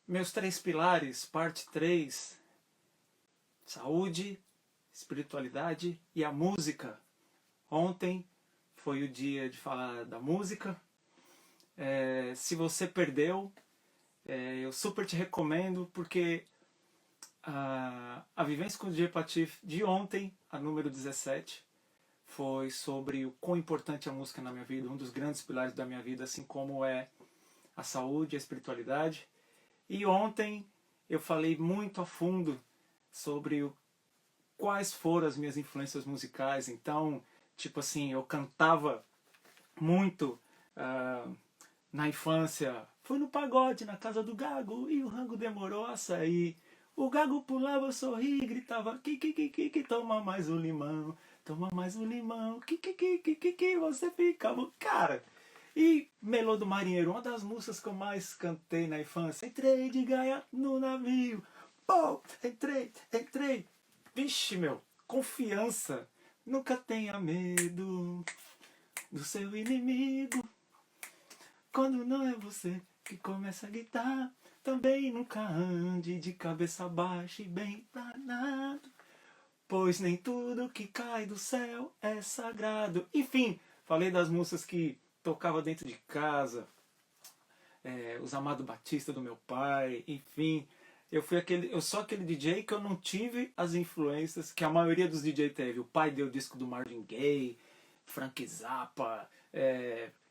Meus três pilares, parte 3: saúde, espiritualidade e a música. Ontem foi o dia de falar da música. Se você perdeu, eu super te recomendo, porque a vivência com o DJ Patife de ontem, a número 17, foi sobre o quão importante é a música na minha vida, um dos grandes pilares da minha vida, assim como é a saúde, a espiritualidade. E ontem eu falei muito a fundo sobre quais foram as minhas influências musicais. Então, tipo assim, eu cantava muito na infância. Fui no pagode na casa do Gago e o rango demorou a sair. O Gago pulava, eu sorria e gritava: que, toma mais um limão, toma mais um limão, que, você fica. Cara, e Melô do Marinheiro, uma das músicas que eu mais cantei na infância. Entrei de gaia no navio, pô, entrei. Vixe, meu, confiança. Nunca tenha medo do seu inimigo. Quando não é você que começa a gritar, também nunca ande de cabeça baixa e bem danado, pois nem tudo que cai do céu é sagrado. Enfim, falei das músicas que tocava dentro de casa, os Amado Batista do meu pai, enfim. Eu sou aquele DJ que eu não tive as influências que a maioria dos DJ teve. O pai deu o disco do Marvin Gaye, Frank Zappa,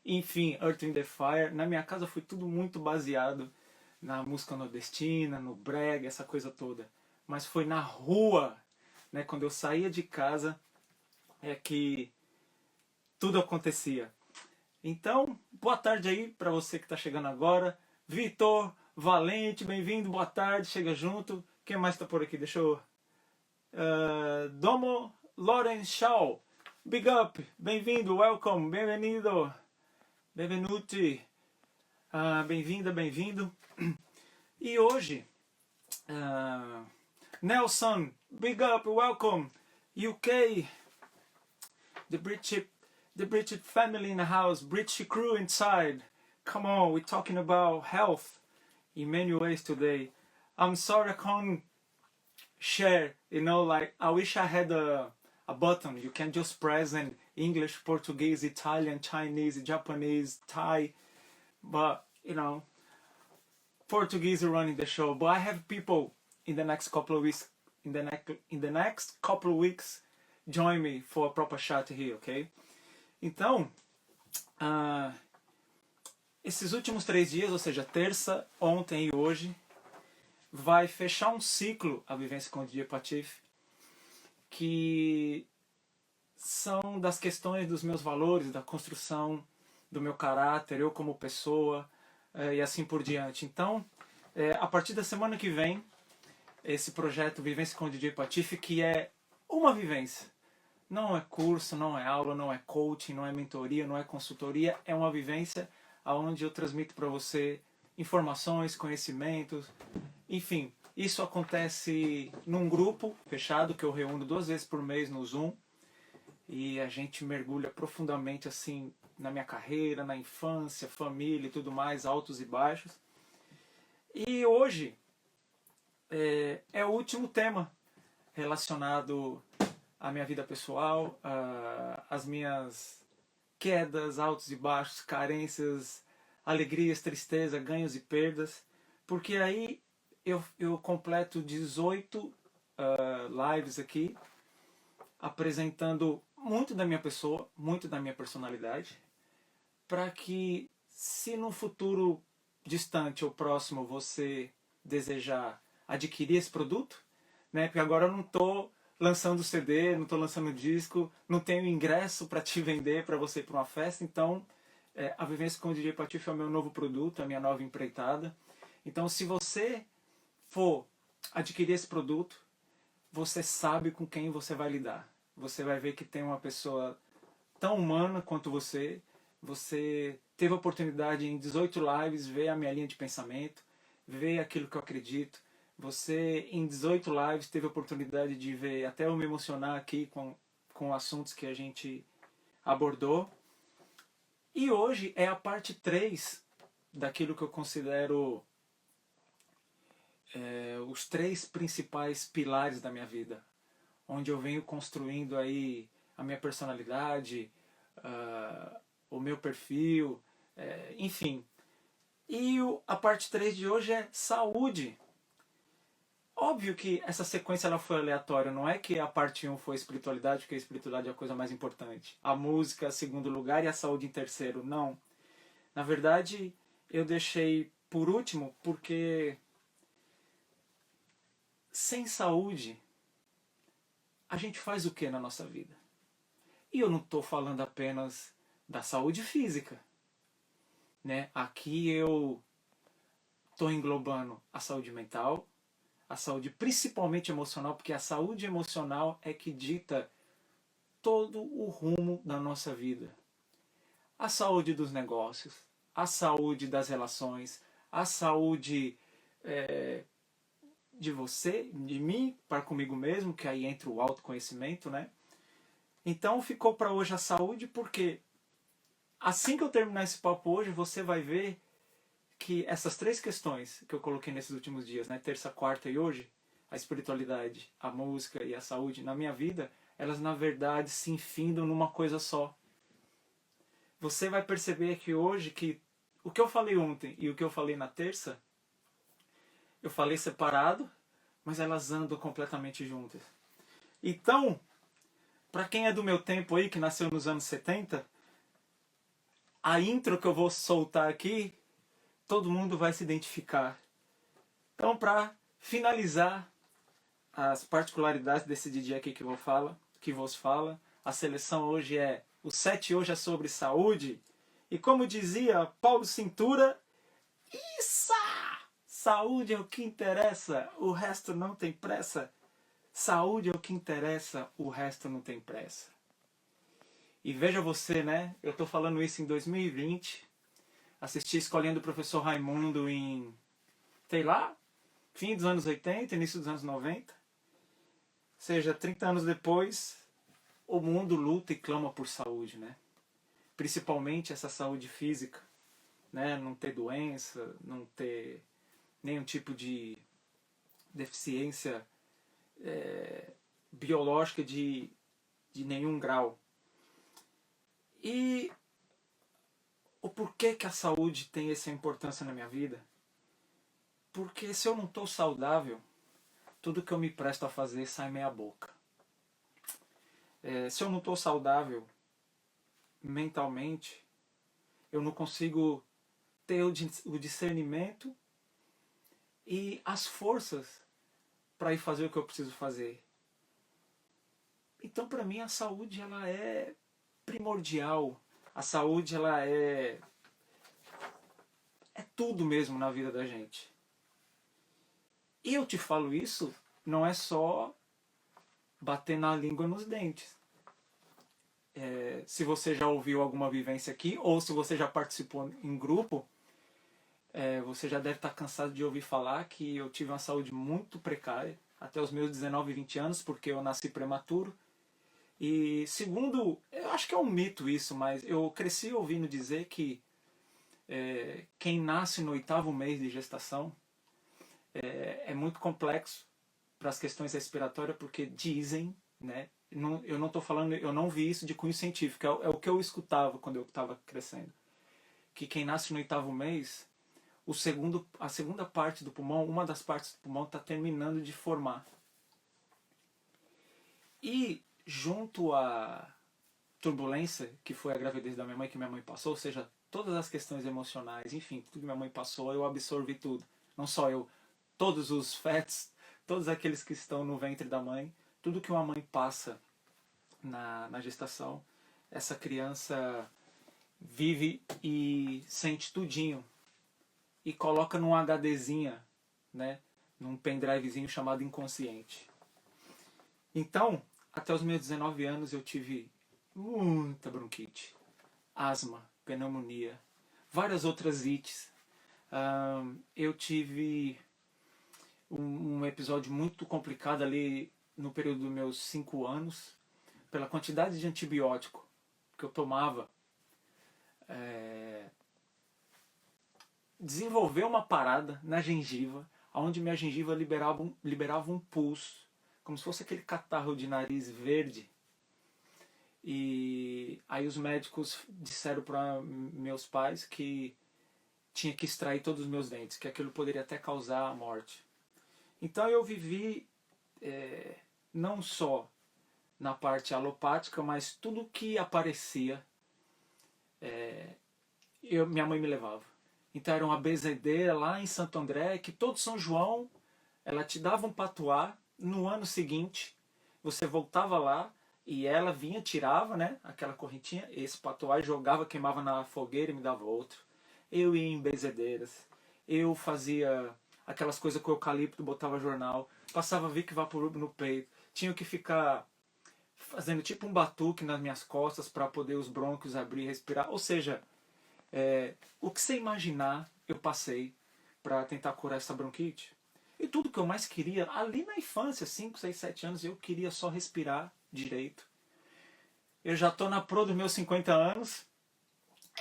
enfim, Earth, Wind and Fire. Na minha casa foi tudo muito baseado na música nordestina, no brega, essa coisa toda. Mas foi na rua, né, quando eu saía de casa, que tudo acontecia. Então, boa tarde aí para você que está chegando agora. Vitor, Valente, bem-vindo, boa tarde, chega junto. Quem mais está por aqui? Deixa eu... Domo Loren Shaw, big up, bem-vindo, welcome, bem-vindo, benvenuti, bem-vinda, bem-vindo. E hoje, Nelson, big up, welcome, UK, the British family in the house, British crew inside. Come on, we're talking about health in many ways today. I'm sorry I can't share, like I wish I had a button you can just press in English, Portuguese, Italian, Chinese, Japanese, Thai, but Portuguese are running the show. But I have people in the next couple of weeks, in the next couple of weeks, join me for a proper chat here, okay? Então, esses últimos 3 dias, ou seja, terça, ontem e hoje, vai fechar um ciclo, a vivência com o DJ Patife, que são das questões dos meus valores, da construção do meu caráter, eu como pessoa, e assim por diante. Então, a partir da semana que vem, esse projeto Vivência com o DJ Patife, que é uma vivência. Não é curso, não é aula, não é coaching, não é mentoria, não é consultoria, é uma vivência onde eu transmito para você informações, conhecimentos, enfim. Isso acontece num grupo fechado que eu reúno 2 vezes por mês no Zoom, e a gente mergulha profundamente assim na minha carreira, na infância, família e tudo mais, altos e baixos. E hoje é o último tema relacionado à minha vida pessoal, às minhas quedas, altos e baixos, carências, alegrias, tristeza, ganhos e perdas, porque aí eu completo 18 lives aqui, apresentando muito da minha pessoa, muito da minha personalidade, para que, se no futuro distante ou próximo você desejar adquirir esse produto, né, porque agora eu não estou lançando CD, não estou lançando disco, não tenho ingresso para te vender, para você ir para uma festa. Então, a Vivência com o DJ Patife é o meu novo produto, a minha nova empreitada. Então, se você for adquirir esse produto, você sabe com quem você vai lidar. Você vai ver que tem uma pessoa tão humana quanto você. Você teve a oportunidade em 18 lives ver a minha linha de pensamento, ver aquilo que eu acredito. Você, em 18 lives, teve a oportunidade de ver, até eu me emocionar aqui com assuntos que a gente abordou. E hoje é a parte 3 daquilo que eu considero os 3 principais pilares da minha vida, onde eu venho construindo aí a minha personalidade, o meu perfil, enfim. E a parte 3 de hoje é saúde. Óbvio que essa sequência ela foi aleatória, não é que a parte 1 foi espiritualidade, porque a espiritualidade é a coisa mais importante. A música em segundo lugar e a saúde em terceiro, não. Na verdade, eu deixei por último porque sem saúde a gente faz o que na nossa vida? E eu não estou falando apenas da saúde física, né? Aqui eu estou englobando a saúde mental, a saúde principalmente emocional, porque a saúde emocional é que dita todo o rumo da nossa vida. A saúde dos negócios, a saúde das relações, a saúde de você, de mim, para comigo mesmo, que aí entra o autoconhecimento, né? Então ficou para hoje a saúde, porque assim que eu terminar esse papo hoje, você vai ver que essas 3 questões que eu coloquei nesses últimos dias, né, terça, quarta e hoje, a espiritualidade, a música e a saúde na minha vida, elas na verdade se infindam numa coisa só. Você vai perceber que hoje, que o que eu falei ontem e o que eu falei na terça, eu falei separado, mas elas andam completamente juntas. Então, para quem é do meu tempo aí, que nasceu nos anos 70, a intro que eu vou soltar aqui, todo mundo vai se identificar. Então, para finalizar as particularidades desse DJ aqui que vos fala, a seleção hoje o 7 hoje é sobre saúde. E como dizia Paulo Cintura, isso! Saúde é o que interessa, o resto não tem pressa. Saúde é o que interessa, o resto não tem pressa. E veja você, né? Eu estou falando isso em 2020. Assisti a Escolinha do Professor Raimundo em, sei lá, fim dos anos 80, início dos anos 90. Ou seja, 30 anos depois, o mundo luta e clama por saúde, né? Principalmente essa saúde física, né? Não ter doença, não ter nenhum tipo de deficiência biológica de nenhum grau. E o porquê que a saúde tem essa importância na minha vida? Porque se eu não estou saudável, tudo que eu me presto a fazer sai meia boca. Se eu não estou saudável mentalmente, eu não consigo ter o discernimento e as forças para ir fazer o que eu preciso fazer. Então, para mim, a saúde ela é primordial. A saúde ela é tudo mesmo na vida da gente. E eu te falo isso, não é só bater na língua nos dentes. Se você já ouviu alguma vivência aqui, ou se você já participou em grupo, você já deve estar cansado de ouvir falar que eu tive uma saúde muito precária até os meus 19 e 20 anos, porque eu nasci prematuro. E segundo, eu acho que é um mito isso, mas eu cresci ouvindo dizer que quem nasce no 8º mês de gestação é muito complexo para as questões respiratórias, porque dizem, né? Eu não estou falando, eu não vi isso de cunho científico, é o que eu escutava quando eu estava crescendo, que quem nasce no 8º mês, a segunda parte do pulmão, uma das partes do pulmão está terminando de formar. E junto à turbulência que foi a gravidez da minha mãe, que minha mãe passou, ou seja, todas as questões emocionais, enfim, tudo que minha mãe passou, eu absorvi tudo. Não só eu, todos os fetos, todos aqueles que estão no ventre da mãe, tudo que uma mãe passa na gestação, essa criança vive e sente tudinho. E coloca num HDzinha, né, num pendrivezinho chamado inconsciente. Então, até os meus 19 anos eu tive muita bronquite, asma, pneumonia, várias outras ites. Eu tive um episódio muito complicado ali no período dos meus 5 anos, pela quantidade de antibiótico que eu tomava. Desenvolveu uma parada na gengiva, onde minha gengiva liberava um pulso, como se fosse aquele catarro de nariz verde. E aí os médicos disseram para meus pais que tinha que extrair todos os meus dentes, que aquilo poderia até causar a morte. Então eu vivi não só na parte alopática, mas tudo que aparecia, minha mãe me levava. Então era uma bezedeira lá em Santo André, que todo São João ela te dava um patuá, no ano seguinte você voltava lá e ela vinha, tirava, né, aquela correntinha, esse patuá, jogava, queimava na fogueira e me dava outro. Eu ia em bezedeiras, eu fazia aquelas coisas com eucalipto, botava jornal, passava Vic Vaporub no peito, tinha que ficar fazendo tipo um batuque nas minhas costas para poder os brônquios abrir e respirar. Ou seja, o que você imaginar eu passei para tentar curar essa bronquite. E tudo que eu mais queria, ali na infância, 5, 6, 7 anos, eu queria só respirar direito. Eu já estou na pro dos meus 50 anos,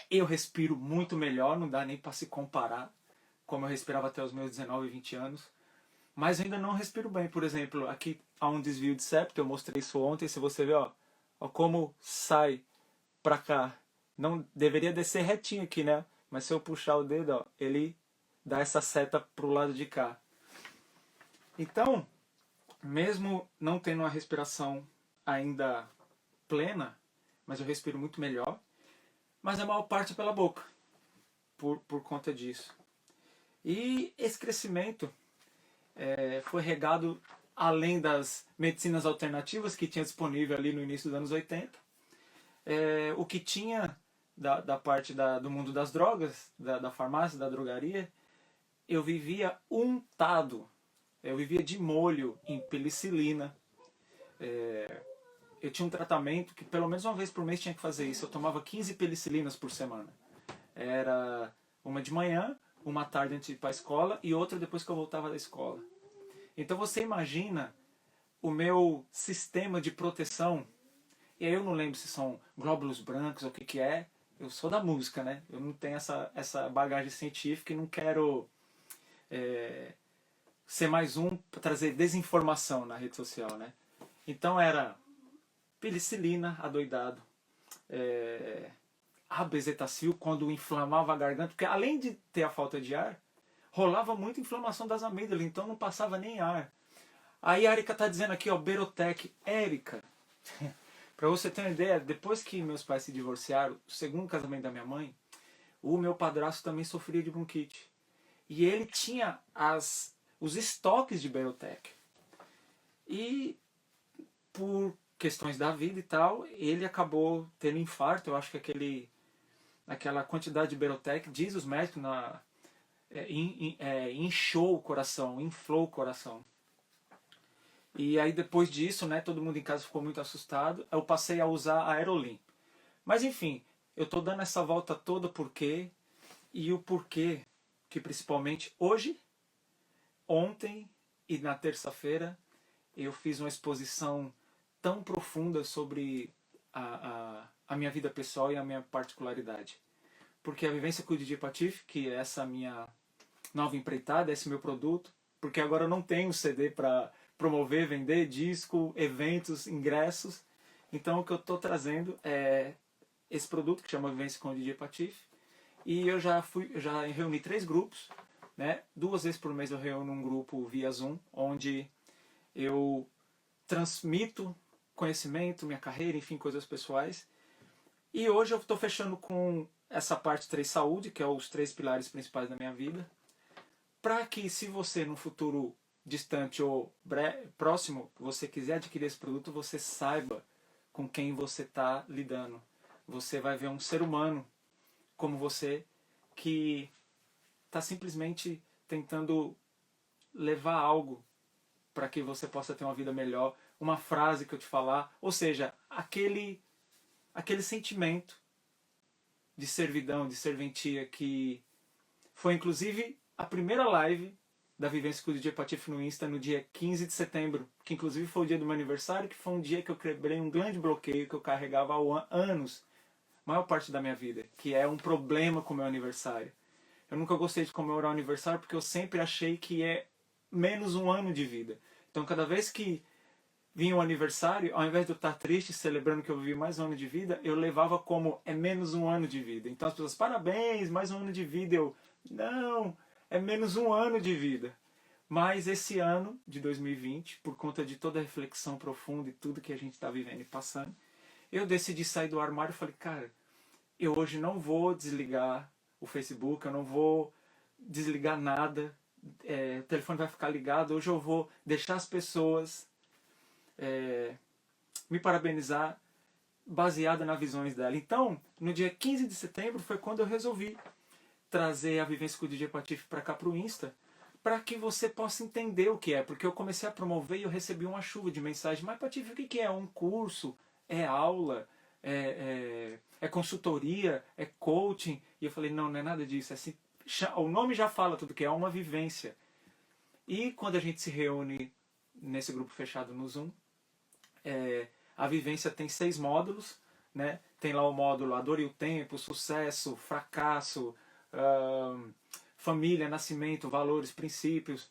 eu respiro muito melhor, não dá nem para se comparar como eu respirava até os meus 19, 20 anos. Mas ainda não respiro bem. Por exemplo, aqui há um desvio de septo, eu mostrei isso ontem, se você ver, ó como sai para cá. Não deveria descer retinho aqui, né? Mas se eu puxar o dedo, ó, ele dá essa seta pro lado de cá. Então, mesmo não tendo uma respiração ainda plena, mas eu respiro muito melhor, mas a maior parte é pela boca, por conta disso. E esse crescimento foi regado, além das medicinas alternativas que tinha disponível ali no início dos anos 80, o que tinha da parte do mundo das drogas, da farmácia, da drogaria, eu vivia untado, eu vivia de molho em penicilina. Eu tinha um tratamento que pelo menos uma vez por mês tinha que fazer isso. Eu tomava 15 penicilinas por semana. Era uma de manhã, uma tarde antes de ir para a escola e outra depois que eu voltava da escola. Então você imagina o meu sistema de proteção. E aí eu não lembro se são glóbulos brancos ou o que é. Eu sou da música, né? Eu não tenho essa bagagem científica e não quero ser mais um para trazer desinformação na rede social, né? Então era penicilina, adoidado, a bezetacil quando inflamava a garganta, porque além de ter a falta de ar, rolava muita inflamação das amêidolas, então não passava nem ar. Aí a Erika está dizendo aqui, ó, Berotec. Érica, para você ter uma ideia, depois que meus pais se divorciaram, o segundo casamento da minha mãe, o meu padrasto também sofria de bronquite. E ele tinha os estoques de Berotec. E por questões da vida e tal, ele acabou tendo infarto. Eu acho que aquela quantidade de Berotec, diz os médicos, inchou o coração, inflou o coração. E aí depois disso, né, todo mundo em casa ficou muito assustado. Eu passei a usar a Aerolim. Mas enfim, eu estou dando essa volta toda porque e o porquê que principalmente hoje, ontem e na terça-feira eu fiz uma exposição tão profunda sobre a minha vida pessoal e a minha particularidade. Porque a Vivência com o DJ Patife, que é essa minha nova empreitada, esse meu produto, porque agora eu não tenho CD para promover, vender disco, eventos, ingressos. Então o que eu estou trazendo é esse produto que chama Vivência com o DJ Patife. E eu já reuni 3 grupos, né? 2 vezes por mês eu reúno um grupo via Zoom, onde eu transmito conhecimento, minha carreira, enfim, coisas pessoais. E hoje eu estou fechando com essa parte 3 saúde, que é os 3 pilares principais da minha vida, para que se você no futuro distante ou próximo, você quiser adquirir esse produto, você saiba com quem você está lidando. Você vai ver um ser humano como você que está simplesmente tentando levar algo para que você possa ter uma vida melhor, uma frase que eu te falar, ou seja, aquele sentimento de servidão, de serventia que foi inclusive a primeira live da Vivência com o DJ Patife no Insta no dia 15 de setembro, que inclusive foi o dia do meu aniversário, que foi um dia que eu quebrei um grande bloqueio que eu carregava há anos, maior parte da minha vida, que é um problema com o meu aniversário. Eu nunca gostei de comemorar o aniversário porque eu sempre achei que menos um ano de vida. Então cada vez que vinha um aniversário, ao invés de eu estar triste, celebrando que eu vivi mais um ano de vida, eu levava como é menos um ano de vida. Então as pessoas, parabéns, mais um ano de vida. Eu, não, é menos um ano de vida. Mas esse ano de 2020, por conta de toda a reflexão profunda e tudo que a gente está vivendo e passando, eu decidi sair do armário e falei, cara, eu hoje não vou desligar o Facebook, eu não vou desligar nada, o telefone vai ficar ligado, hoje eu vou deixar as pessoas me parabenizar baseada nas visões dela. Então, no dia 15 de setembro foi quando eu resolvi trazer a Vivência com o DJ Patife para cá para o Insta, para que você possa entender o que é, porque eu comecei a promover e eu recebi uma chuva de mensagens, mas Patife, o que é? É um curso? É aula? É consultoria? É coaching? E eu falei, não, não é nada disso, assim, o nome já fala tudo que é uma vivência. E quando a gente se reúne nesse grupo fechado no Zoom, a vivência tem 6 módulos, né? Tem lá o módulo A Dor e o Tempo, Sucesso, Fracasso, Família, Nascimento, Valores, Princípios.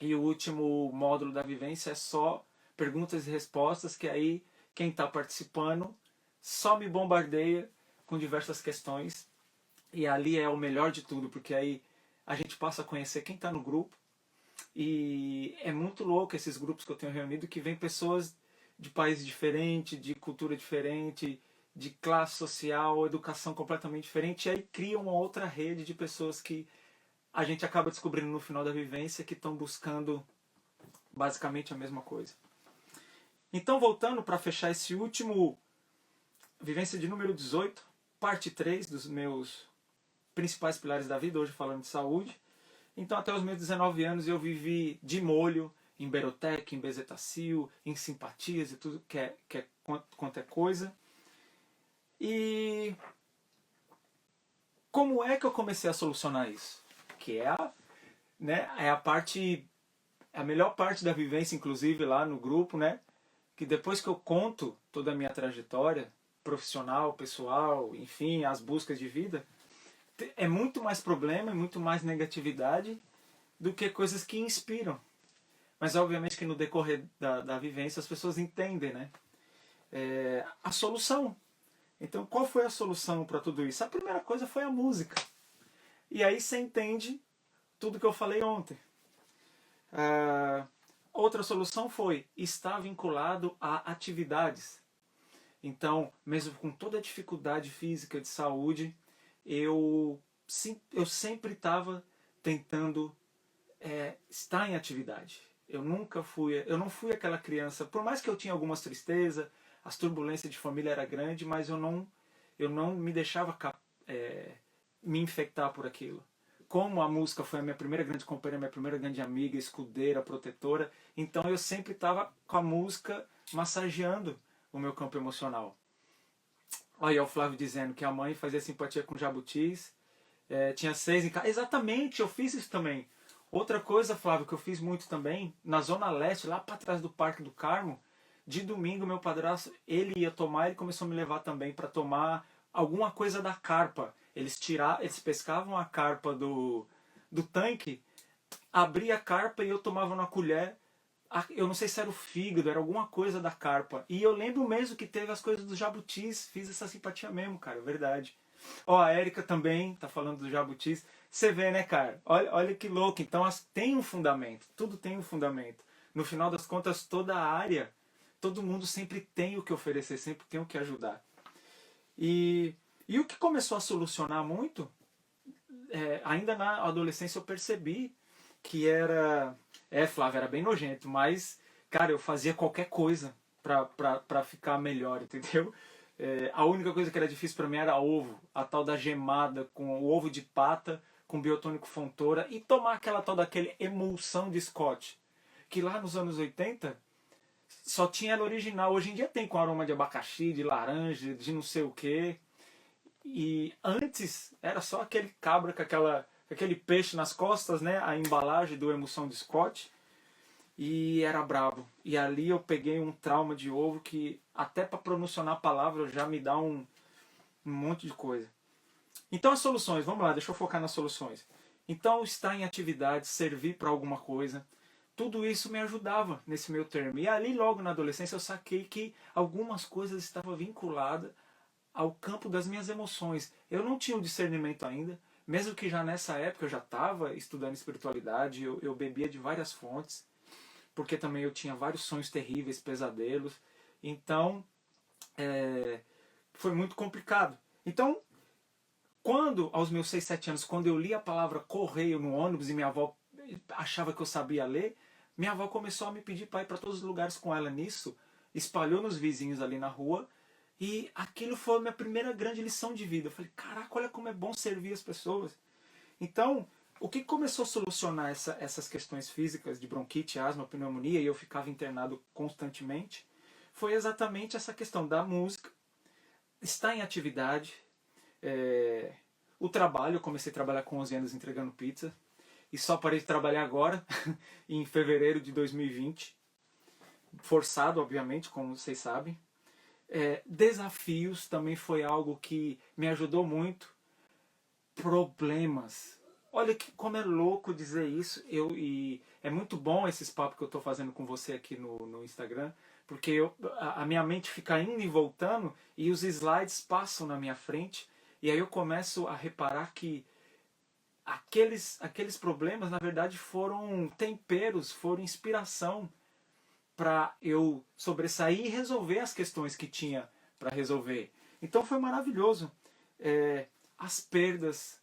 E o último módulo da vivência é só perguntas e respostas, que aí quem está participando só me bombardeia com diversas questões. E ali é o melhor de tudo, porque aí a gente passa a conhecer quem está no grupo. E é muito louco esses grupos que eu tenho reunido, que vem pessoas de países diferentes, de cultura diferente, de classe social, educação completamente diferente, e aí cria uma outra rede de pessoas que a gente acaba descobrindo no final da vivência que estão buscando basicamente a mesma coisa. Então, voltando para fechar esse último vivência de número 18, parte 3 dos meus principais pilares da vida, hoje falando de saúde. Então, até os meus 19 anos eu vivi de molho em Berotec, em Bezetacil, em simpatias e tudo quanto é coisa. E como é que eu comecei a solucionar isso? Que é a melhor parte da vivência, inclusive lá no grupo, né? Que depois que eu conto toda a minha trajetória profissional, pessoal, enfim, as buscas de vida, é muito mais problema e muito mais negatividade do que coisas que inspiram. Mas obviamente que no decorrer da vivência as pessoas entendem, né? A solução. Então, qual foi a solução para tudo isso? A primeira coisa foi a música. E aí você entende tudo que eu falei ontem. Outra solução foi estar vinculado a atividades. Então, mesmo com toda a dificuldade física de saúde, eu sempre estava tentando estar em atividade. Eu não fui aquela criança, por mais que eu tinha algumas tristezas, as turbulências de família era grande, mas eu não me deixava me infectar por aquilo. Como a música foi a minha primeira grande companheira, minha primeira grande amiga, escudeira, protetora, então eu sempre estava com a música massageando o meu campo emocional. Olha o Flávio dizendo que a mãe fazia simpatia com jabutis, tinha 6 em casa. Exatamente, eu fiz isso também. Outra coisa, Flávio, que eu fiz muito também, na Zona Leste, lá para trás do Parque do Carmo, de domingo meu padrasto, ele começou a me levar também para tomar alguma coisa da carpa. Eles pescavam a carpa do tanque, abria a carpa e eu tomava na colher. Eu não sei se era o fígado, era alguma coisa da carpa. E eu lembro mesmo que teve as coisas dos jabutis, fiz essa simpatia mesmo, cara, verdade. Ó, a Érica também tá falando dos jabutis. Você vê, né, cara? Olha que louco. Então tem um fundamento, tudo tem um fundamento. No final das contas, toda a área, todo mundo sempre tem o que oferecer, sempre tem o que ajudar. E o que começou a solucionar muito, ainda na adolescência eu percebi que Flávio, era bem nojento, mas, cara, eu fazia qualquer coisa pra ficar melhor, entendeu? A única coisa que era difícil pra mim era ovo, a tal da gemada com o ovo de pata, com biotônico Fontoura, e tomar aquela tal daquele emulsão de Scott, que lá nos anos 80 só tinha ela original. Hoje em dia tem com aroma de abacaxi, de laranja, de não sei o que. E antes era só aquele cabra com aquele peixe nas costas, né? A embalagem do emulsão de Scott. E era brabo. E ali eu peguei um trauma de ovo que até para pronunciar a palavra já me dá um monte de coisa. Então as soluções, vamos lá, deixa eu focar nas soluções. Então estar em atividade, servir para alguma coisa. tudo isso me ajudava nesse meio termo. E ali, logo na adolescência, eu saquei que algumas coisas estavam vinculadas ao campo das minhas emoções. Eu não tinha o discernimento ainda, mesmo que já nessa época eu já estava estudando espiritualidade, eu bebia de várias fontes, porque também eu tinha vários sonhos terríveis, pesadelos. Então, foi muito complicado. Então, quando, aos meus 6, 7 anos, quando eu li a palavra correio no ônibus e minha avó achava que eu sabia ler, minha avó começou a me pedir para ir para todos os lugares com ela nisso, espalhou nos vizinhos ali na rua, e aquilo foi a minha primeira grande lição de vida. Eu falei, caraca, olha como é bom servir as pessoas. Então, o que começou a solucionar essas questões físicas de bronquite, asma, pneumonia, e eu ficava internado constantemente, foi exatamente essa questão da música, estar em atividade, o trabalho. Eu comecei a trabalhar com 11 anos entregando pizza, e só parei de trabalhar agora, em fevereiro de 2020, forçado, obviamente, como vocês sabem. Desafios também foi algo que me ajudou muito. Problemas. Olha como é louco dizer isso. E é muito bom esses papos que eu estou fazendo com você aqui no Instagram, porque a minha mente fica indo e voltando e os slides passam na minha frente, e aí eu começo a reparar que aqueles problemas, na verdade, foram temperos, foram inspiração para eu sobressair e resolver as questões que tinha para resolver. Então foi maravilhoso. As perdas,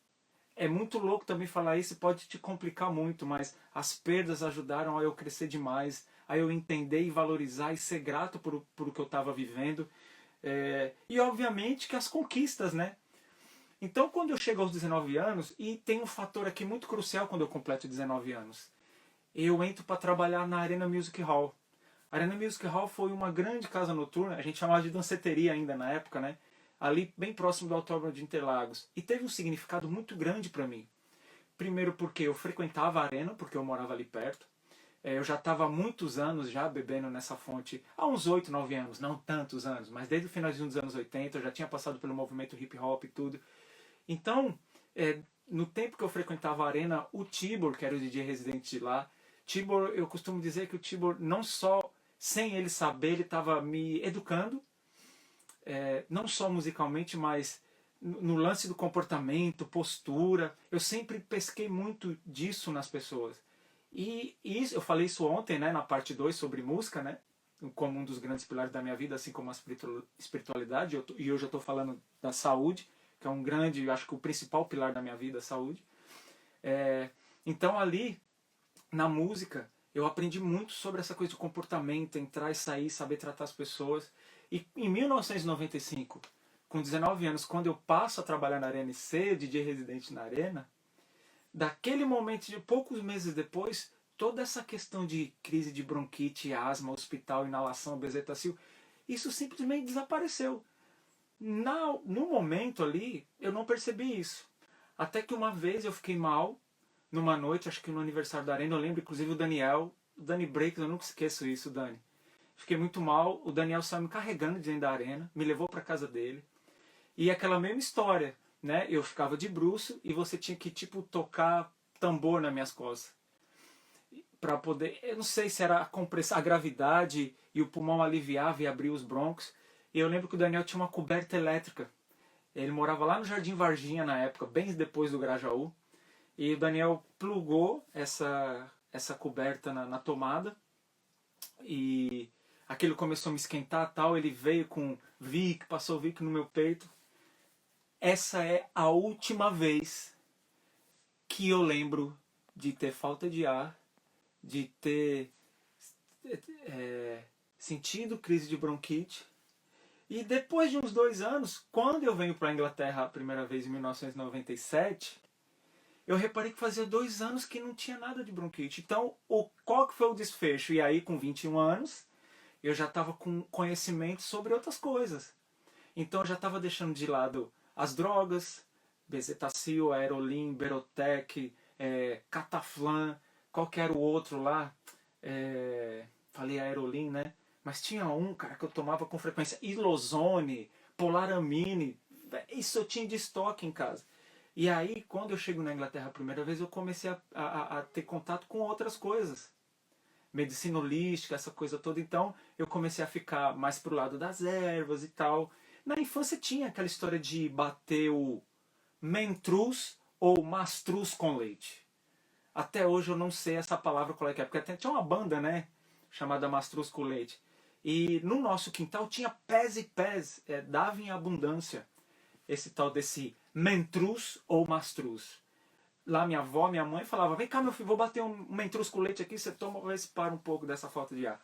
é muito louco também falar isso, pode te complicar muito, mas as perdas ajudaram a eu crescer demais, a eu entender e valorizar e ser grato por o que eu estava vivendo. E obviamente que as conquistas, né? Então, quando eu chego aos 19 anos, e tem um fator aqui muito crucial quando eu completo 19 anos, eu entro para trabalhar na Arena Music Hall. A Arena Music Hall foi uma grande casa noturna, a gente chamava de danceteria ainda na época, né? Ali bem próximo do Autódromo de Interlagos. E teve um significado muito grande para mim. Primeiro porque eu frequentava a arena, porque eu morava ali perto. Eu já estava há muitos anos já bebendo nessa fonte, há uns 8, 9 anos, não tantos anos, mas desde o finalzinho dos anos 80 eu já tinha passado pelo movimento hip hop e tudo. Então, no tempo que eu frequentava a arena, o Tibor, que era o DJ residente de lá, Tibor, eu costumo dizer que o Tibor, não só sem ele saber, ele estava me educando, não só musicalmente, mas no lance do comportamento, postura. Eu sempre pesquei muito disso nas pessoas. E isso, eu falei isso ontem, né, na parte 2 sobre música, né, como um dos grandes pilares da minha vida, assim como a espiritualidade, e hoje eu estou falando da saúde, que é um grande, eu acho que o principal pilar da minha vida, a saúde. Então ali, na música, eu aprendi muito sobre essa coisa de comportamento, entrar e sair, saber tratar as pessoas. E em 1995, com 19 anos, quando eu passo a trabalhar na Arena e ser DJ residente na Arena, daquele momento, de poucos meses depois, toda essa questão de crise de bronquite, asma, hospital, inalação, bezetacil, isso simplesmente desapareceu. No momento ali, eu não percebi isso. Até que uma vez eu fiquei mal, numa noite, acho que no aniversário da Arena, eu lembro inclusive o Daniel, o Dani Breaks, eu nunca esqueço isso, Dani. Fiquei muito mal, o Daniel saiu me carregando dentro da Arena, me levou para casa dele. E aquela mesma história, né? Eu ficava de bruço e você tinha que, tipo, tocar tambor nas minhas costas. Para poder, eu não sei se era a compressão, a gravidade e o pulmão aliviava e abria os broncos. E eu lembro que o Daniel tinha uma coberta elétrica. Ele morava lá no Jardim Varginha na época, bem depois do Grajaú. E o Daniel plugou essa coberta na tomada. E aquilo começou a me esquentar, tal. Ele veio com Vic, passou Vic no meu peito. Essa é a última vez que eu lembro de ter falta de ar, de ter sentido crise de bronquite. E depois de uns 2 anos, quando eu venho para a Inglaterra a primeira vez em 1997, eu reparei que fazia 2 anos que não tinha nada de bronquite. Então, qual que foi o desfecho? E aí, com 21 anos, eu já estava com conhecimento sobre outras coisas. Então, eu já estava deixando de lado as drogas, bezetacil, aerolim, berotec, cataflã, qualquer o outro lá. Falei aerolim, né? Mas tinha um, cara, que eu tomava com frequência, ilozone, polaramine, isso eu tinha de estoque em casa. E aí, quando eu chego na Inglaterra a primeira vez, eu comecei a ter contato com outras coisas. medicina holística, essa coisa toda. Então eu comecei a ficar mais pro lado das ervas e tal. Na infância tinha aquela história de bater o mentruz ou mastruz com leite. Até hoje eu não sei essa palavra qual é que é, porque até tinha uma banda, né, chamada Mastruz com Leite. E no nosso quintal tinha pés e pés, dava em abundância esse tal desse mentruz ou mastruz. Lá minha avó, minha mãe falava, vem cá meu filho, vou bater um mentruz com leite aqui, você toma, vai se para um pouco dessa falta de ar.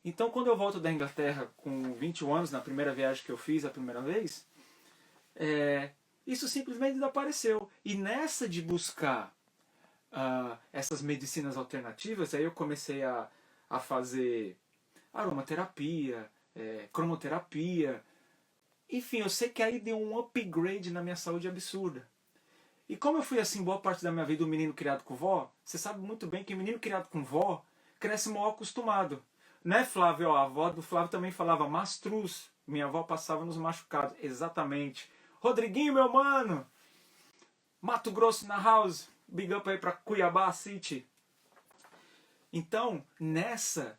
Então quando eu volto da Inglaterra com 21 anos, na primeira viagem que eu fiz a primeira vez, isso simplesmente desapareceu. E nessa de buscar essas medicinas alternativas, aí eu comecei a fazer aromaterapia, cromoterapia. Enfim, eu sei que aí deu um upgrade na minha saúde absurda. E como eu fui assim boa parte da minha vida um menino criado com vó, você sabe muito bem que menino criado com vó cresce mal acostumado. Né, Flávio? Ó, a avó do Flávio também falava mastruz. Minha avó passava nos machucados. Exatamente. Rodriguinho, meu mano! Mato Grosso na house. Big up aí pra Cuiabá City. Então, nessa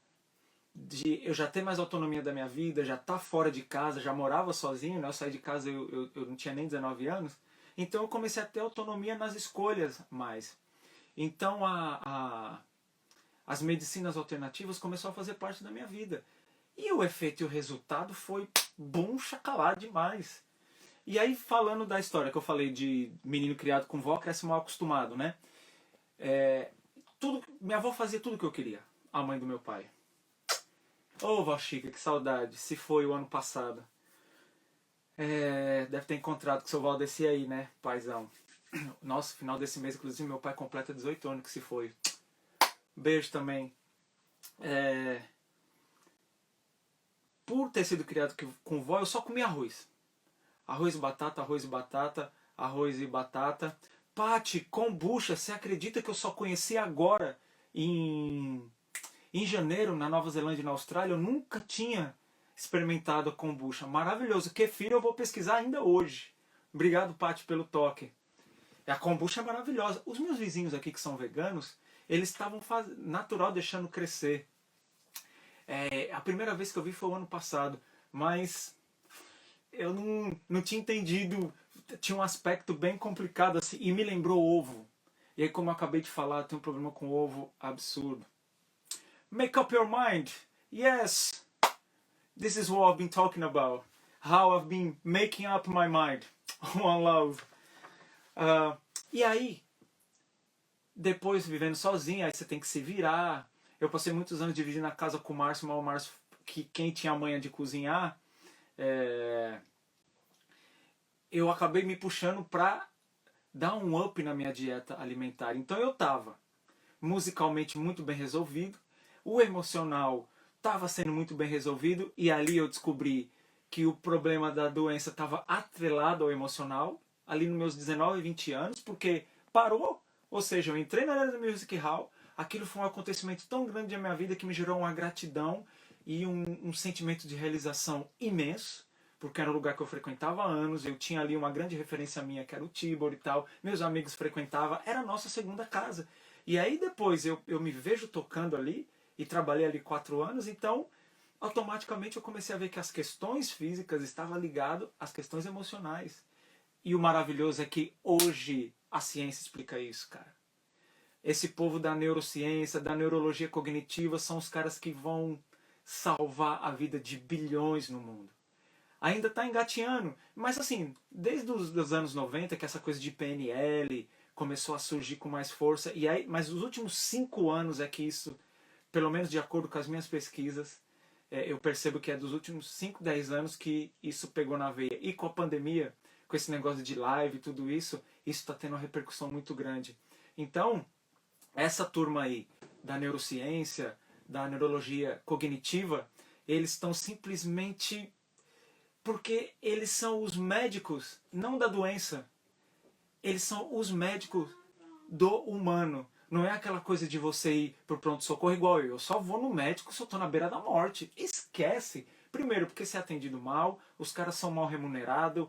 de eu já ter mais autonomia da minha vida, já estar fora de casa, já morava sozinho, né? Eu saí de casa, eu não tinha nem 19 anos. Então eu comecei a ter autonomia nas escolhas mais. Então as medicinas alternativas começaram a fazer parte da minha vida. E o efeito e o resultado foi bom chacalá demais. E aí, falando da história que eu falei de menino criado com vó, cresce mal acostumado, né? Minha avó fazia tudo o que eu queria, a mãe do meu pai. Ô, vó Chica, que saudade, se foi o ano passado. Deve ter encontrado com o seu Valdeci aí, né, paizão? Nossa, final desse mês, inclusive, meu pai completa 18 anos que se foi. Beijo também. Por ter sido criado com vó, eu só comia arroz. Arroz e batata, arroz e batata, arroz e batata. Pati, kombucha, você acredita que eu só conheci agora, em janeiro, na Nova Zelândia e na Austrália? Eu nunca tinha experimentado a kombucha. Maravilhoso. Kefir eu vou pesquisar ainda hoje. Obrigado, Pati, pelo toque. A kombucha é maravilhosa. Os meus vizinhos aqui que são veganos, eles estavam natural deixando crescer. A primeira vez que eu vi foi o ano passado, mas eu não tinha entendido, tinha um aspecto bem complicado assim, e me lembrou ovo. E aí, como eu acabei de falar, eu tenho um problema com ovo absurdo. Make up your mind. Yes, this is what I've been talking about. How I've been making up my mind. One love. E aí, depois vivendo sozinho, aí você tem que se virar. Eu passei muitos anos dividindo a casa com o Márcio, mas o Márcio, quem tinha a manha de cozinhar, eu acabei me puxando pra dar um up na minha dieta alimentar. Então eu tava musicalmente muito bem resolvido, o emocional estava sendo muito bem resolvido, e ali eu descobri que o problema da doença estava atrelado ao emocional, ali nos meus 19 e 20 anos, porque parou, ou seja, eu entrei na área do Music Hall, aquilo foi um acontecimento tão grande na minha vida que me gerou uma gratidão e um sentimento de realização imenso, porque era um lugar que eu frequentava há anos, eu tinha ali uma grande referência minha, que era o Tibor e tal, meus amigos frequentavam, era a nossa segunda casa. E aí depois eu me vejo tocando ali, e trabalhei ali 4 anos, então automaticamente eu comecei a ver que as questões físicas estavam ligadas às questões emocionais. E o maravilhoso é que hoje a ciência explica isso, cara. Esse povo da neurociência, da neurologia cognitiva, são os caras que vão salvar a vida de bilhões no mundo. Ainda está engateando, mas assim, desde os anos 90, que essa coisa de PNL começou a surgir com mais força, e aí, mas os últimos 5 anos é que isso, pelo menos de acordo com as minhas pesquisas, eu percebo que é dos últimos 5, 10 anos que isso pegou na veia. E com a pandemia, com esse negócio de live e tudo isso, isso está tendo uma repercussão muito grande. Então, essa turma aí da neurociência, da neurologia cognitiva, eles estão simplesmente... porque eles são os médicos, não da doença. Eles são os médicos do humano. Não é aquela coisa de você ir pro pronto-socorro igual eu. Eu só vou no médico se eu tô na beira da morte. Esquece. Primeiro, porque você é atendido mal, os caras são mal remunerados,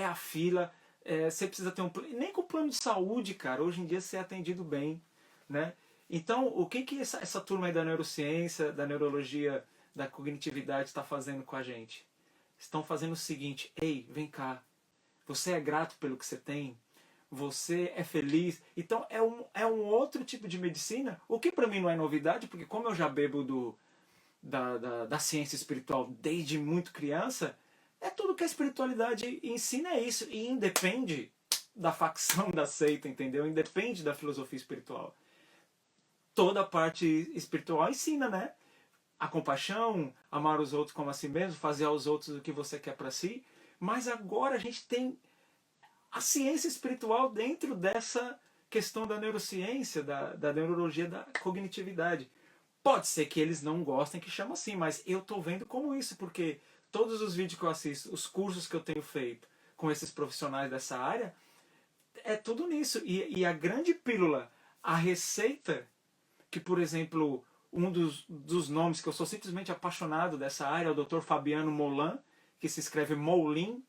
a fila, você precisa ter um plano. Nem com o plano de saúde, cara, hoje em dia você é atendido bem, né? Então, o que, que essa turma aí da neurociência, da neurologia, da cognitividade está fazendo com a gente? Estão fazendo o seguinte: ei, vem cá, você é grato pelo que você tem? Você é feliz? Então é um outro tipo de medicina, o que para mim não é novidade, porque como eu já bebo da ciência espiritual desde muito criança, é tudo que a espiritualidade ensina é isso, e independe da facção da seita, entendeu? Independe da filosofia espiritual. Toda a parte espiritual ensina, né? A compaixão, amar os outros como a si mesmo, fazer aos outros o que você quer para si. Mas agora a gente tem a ciência espiritual dentro dessa questão da neurociência, da neurologia, da cognitividade. Pode ser que eles não gostem que chama assim, mas eu estou vendo como isso, porque todos os vídeos que eu assisto, os cursos que eu tenho feito com esses profissionais dessa área, é tudo nisso. E a grande pílula, a receita, que, por exemplo, um dos nomes que eu sou simplesmente apaixonado dessa área é o Dr. Fabiano Moulin, que se escreve Moulin,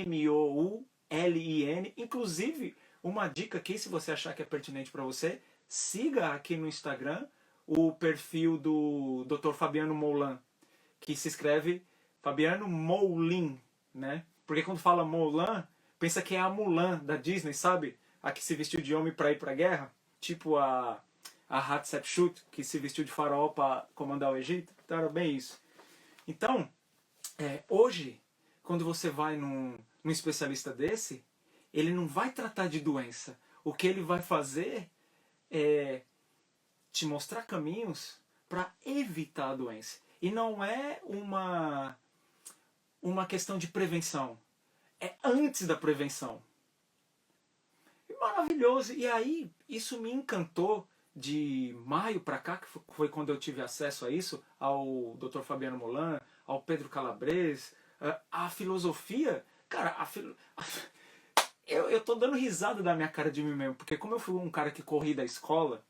Moulin. Inclusive, uma dica aqui, se você achar que é pertinente para você, siga aqui no Instagram o perfil do Dr. Fabiano Moulin, que se escreve Fabiano Moulin, né? Porque quando fala Moulin, pensa que é a Mulan da Disney, sabe? A que se vestiu de homem para ir para a guerra, tipo a Hatshepsut, que se vestiu de faraó para comandar o Egito. Então era bem isso. Então, hoje, quando você vai num especialista desse, ele não vai tratar de doença. O que ele vai fazer é te mostrar caminhos para evitar a doença. E não é uma questão de prevenção. É antes da prevenção. Maravilhoso. E aí, isso me encantou de maio para cá, que foi quando eu tive acesso a isso, ao Dr. Fabiano Molan, ao Pedro Calabres, a filosofia. Cara, eu tô dando risada da minha cara de mim mesmo, porque como eu fui um cara que corri da escola,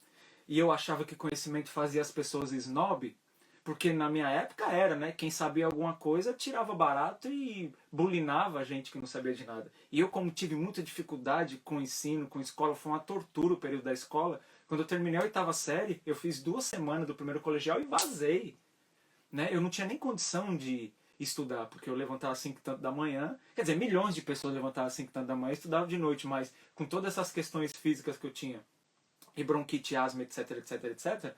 e eu achava que conhecimento fazia as pessoas snob, porque na minha época era, né? Quem sabia alguma coisa tirava barato e bulinava a gente que não sabia de nada. E eu, como tive muita dificuldade com o ensino, com a escola, foi uma tortura o período da escola. Quando eu terminei a oitava série, eu fiz 2 semanas do primeiro colegial e vazei. Né? Eu não tinha nem condição de estudar, porque eu levantava às 5 e tanto da manhã. Quer dizer, milhões de pessoas levantavam às 5 e tanto da manhã e estudavam de noite, mas com todas essas questões físicas que eu tinha, e bronquite, asma, etc, etc, etc,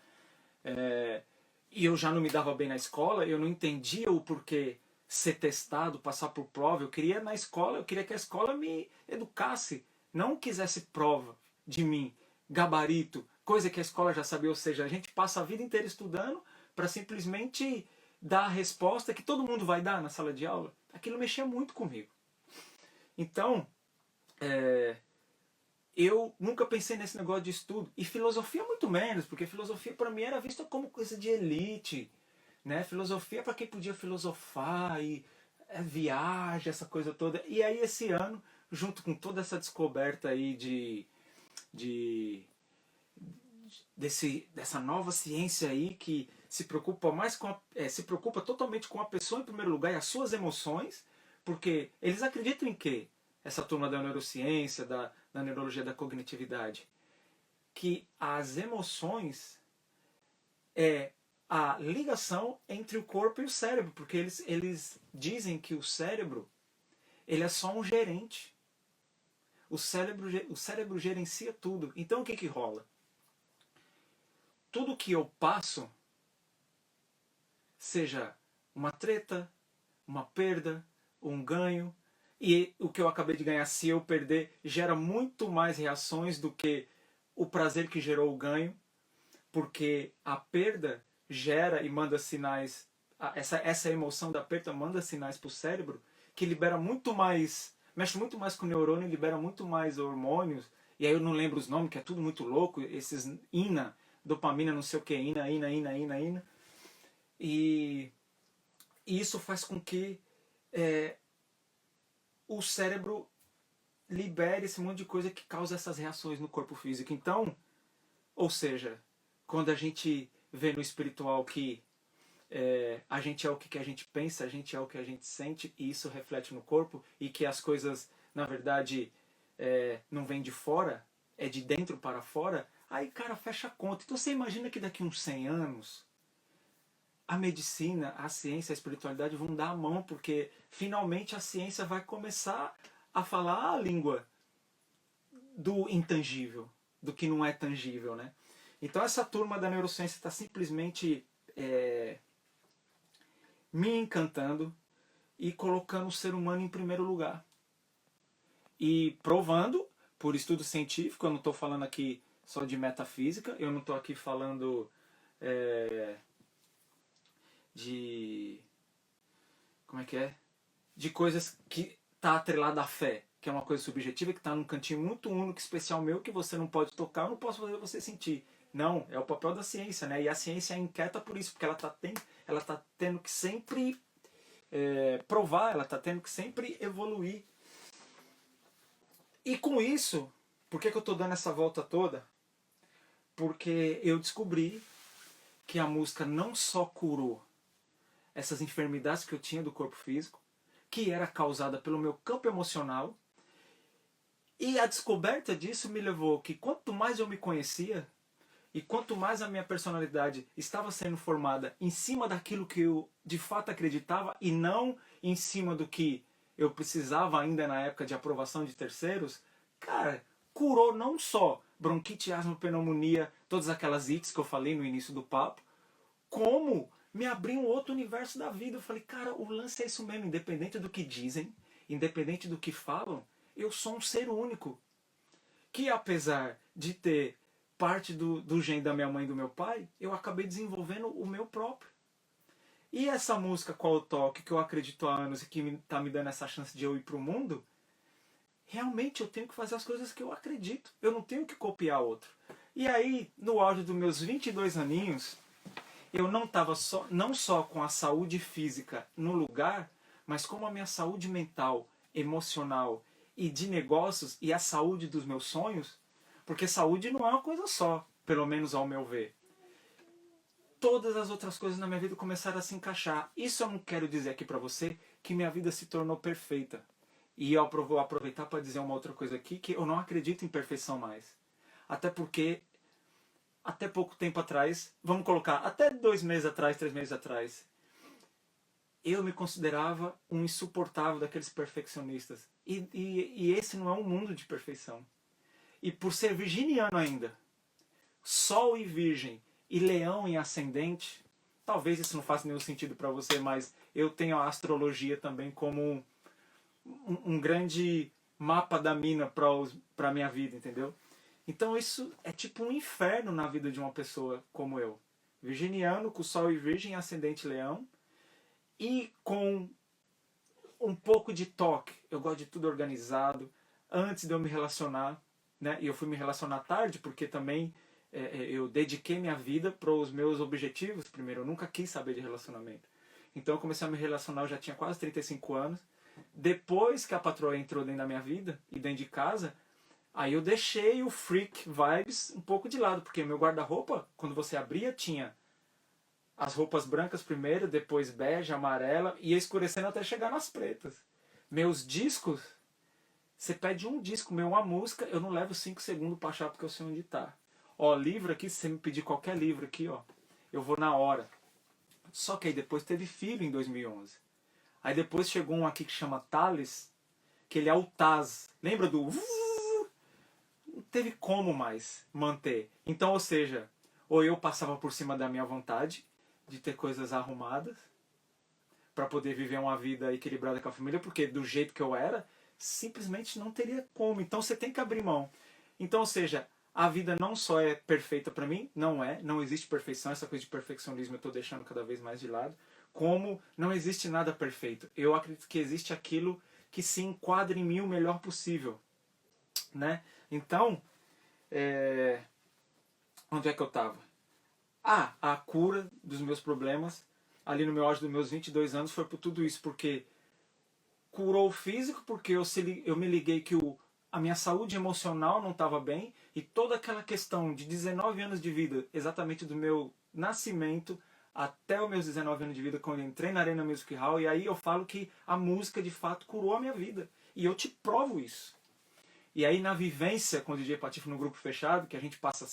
e eu já não me dava bem na escola, eu não entendia o porquê ser testado, passar por prova. Eu queria na escola, eu queria que a escola me educasse, não quisesse prova de mim, gabarito, coisa que a escola já sabia. Ou seja, a gente passa a vida inteira estudando para simplesmente dar a resposta que todo mundo vai dar na sala de aula. Aquilo mexia muito comigo. Então, eu nunca pensei nesse negócio de estudo. E filosofia muito menos, porque filosofia para mim era vista como coisa de elite. Né? Filosofia para quem podia filosofar e viagem, essa coisa toda. E aí esse ano, junto com toda essa descoberta aí de dessa nova ciência aí que se preocupa mais com se preocupa totalmente com a pessoa em primeiro lugar e as suas emoções, porque eles acreditam em quê? Essa turma da neurociência, da neurologia da cognitividade, que as emoções é a ligação entre o corpo e o cérebro, porque eles dizem que o cérebro ele é só um gerente. O cérebro gerencia tudo. Então o que que rola? Tudo que eu passo, seja uma treta, uma perda, um ganho, e o que eu acabei de ganhar, se eu perder, gera muito mais reações do que o prazer que gerou o ganho, porque a perda gera e manda sinais, essa emoção da perda manda sinais para o cérebro que libera muito mais, mexe muito mais com o neurônio, libera muito mais hormônios, e aí eu não lembro os nomes, que é tudo muito louco, esses INA, dopamina, não sei o que, INA. E isso faz com que o cérebro libere esse monte de coisa que causa essas reações no corpo físico. Então, ou seja, quando a gente vê no espiritual que a gente é o que a gente pensa, a gente é o que a gente sente, e isso reflete no corpo, e que as coisas, na verdade, não vêm de fora, é de dentro para fora, Aí, cara, fecha a conta. Então você imagina que daqui uns 100 anos, a medicina, a ciência, a espiritualidade vão dar a mão, porque finalmente a ciência vai começar a falar a língua do intangível, do que não é tangível, né? Então essa turma da neurociência está simplesmente me encantando e colocando o ser humano em primeiro lugar. E provando, por estudo científico, eu não estou falando aqui só de metafísica, eu não estou aqui falando de... como é que é? De coisas que tá atrelada à fé, que é uma coisa subjetiva, que está num cantinho muito único, especial meu, que você não pode tocar, eu não posso fazer você sentir. Não, é o papel da ciência, né? E a ciência é inquieta por isso, porque ela tá tendo que sempre provar, ela está tendo que sempre evoluir. E com isso, por que eu estou dando essa volta toda? Porque eu descobri que a música não só curou essas enfermidades que eu tinha do corpo físico, que era causada pelo meu campo emocional, e a descoberta disso me levou que quanto mais eu me conhecia, e quanto mais a minha personalidade estava sendo formada em cima daquilo que eu de fato acreditava, e não em cima do que eu precisava ainda na época de aprovação de terceiros, cara, curou não só bronquite, asma, pneumonia, todas aquelas ites que eu falei no início do papo, como me abriu um outro universo da vida. Eu falei, cara, o lance é isso mesmo, independente do que dizem, independente do que falam, eu sou um ser único. Que apesar de ter parte do gene da minha mãe e do meu pai, eu acabei desenvolvendo o meu próprio. E essa música Qual o Toque, que eu acredito há anos e que tá me dando essa chance de eu ir pro mundo, realmente eu tenho que fazer as coisas que eu acredito. Eu não tenho que copiar outro. E aí, no auge dos meus 22 aninhos, eu não estava não só com a saúde física no lugar, mas como a minha saúde mental, emocional e de negócios e a saúde dos meus sonhos, porque saúde não é uma coisa só, pelo menos ao meu ver. Todas as outras coisas na minha vida começaram a se encaixar. Isso eu não quero dizer aqui pra você que minha vida se tornou perfeita. E eu vou aproveitar para dizer uma outra coisa aqui, que eu não acredito em perfeição mais. Até porque até pouco tempo atrás, vamos colocar, até 2 meses atrás, 3 meses atrás, eu me considerava um insuportável daqueles perfeccionistas. E esse não é um mundo de perfeição. E por ser virginiano ainda, Sol e Virgem e Leão em ascendente, talvez isso não faça nenhum sentido para você, mas eu tenho a astrologia também como um grande mapa da mina para a minha vida, entendeu? Então isso é tipo um inferno na vida de uma pessoa como eu. Virginiano, com Sol e Virgem, ascendente Leão. E com um pouco de toque. Eu gosto de tudo organizado. Antes de eu me relacionar, né? E eu fui me relacionar tarde, porque também eu dediquei minha vida para os meus objetivos. Primeiro, eu nunca quis saber de relacionamento. Então eu comecei a me relacionar, eu já tinha quase 35 anos. Depois que a patroa entrou dentro da minha vida e dentro de casa, aí eu deixei o freak vibes um pouco de lado, porque meu guarda-roupa, quando você abria, tinha as roupas brancas primeiro, depois bege, amarela, e ia escurecendo até chegar nas pretas. Meus discos, você pede um disco meu, uma música, eu não levo 5 segundos para achar porque eu sei onde tá. Ó, livro aqui, se você me pedir qualquer livro aqui, ó, eu vou na hora. Só que aí depois teve filho em 2011. Aí depois chegou um aqui que chama Thales, que ele é o Taz. Lembra do... Não teve como mais manter. Então, ou seja, ou eu passava por cima da minha vontade de ter coisas arrumadas para poder viver uma vida equilibrada com a família, porque do jeito que eu era, simplesmente não teria como. Então você tem que abrir mão. Então, ou seja, a vida não só é perfeita para mim, não existe perfeição, essa coisa de perfeccionismo eu estou deixando cada vez mais de lado, como não existe nada perfeito. Eu acredito que existe aquilo que se enquadra em mim o melhor possível, né? Então, onde é que eu estava? A cura dos meus problemas, ali no meu auge dos meus 22 anos, foi por tudo isso, porque curou o físico, porque eu me liguei que a minha saúde emocional não estava bem, e toda aquela questão de 19 anos de vida, exatamente do meu nascimento até os meus 19 anos de vida, quando eu entrei na Arena Music Hall, e aí eu falo que a música de fato curou a minha vida. E eu te provo isso. E aí na vivência com o DJ Patife no grupo fechado, que a gente passa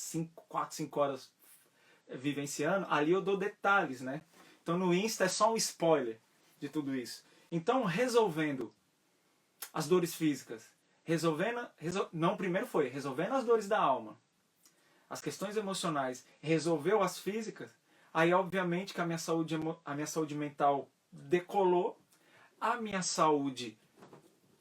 4, 5 horas vivenciando, ali eu dou detalhes, né? Então no Insta é só um spoiler de tudo isso. Então resolvendo as dores físicas, não, primeiro foi resolvendo as dores da alma, as questões emocionais, resolveu as físicas, aí obviamente que a minha saúde mental decolou, a minha saúde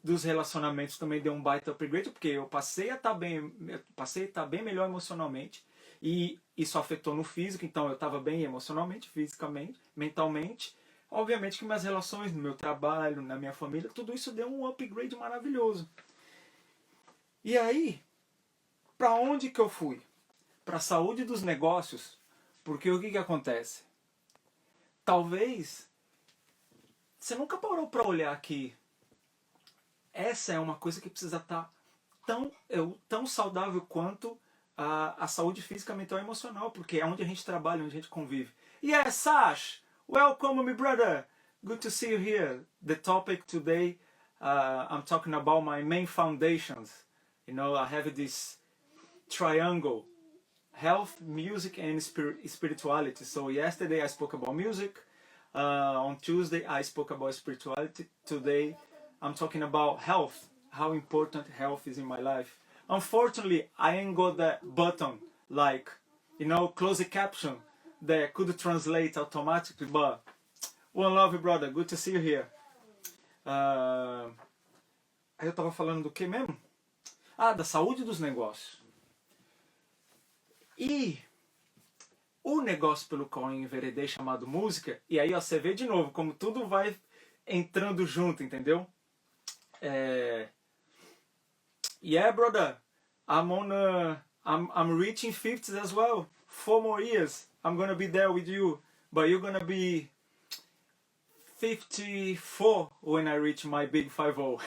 dos relacionamentos também deu um baita upgrade, porque eu passei a estar bem melhor emocionalmente, e isso afetou no físico, então eu estava bem emocionalmente, fisicamente, mentalmente. Obviamente que minhas relações, no meu trabalho, na minha família, tudo isso deu um upgrade maravilhoso. E aí, para onde que eu fui? Para a saúde dos negócios, porque o que acontece? Talvez você nunca parou para olhar que essa é uma coisa que precisa estar tão saudável quanto a saúde física, mental e emocional, porque é onde a gente trabalha, onde a gente convive. Yes, Sash! Welcome, my brother! Good to see you here. The topic today, I'm talking about my main foundations. You know, I have this triangle: health, music, and spirituality. So yesterday I spoke about music. On Tuesday I spoke about spirituality. Today I'm talking about health, how important health is in my life. Unfortunately, I ain't got that button, like, you know, closed caption that could translate automatically, but one love, brother, good to see you here. Aí eu tava falando do que mesmo? Da saúde dos negócios. E o negócio pelo qual eu enveredei, chamado música, e aí ó, você vê de novo como tudo vai entrando junto, entendeu? Yeah, brother, I'm reaching 50s as well. 4 more years, I'm gonna be there with you, but you're gonna be 54 when I reach my big 50.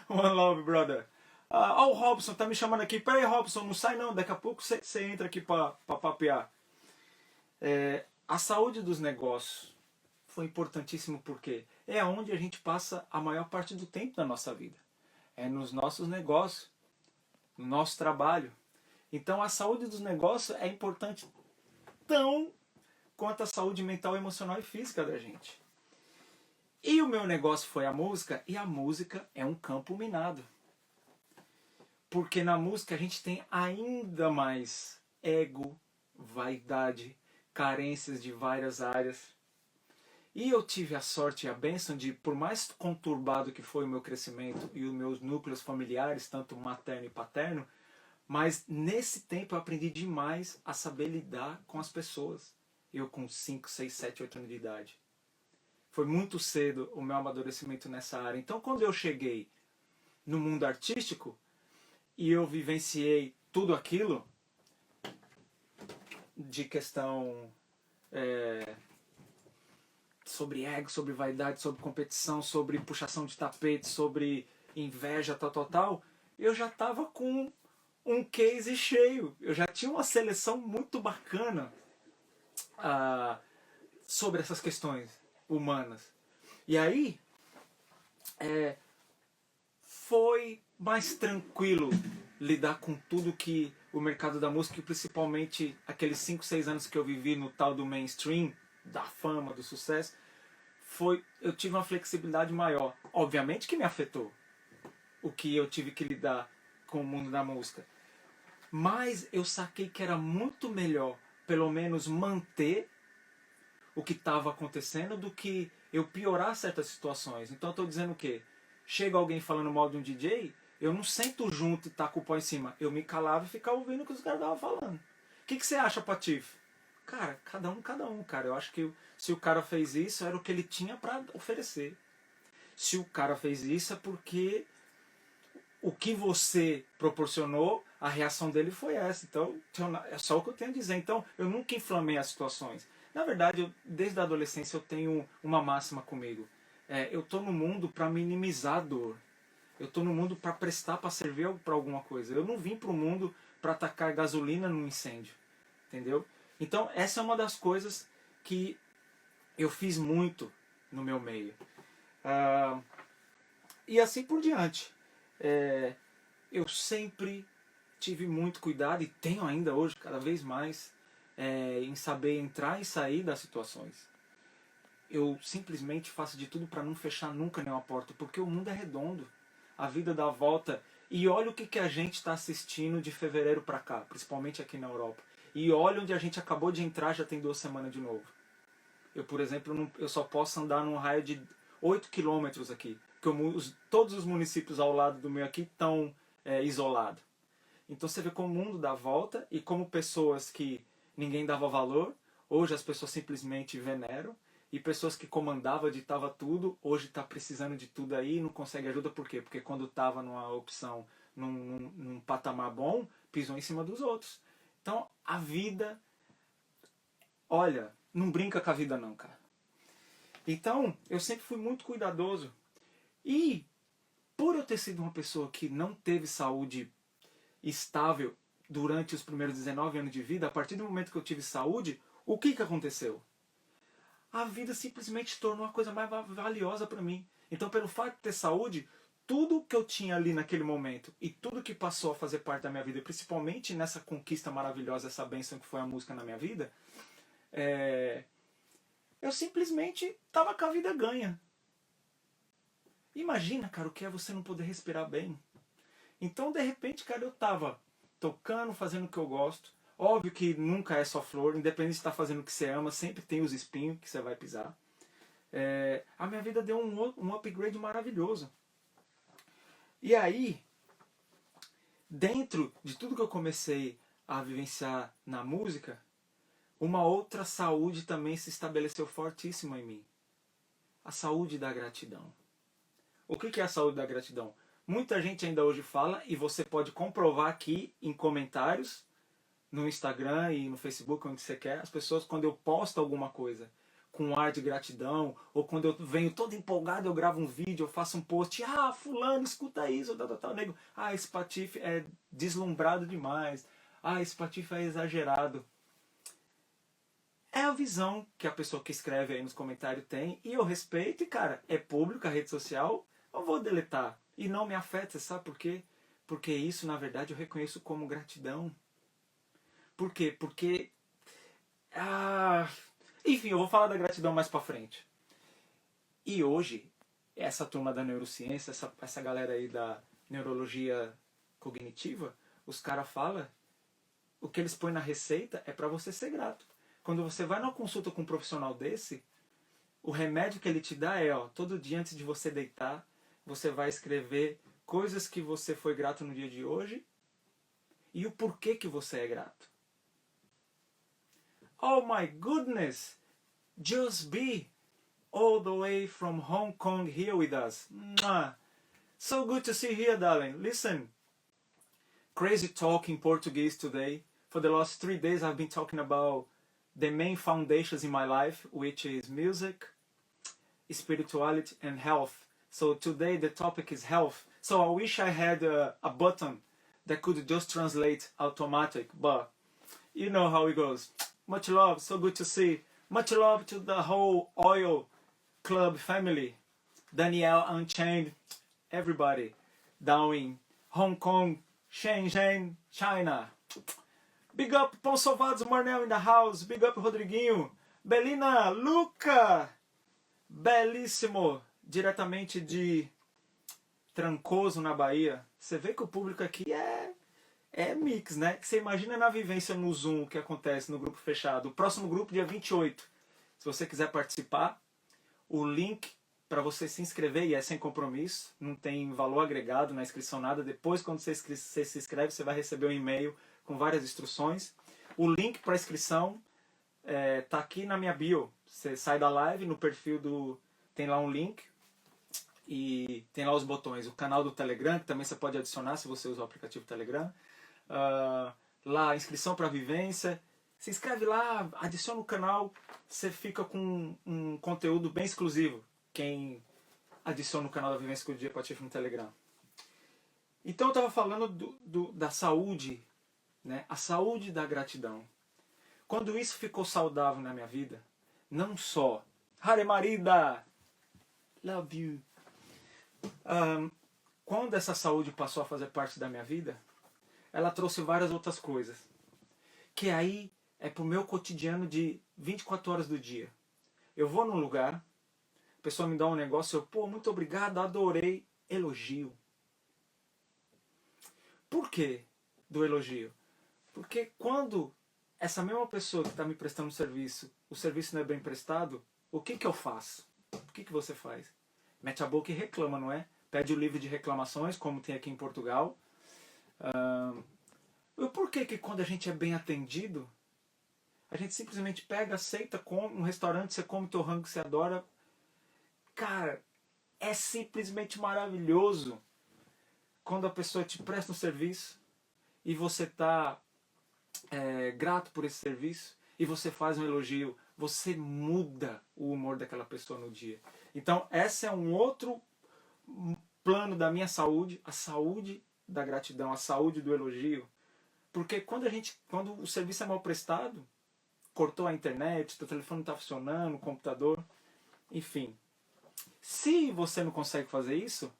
One love, brother. O Robson tá me chamando aqui. Pera aí, Robson, não sai não, daqui a pouco você entra aqui pra papear. A saúde dos negócios foi importantíssimo porque é onde a gente passa a maior parte do tempo da nossa vida. É nos nossos negócios, no nosso trabalho. Então a saúde dos negócios é importante tão quanto a saúde mental, emocional e física da gente. E o meu negócio foi a música, e a música é um campo minado. Porque na música a gente tem ainda mais ego, vaidade, carências de várias áreas. E eu tive a sorte e a bênção de, por mais conturbado que foi o meu crescimento e os meus núcleos familiares, tanto materno e paterno, mas nesse tempo eu aprendi demais a saber lidar com as pessoas. Eu com 5, 6, 7, 8 anos de idade. Foi muito cedo o meu amadurecimento nessa área. Então quando eu cheguei no mundo artístico e eu vivenciei tudo aquilo de questão sobre ego, sobre vaidade, sobre competição, sobre puxação de tapete, sobre inveja, tal, eu já estava com um case cheio. Eu já tinha uma seleção muito bacana sobre essas questões humanas. E aí foi mais tranquilo lidar com tudo que o mercado da música, e principalmente aqueles 5, 6 anos que eu vivi no tal do mainstream, da fama, do sucesso, eu tive uma flexibilidade maior. Obviamente que me afetou o que eu tive que lidar com o mundo da música. Mas eu saquei que era muito melhor, pelo menos, manter o que estava acontecendo do que eu piorar certas situações. Então eu estou dizendo o quê? Chega alguém falando mal de um DJ, eu não sento junto e taco o pau em cima. Eu me calava e ficava ouvindo o que os caras estavam falando. O que você acha, Patife? Cara, cada um, cara. Eu acho que se o cara fez isso, era o que ele tinha para oferecer. Se o cara fez isso, é porque o que você proporcionou, a reação dele foi essa. Então, é só o que eu tenho a dizer. Então, eu nunca inflamei as situações. Na verdade, desde a adolescência, eu tenho uma máxima comigo. Eu tô no mundo para minimizar a dor. Eu tô no mundo para prestar, para servir para alguma coisa. Eu não vim pro mundo para tacar gasolina num incêndio. Entendeu? Então, essa é uma das coisas que eu fiz muito no meu meio. E assim por diante. eu sempre tive muito cuidado, e tenho ainda hoje, cada vez mais, em saber entrar e sair das situações. Eu simplesmente faço de tudo para não fechar nunca nenhuma porta, porque o mundo é redondo, a vida dá a volta. E olha o que a gente está assistindo de fevereiro para cá, principalmente aqui na Europa. E olha onde a gente acabou de entrar, já tem 2 semanas de novo. Eu, por exemplo, eu só posso andar num raio de 8 quilômetros aqui, porque todos os municípios ao lado do meu aqui estão isolados. Então você vê como o mundo dá volta, e como pessoas que ninguém dava valor, hoje as pessoas simplesmente veneram, e pessoas que comandavam, ditava tudo, hoje está precisando de tudo aí e não consegue ajuda. Por quê? Porque quando estava numa opção, num patamar bom, pisou em cima dos outros. Então a vida, olha, não brinca com a vida não, cara. Então eu sempre fui muito cuidadoso. E por eu ter sido uma pessoa que não teve saúde estável durante os primeiros 19 anos de vida, a partir do momento que eu tive saúde, o que aconteceu? A vida simplesmente tornou a coisa mais valiosa para mim. Então, pelo fato de ter saúde, tudo que eu tinha ali naquele momento e tudo que passou a fazer parte da minha vida, principalmente nessa conquista maravilhosa, essa bênção que foi a música na minha vida, eu simplesmente estava com a vida ganha. Imagina, cara, o que é você não poder respirar bem. Então, de repente, cara, eu estava tocando, fazendo o que eu gosto. Óbvio que nunca é só flor, independente de estar fazendo o que você ama, sempre tem os espinhos que você vai pisar. A minha vida deu um upgrade maravilhoso. E aí, dentro de tudo que eu comecei a vivenciar na música, uma outra saúde também se estabeleceu fortíssima em mim. A saúde da gratidão. O que é a saúde da gratidão? Muita gente ainda hoje fala, e você pode comprovar aqui em comentários, no Instagram e no Facebook, onde você quer, as pessoas, quando eu posto alguma coisa com um ar de gratidão, ou quando eu venho todo empolgado, eu gravo um vídeo, eu faço um post, fulano, escuta isso, nego, esse patife é deslumbrado demais, esse patife é exagerado. É a visão que a pessoa que escreve aí nos comentários tem, e eu respeito, e cara, é público a rede social, eu vou deletar, e não me afeta, sabe por quê? Porque isso, na verdade, eu reconheço como gratidão. Por quê? Porque... enfim, eu vou falar da gratidão mais pra frente. E hoje, essa turma da neurociência, essa galera aí da neurologia cognitiva, os caras falam, o que eles põem na receita é pra você ser grato. Quando você vai numa consulta com um profissional desse, o remédio que ele te dá é, todo dia antes de você deitar, você vai escrever coisas que você foi grato no dia de hoje e o porquê que você é grato. Oh my goodness! Just be all the way from Hong Kong here with us. Mwah. So good to see you here, darling. Listen, crazy talk in Portuguese today. For the last 3 days I've been talking about the main foundations in my life, which is music, spirituality and health. So today the topic is health. So I wish I had a button that could just translate automatic, but you know how it goes. Much love, so good to see. Much love to the whole Oil Club family. Danielle Unchained, everybody down in Hong Kong, Shenzhen, China. Big up Pão Salvados, Marnel in the house. Big up Rodriguinho. Belina, Luca. Belíssimo. Diretamente de Trancoso, na Bahia. Você vê que o público aqui é mix, né? Você imagina na vivência no Zoom que acontece no grupo fechado. O próximo grupo, dia 28. Se você quiser participar, o link para você se inscrever, e é sem compromisso, não tem valor agregado na inscrição, nada. Depois, quando você se inscreve, você vai receber um e-mail com várias instruções. O link para inscrição tá aqui na minha bio. Você sai da live, no perfil tem lá um link e tem lá os botões. O canal do Telegram, que também você pode adicionar se você usa o aplicativo Telegram. Lá, inscrição para vivência. Se inscreve lá, adiciona o canal, você fica com um conteúdo bem exclusivo. Quem adiciona o canal da Vivência com o Dia Patife no Telegram. Então eu estava falando da saúde, né? A saúde da gratidão. Quando isso ficou saudável na minha vida, não só Hare Marida, love you. quando essa saúde passou a fazer parte da minha vida, ela trouxe várias outras coisas. Que aí é pro meu cotidiano de 24 horas do dia. Eu vou num lugar, a pessoa me dá um negócio, eu, pô, muito obrigado, adorei, elogio. Por quê do elogio? Porque quando essa mesma pessoa que está me prestando um serviço, o serviço não é bem prestado, o que que eu faço? O que que você faz? Mete a boca e reclama, não é? Pede o livro de reclamações, como tem aqui em Portugal. E por que que quando a gente é bem atendido, a gente simplesmente pega, aceita, come, um restaurante, você come teu rango que você adora. Cara, é simplesmente maravilhoso quando a pessoa te presta um serviço e você está grato por esse serviço e você faz um elogio, você muda o humor daquela pessoa no dia. Então, esse é um outro plano da minha saúde, a saúde da gratidão, a saúde do elogio. Porque quando o serviço é mal prestado, cortou a internet, o telefone não está funcionando, o computador, enfim. Se você não consegue fazer isso,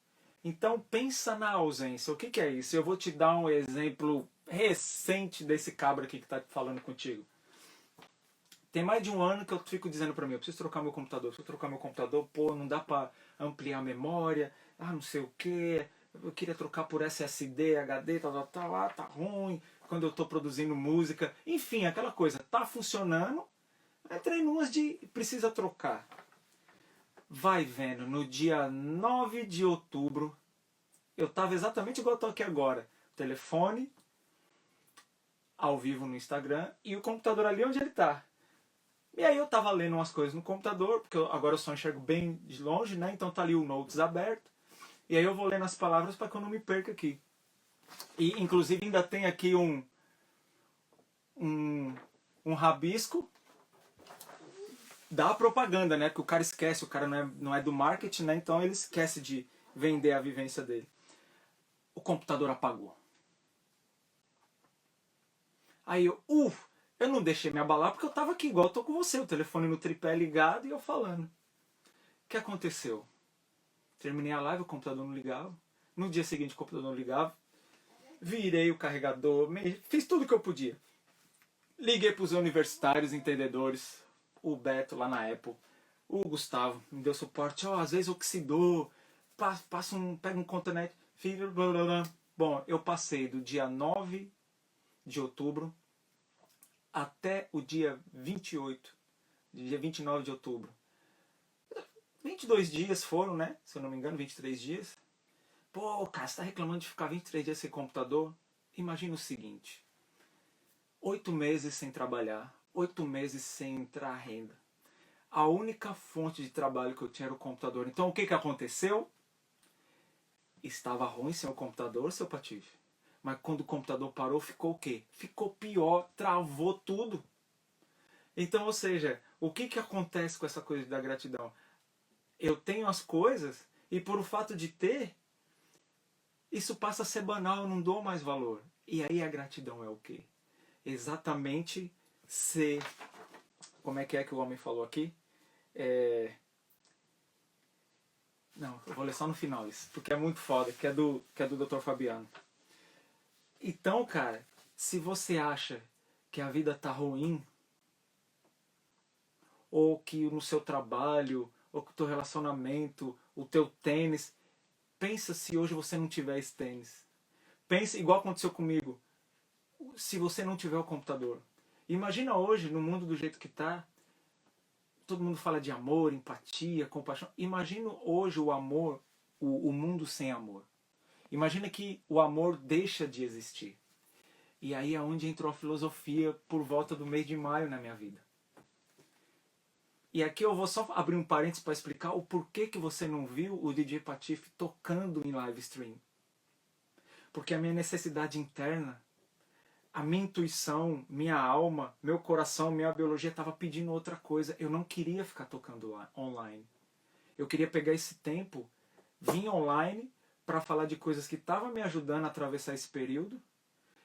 então pensa na ausência. O que que é isso? Eu vou te dar um exemplo recente desse cabra aqui que está falando contigo. Tem mais de um ano que eu fico dizendo para mim, eu preciso trocar meu computador, pô, não dá para ampliar a memória, não sei o que, eu queria trocar por SSD, HD, tal, tá ruim, quando eu estou produzindo música, enfim, aquela coisa, tá funcionando, entrei numas de precisa trocar. Vai vendo, no dia 9 de outubro, eu estava exatamente igual eu tô aqui agora, telefone, ao vivo no Instagram, e o computador ali onde ele está. E aí eu tava lendo umas coisas no computador, porque agora eu só enxergo bem de longe, né? Então tá ali o Notes aberto. E aí eu vou lendo as palavras para que eu não me perca aqui. E inclusive ainda tem aqui um rabisco da propaganda, né? Que o cara esquece, o cara não é do marketing, né? Então ele esquece de vender a vivência dele. O computador apagou. Aí eu não deixei me abalar porque eu estava aqui, igual eu tô com você, o telefone no tripé ligado e eu falando. O que aconteceu? Terminei a live, o computador não ligava. No dia seguinte o computador não ligava. Virei o carregador, fiz tudo que eu podia. Liguei para os universitários entendedores, o Beto lá na Apple, o Gustavo me deu suporte, às vezes oxidou, pega um contanet, filho, blá blá blá. Bom, eu passei do dia 9 de outubro até o dia 28, dia 29 de outubro. 22 dias foram, né? Se eu não me engano, 23 dias. Pô, cara, você tá reclamando de ficar 23 dias sem computador? Imagina o seguinte. 8 meses sem trabalhar, 8 meses sem entrar renda. A única fonte de trabalho que eu tinha era o computador. Então o que que aconteceu? Estava ruim sem o computador, seu Patife. Mas quando o computador parou, ficou o quê? Ficou pior, travou tudo. Então, ou seja, o que que acontece com essa coisa da gratidão? Eu tenho as coisas e por o fato de ter, isso passa a ser banal, eu não dou mais valor. E aí a gratidão é o quê? Exatamente ser... Como é que o homem falou aqui? Não, eu vou ler só no final isso, porque é muito foda, que é do Dr. Fabiano. Então, cara, se você acha que a vida tá ruim, ou que no seu trabalho, ou que o teu relacionamento, o teu tênis, pensa se hoje você não tiver esse tênis. Pensa, igual aconteceu comigo, se você não tiver o computador. Imagina hoje, no mundo do jeito que tá, todo mundo fala de amor, empatia, compaixão. Imagina hoje o amor, o mundo sem amor. Imagina que o amor deixa de existir. E aí é onde entrou a filosofia por volta do mês de maio na minha vida. E aqui eu vou só abrir um parênteses para explicar o porquê que você não viu o DJ Patife tocando em live stream. Porque a minha necessidade interna, a minha intuição, minha alma, meu coração, minha biologia estava pedindo outra coisa. Eu não queria ficar tocando online. Eu queria pegar esse tempo, vir online para falar de coisas que estavam me ajudando a atravessar esse período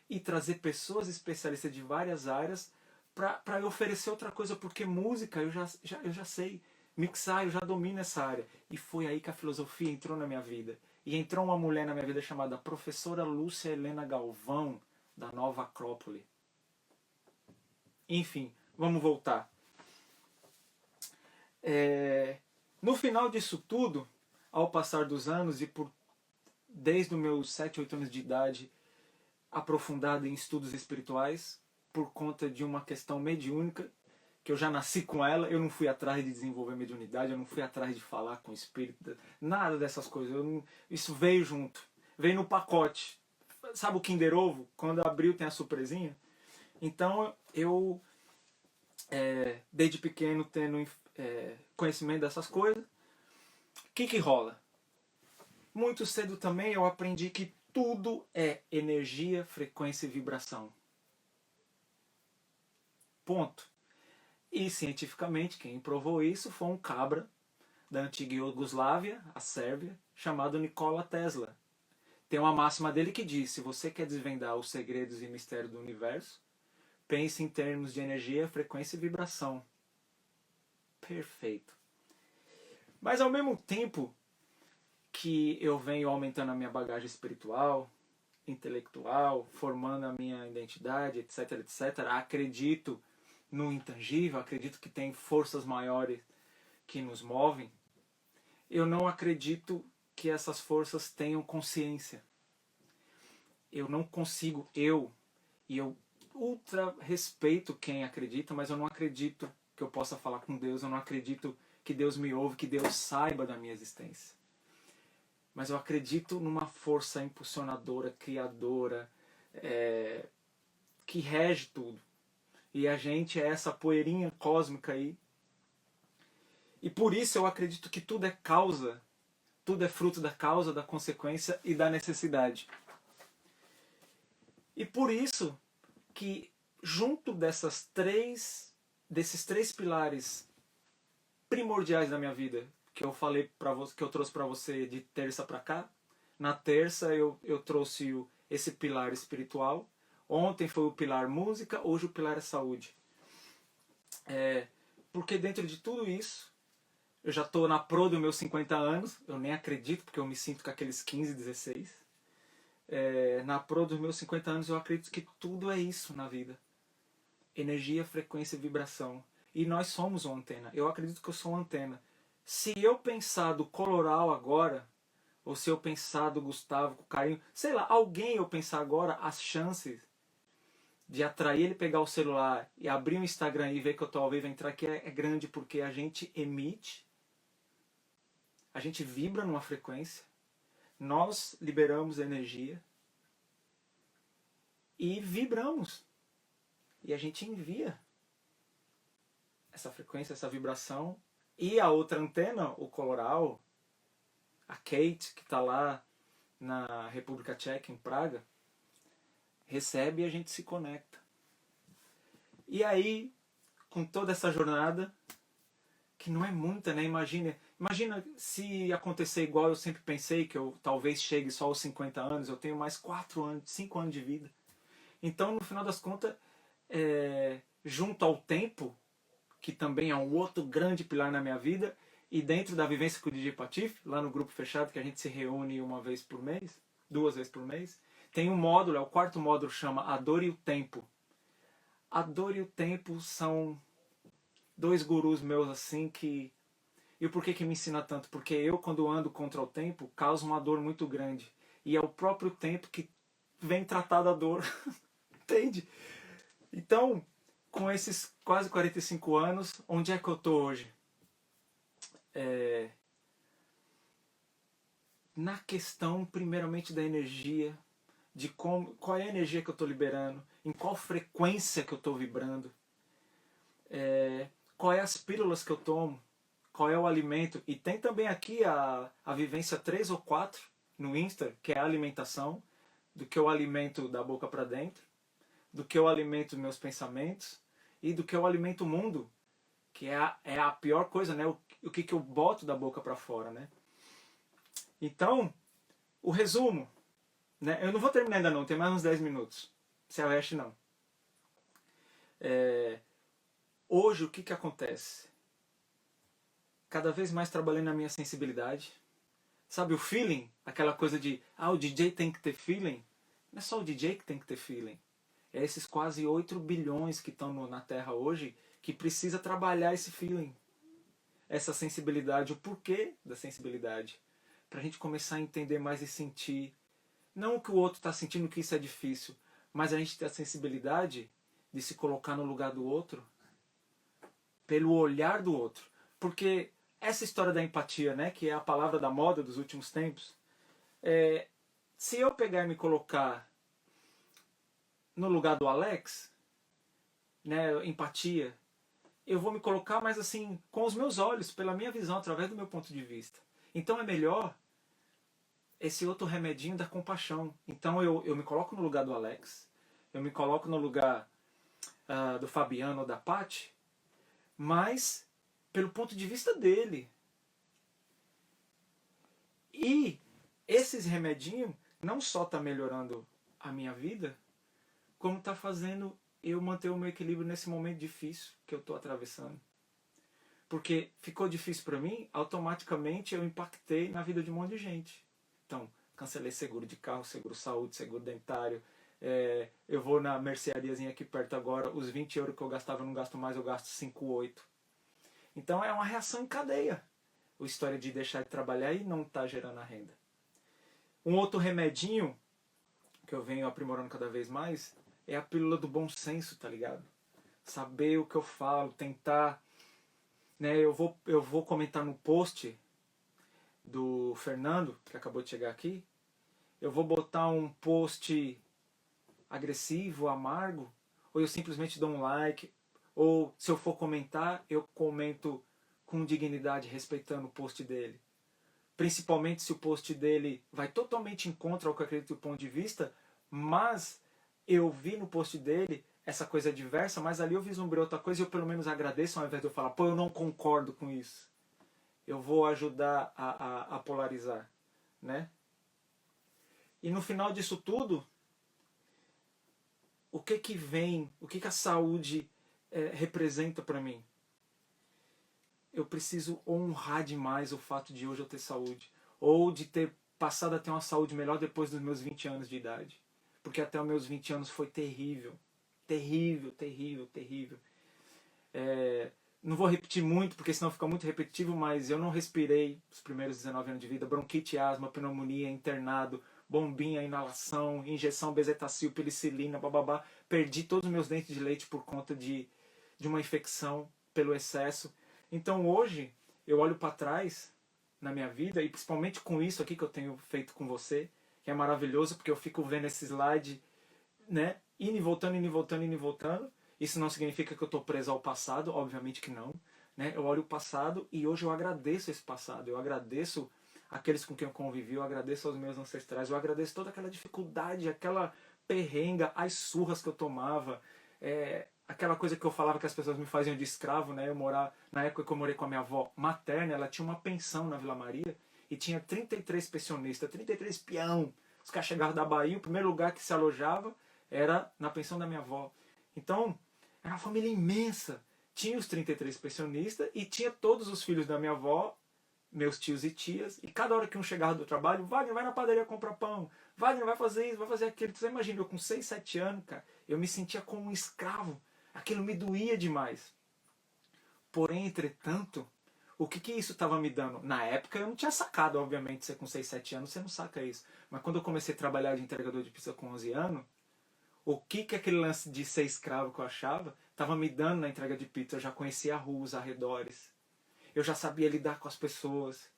e trazer pessoas especialistas de várias áreas para eu oferecer outra coisa, porque música eu já sei, mixar eu já domino essa área. E foi aí que a filosofia entrou na minha vida. E entrou uma mulher na minha vida chamada Professora Lúcia Helena Galvão, da Nova Acrópole. Enfim, vamos voltar. No final disso tudo, ao passar dos anos e desde os meus 7, 8 anos de idade, aprofundado em estudos espirituais, por conta de uma questão mediúnica, que eu já nasci com ela, eu não fui atrás de desenvolver mediunidade, eu não fui atrás de falar com o espírito, nada dessas coisas. Isso veio junto, veio no pacote. Sabe o Kinder Ovo? Quando abriu tem a surpresinha? Então eu, desde pequeno, tendo conhecimento dessas coisas, o que rola? Muito cedo também eu aprendi que tudo é energia, frequência e vibração. Ponto. E cientificamente quem provou isso foi um cabra da antiga Iugoslávia, a Sérvia, chamado Nikola Tesla. Tem uma máxima dele que diz: se você quer desvendar os segredos e mistérios do universo, pense em termos de energia, frequência e vibração. Perfeito. Mas ao mesmo tempo que eu venho aumentando a minha bagagem espiritual, intelectual, formando a minha identidade, etc, etc, acredito no intangível, acredito que tem forças maiores que nos movem, eu não acredito que essas forças tenham consciência. Eu não consigo, e eu ultra respeito quem acredita, mas eu não acredito que eu possa falar com Deus, eu não acredito que Deus me ouve, que Deus saiba da minha existência. Mas eu acredito numa força impulsionadora, criadora, que rege tudo. E a gente é essa poeirinha cósmica aí. E por isso eu acredito que tudo é causa, tudo é fruto da causa, da consequência e da necessidade. E por isso que junto desses três pilares primordiais da minha vida, que eu falei para você, que eu trouxe para você de terça para cá, na terça eu trouxe esse pilar espiritual. Ontem foi o pilar música, hoje o pilar é saúde. Porque dentro de tudo isso, eu já estou na pro dos meus 50 anos, eu nem acredito, porque eu me sinto com aqueles 15, 16. Na pro dos meus 50 anos, eu acredito que tudo é isso na vida. Energia, frequência e vibração. E nós somos uma antena. Eu acredito que eu sou uma antena. Se eu pensar do Coloral agora, ou se eu pensar do Gustavo com carinho, sei lá, alguém eu pensar agora, as chances de atrair ele, pegar o celular e abrir o Instagram e ver que eu tô ao vivo, entrar aqui é grande, porque a gente emite, a gente vibra numa frequência, nós liberamos energia e vibramos. E a gente envia essa frequência, essa vibração. E a outra antena, o Coloral, a Kate, que está lá na República Tcheca, em Praga, recebe e a gente se conecta. E aí, com toda essa jornada, que não é muita, né? Imagina se acontecer igual eu sempre pensei, que eu talvez chegue só aos 50 anos, eu tenho mais 4 anos, 5 anos de vida. Então, no final das contas, junto ao tempo, que também é um outro grande pilar na minha vida, e dentro da vivência com o DJ Patife, lá no grupo fechado, que a gente se reúne uma vez por mês, 2 vezes por mês, tem um módulo, o quarto módulo, chama A Dor e o Tempo. A Dor e o Tempo são 2 gurus meus assim que... E por que me ensina tanto? Porque eu, quando ando contra o tempo, causo uma dor muito grande. E é o próprio tempo que vem tratar da dor. Entende? Então, com esses quase 45 anos, onde é que eu tô hoje? Na questão, primeiramente, da energia, de qual é a energia que eu estou liberando, em qual frequência que eu estou vibrando, qual é as pílulas que eu tomo, qual é o alimento. E tem também aqui a vivência 3 ou 4 no Insta, que é a alimentação, do que eu alimento da boca para dentro, do que eu alimento meus pensamentos e do que eu alimento o mundo, que é a pior coisa, né? O que eu boto da boca para fora, né? Então, o resumo, né? Eu não vou terminar ainda não, tem mais uns 10 minutos. Se arreste não. Hoje o que acontece? Cada vez mais trabalhando na minha sensibilidade, Sabe o feeling? Aquela coisa de, o DJ tem que ter feeling. Não é só o DJ que tem que ter feeling. É esses quase 8 bilhões que estão na Terra hoje que precisa trabalhar esse feeling. Essa sensibilidade, o porquê da sensibilidade. Pra gente começar a entender mais e sentir. Não o que o outro está sentindo, que isso é difícil, mas a gente ter a sensibilidade de se colocar no lugar do outro, pelo olhar do outro. Porque essa história da empatia, né, que é a palavra da moda dos últimos tempos, se eu pegar e me colocar no lugar do Alex, né, empatia, eu vou me colocar, mas assim, com os meus olhos, pela minha visão, através do meu ponto de vista. Então é melhor esse outro remedinho da compaixão. Então eu me coloco no lugar do Alex, eu me coloco no lugar do Fabiano ou da Paty, mas pelo ponto de vista dele. E esses remedinhos não só tá melhorando a minha vida, como tá fazendo eu manter o meu equilíbrio nesse momento difícil que eu tô atravessando. Porque ficou difícil para mim, automaticamente eu impactei na vida de um monte de gente. Então, cancelei seguro de carro, seguro saúde, seguro dentário. Eu vou na merceariazinha aqui perto agora, os 20 euros que eu gastava eu não gasto mais, eu gasto 5, 8. Então é uma reação em cadeia. A história de deixar de trabalhar e não estar gerando a renda. Um outro remedinho que eu venho aprimorando cada vez mais é a pílula do bom senso, tá ligado? Saber o que eu falo, tentar... Né, eu vou comentar no post do Fernando, que acabou de chegar aqui. Eu vou botar um post agressivo, amargo, ou eu simplesmente dou um like, ou se eu for comentar, eu comento com dignidade, respeitando o post dele. Principalmente se o post dele vai totalmente em contra ao que eu acredito do ponto de vista, mas eu vi no post dele essa coisa diversa, mas ali eu vislumbrei outra coisa e eu pelo menos agradeço ao invés de eu falar, pô, eu não concordo com isso. Eu vou ajudar a polarizar, né? E no final disso tudo, o que vem, o que a saúde representa para mim? Eu preciso honrar demais o fato de hoje eu ter saúde, ou de ter passado a ter uma saúde melhor depois dos meus 20 anos de idade. Porque até os meus 20 anos foi terrível. Terrível, terrível, terrível. Não vou repetir muito, porque senão fica muito repetitivo, mas eu não respirei os primeiros 19 anos de vida. Bronquite, asma, pneumonia, internado, bombinha, inalação, injeção, bezetacil, penicilina, bababá. Perdi todos os meus dentes de leite por conta de uma infecção pelo excesso. Então hoje eu olho para trás na minha vida, e principalmente com isso aqui que eu tenho feito com você, que é maravilhoso, porque eu fico vendo esse slide, né, indo e voltando, indo e voltando, indo e voltando. Isso não significa que eu estou preso ao passado, obviamente que não. Né? Eu olho o passado e hoje eu agradeço esse passado. Eu agradeço aqueles com quem eu convivi, eu agradeço aos meus ancestrais, eu agradeço toda aquela dificuldade, aquela perrenga, as surras que eu tomava, aquela coisa que eu falava que as pessoas me faziam de escravo, né? Na época que eu morei com a minha avó materna, ela tinha uma pensão na Vila Maria e tinha 33 pensionistas, 33 peão. Os caras chegavam da Bahia, o primeiro lugar que se alojava era na pensão da minha avó. Então, era uma família imensa. Tinha os 33 pensionistas e tinha todos os filhos da minha avó, meus tios e tias, e cada hora que um chegava do trabalho, Wagner, vai na padaria comprar pão, Wagner, vai fazer isso, vai fazer aquilo. Você imagina, eu com 6, 7 anos, cara, eu me sentia como um escravo. Aquilo me doía demais. Porém, entretanto, o que isso estava me dando? Na época eu não tinha sacado, obviamente, você com 6, 7 anos, você não saca isso. Mas quando eu comecei a trabalhar de entregador de pizza com 11 anos, o que aquele lance de ser escravo que eu achava estava me dando na entrega de pizza? Eu já conhecia a rua, os arredores. Eu já sabia lidar com as pessoas.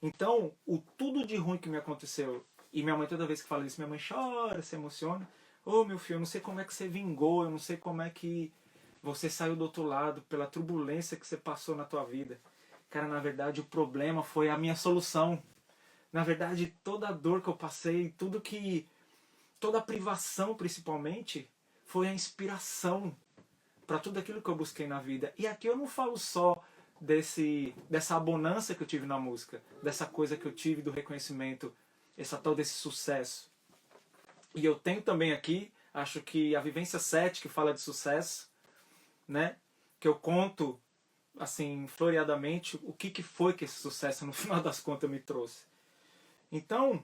Então, o tudo de ruim que me aconteceu, e minha mãe toda vez que fala isso, minha mãe chora, se emociona. Ô meu filho, eu não sei como é que você vingou, eu não sei como é que você saiu do outro lado, pela turbulência que você passou na tua vida. Cara, na verdade o problema foi a minha solução. Na verdade, toda a dor que eu passei, toda a privação principalmente, foi a inspiração para tudo aquilo que eu busquei na vida. E aqui eu não falo só dessa abundância que eu tive na música, dessa coisa que eu tive do reconhecimento, essa tal desse sucesso. E eu tenho também aqui, acho que a Vivência 7, que fala de sucesso, né? Que eu conto, assim, floreadamente, o que foi que esse sucesso, no final das contas, me trouxe. Então,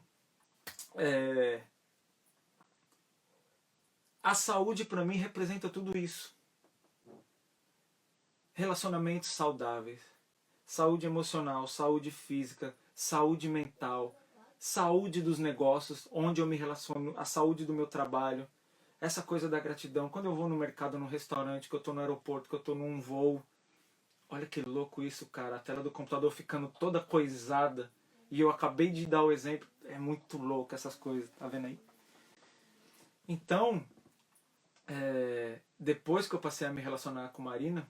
a saúde para mim representa tudo isso. Relacionamentos saudáveis, saúde emocional, saúde física, saúde mental, saúde dos negócios, onde eu me relaciono, a saúde do meu trabalho, essa coisa da gratidão. Quando eu vou no mercado, num restaurante, que eu estou no aeroporto, que eu estou num voo, olha que louco isso, cara, a tela do computador ficando toda coisada, e eu acabei de dar o exemplo, é muito louco essas coisas, tá vendo aí? Então, depois que eu passei a me relacionar com Marina,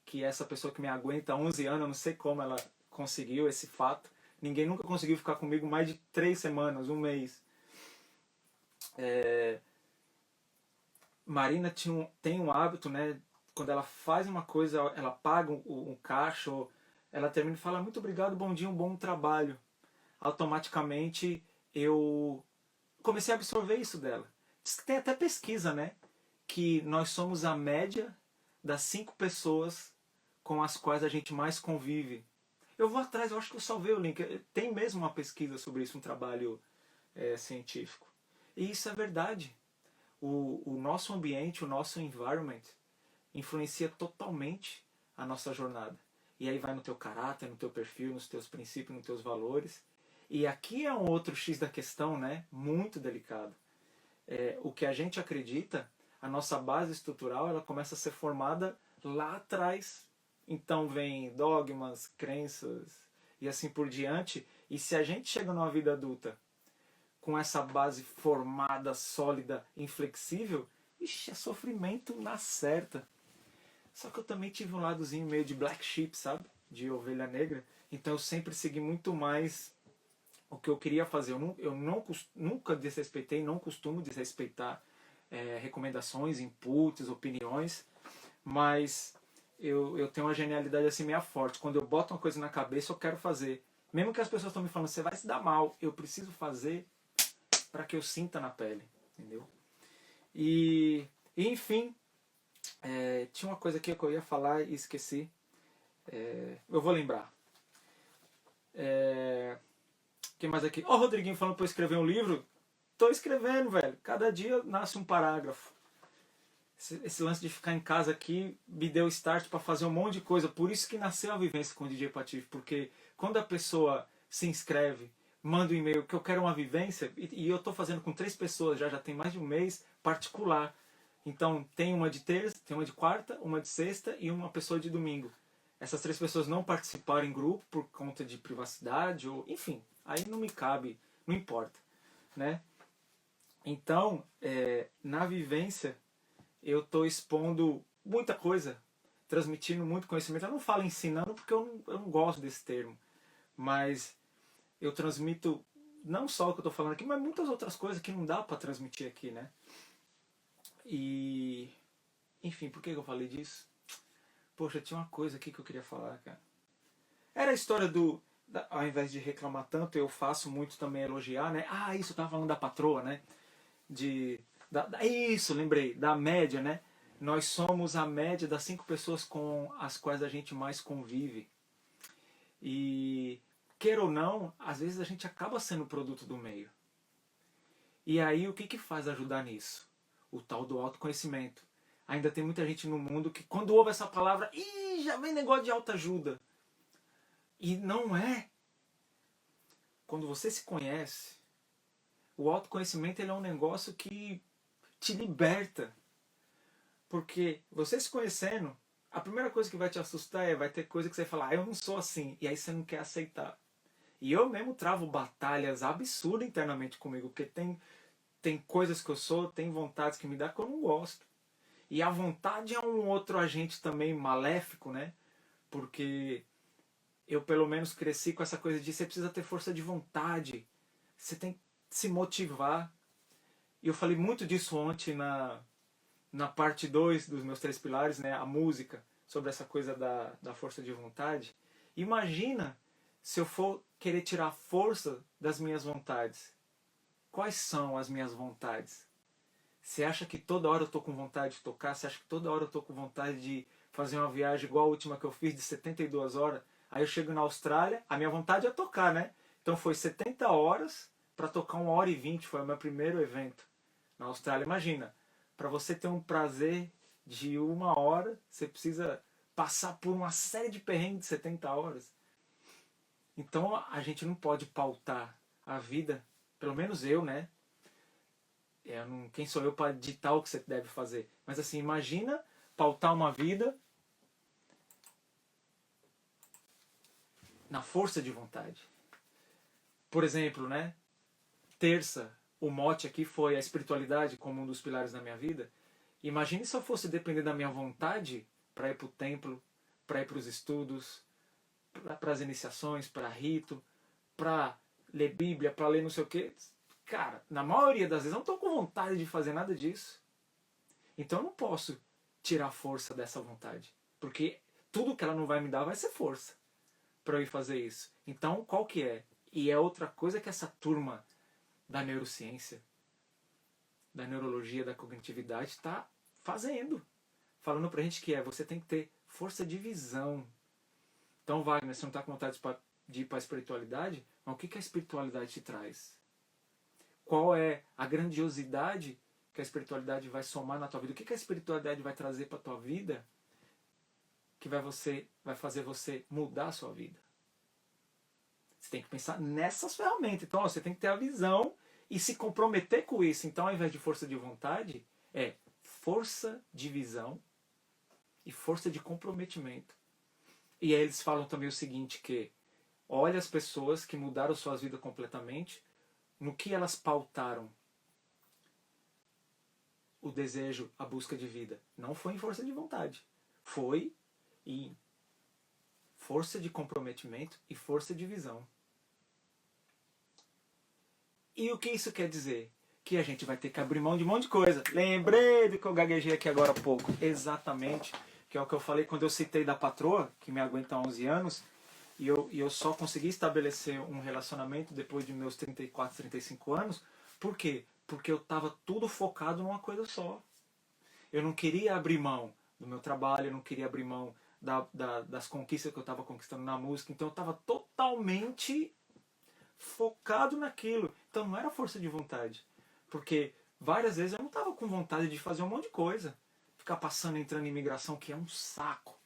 que é essa pessoa que me aguenta há 11 anos, eu não sei como ela conseguiu esse fato, ninguém nunca conseguiu ficar comigo mais de 3 semanas, um mês. Marina tem um hábito, né? Quando ela faz uma coisa, ela paga um caixa, ela termina e fala muito obrigado, bom dia, um bom trabalho. Automaticamente eu comecei a absorver isso dela. Diz que tem até pesquisa, né? Que nós somos a média das 5 pessoas com as quais a gente mais convive. Eu vou atrás, eu acho que eu salvei o link. Tem mesmo uma pesquisa sobre isso, um trabalho científico. E isso é verdade. O nosso ambiente, o nosso environment, influencia totalmente a nossa jornada. E aí vai no teu caráter, no teu perfil, nos teus princípios, nos teus valores. E aqui é um outro X da questão, né? Muito delicado. O que a gente acredita, a nossa base estrutural, ela começa a ser formada lá atrás. Então vem dogmas, crenças e assim por diante. E se a gente chega numa vida adulta com essa base formada, sólida, inflexível, ixi, é sofrimento na certa. Só que eu também tive um ladozinho meio de black sheep, sabe? De ovelha negra. Então eu sempre segui muito mais o que eu queria fazer. Nunca desrespeitei, não costumo desrespeitar recomendações, inputs, opiniões, mas eu tenho uma genialidade assim meio forte. Quando eu boto uma coisa na cabeça, eu quero fazer. Mesmo que as pessoas estão me falando, você vai se dar mal, eu preciso fazer para que eu sinta na pele, entendeu? E enfim, tinha uma coisa aqui que eu ia falar e esqueci. Eu vou lembrar. Quem mais aqui? Ó, o Rodriguinho falando para eu escrever um livro. Tô escrevendo, velho. Cada dia nasce um parágrafo. Esse lance de ficar em casa aqui me deu start para fazer um monte de coisa. Por isso que nasceu a vivência com o DJ Patife. Porque quando a pessoa se inscreve, manda um e-mail que eu quero uma vivência, e eu estou fazendo com 3 pessoas, já tem mais de um mês, particular. Então tem uma de terça, tem uma de quarta, uma de sexta e uma pessoa de domingo. Essas 3 pessoas não participaram em grupo por conta de privacidade, ou enfim, aí não me cabe, não importa, né? Então, na vivência, eu estou expondo muita coisa, transmitindo muito conhecimento. Eu não falo ensinando porque eu não gosto desse termo, mas eu transmito não só o que eu estou falando aqui, mas muitas outras coisas que não dá para transmitir aqui, né? E, enfim, por que eu falei disso? Poxa, tinha uma coisa aqui que eu queria falar, cara. Era a história ao invés de reclamar tanto, eu faço muito também elogiar, né? Ah, isso, eu tava falando da patroa, né? Isso, lembrei, da média, né? Nós somos a média das 5 pessoas com as quais a gente mais convive. E, queira ou não, às vezes a gente acaba sendo produto do meio. E aí, o que faz ajudar nisso? O tal do autoconhecimento. Ainda tem muita gente no mundo que, quando ouve essa palavra, já vem negócio de autoajuda. E não é. Quando você se conhece, o autoconhecimento ele é um negócio que te liberta. Porque você se conhecendo, a primeira coisa que vai te assustar vai ter coisa que você vai falar, eu não sou assim. E aí você não quer aceitar. E eu mesmo travo batalhas absurdas internamente comigo, porque tem coisas que eu sou, tem vontades que me dá que eu não gosto. E a vontade é um outro agente também maléfico, né? Porque eu pelo menos cresci com essa coisa de você precisa ter força de vontade. Você tem que se motivar. E eu falei muito disso ontem na parte 2 dos meus 3 pilares, né? A música, sobre essa coisa da força de vontade. Imagina se eu for querer tirar força das minhas vontades. Quais são as minhas vontades? Você acha que toda hora eu tô com vontade de tocar? Você acha que toda hora eu tô com vontade de fazer uma viagem igual a última que eu fiz de 72 horas? Aí eu chego na Austrália, a minha vontade é tocar, né? Então foi 70 horas para tocar 1h20, foi o meu primeiro evento na Austrália. Imagina, para você ter um prazer de 1 hora, você precisa passar por uma série de perrengues de 70 horas. Então a gente não pode pautar a vida, pelo menos eu, né? Quem sou eu para ditar o que você deve fazer? Mas assim, imagina pautar uma vida na força de vontade. Por exemplo, né? Terça, o mote aqui foi a espiritualidade como um dos pilares da minha vida. Imagine se eu fosse depender da minha vontade para ir para o templo, para ir para os estudos, para as iniciações, para rito, para ler Bíblia, para ler não sei o quê. Cara, na maioria das vezes eu não estou com vontade de fazer nada disso. Então eu não posso tirar força dessa vontade. Porque tudo que ela não vai me dar vai ser força para eu ir fazer isso. Então qual que é? E é outra coisa que essa turma da neurociência, da neurologia, da cognitividade está fazendo. Falando pra gente que você tem que ter força de visão. Então, Wagner, você não está com vontade de ir para a espiritualidade, mas o que a espiritualidade te traz? Qual é a grandiosidade que a espiritualidade vai somar na tua vida? O que a espiritualidade vai trazer para a tua vida que vai fazer você mudar a sua vida? Você tem que pensar nessas ferramentas. Então, você tem que ter a visão e se comprometer com isso. Então, ao invés de força de vontade, é força de visão e força de comprometimento. E aí eles falam também o seguinte, que olha as pessoas que mudaram suas vidas completamente, no que elas pautaram o desejo, a busca de vida. Não foi em força de vontade. Foi em força de comprometimento e força de visão. E o que isso quer dizer? Que a gente vai ter que abrir mão de um monte de coisa. Lembrei do que eu gaguejei aqui agora há pouco. Exatamente. Que é o que eu falei quando eu citei da patroa, que me aguenta há 11 anos, e eu só consegui estabelecer um relacionamento depois de meus 34, 35 anos. Por quê? Porque eu estava tudo focado numa coisa só. Eu não queria abrir mão do meu trabalho, eu não queria abrir mão das conquistas que eu estava conquistando na música. Então eu estava totalmente focado naquilo. Então não era força de vontade. Porque várias vezes eu não estava com vontade de fazer um monte de coisa. Ficar passando, entrando em imigração, que é um saco.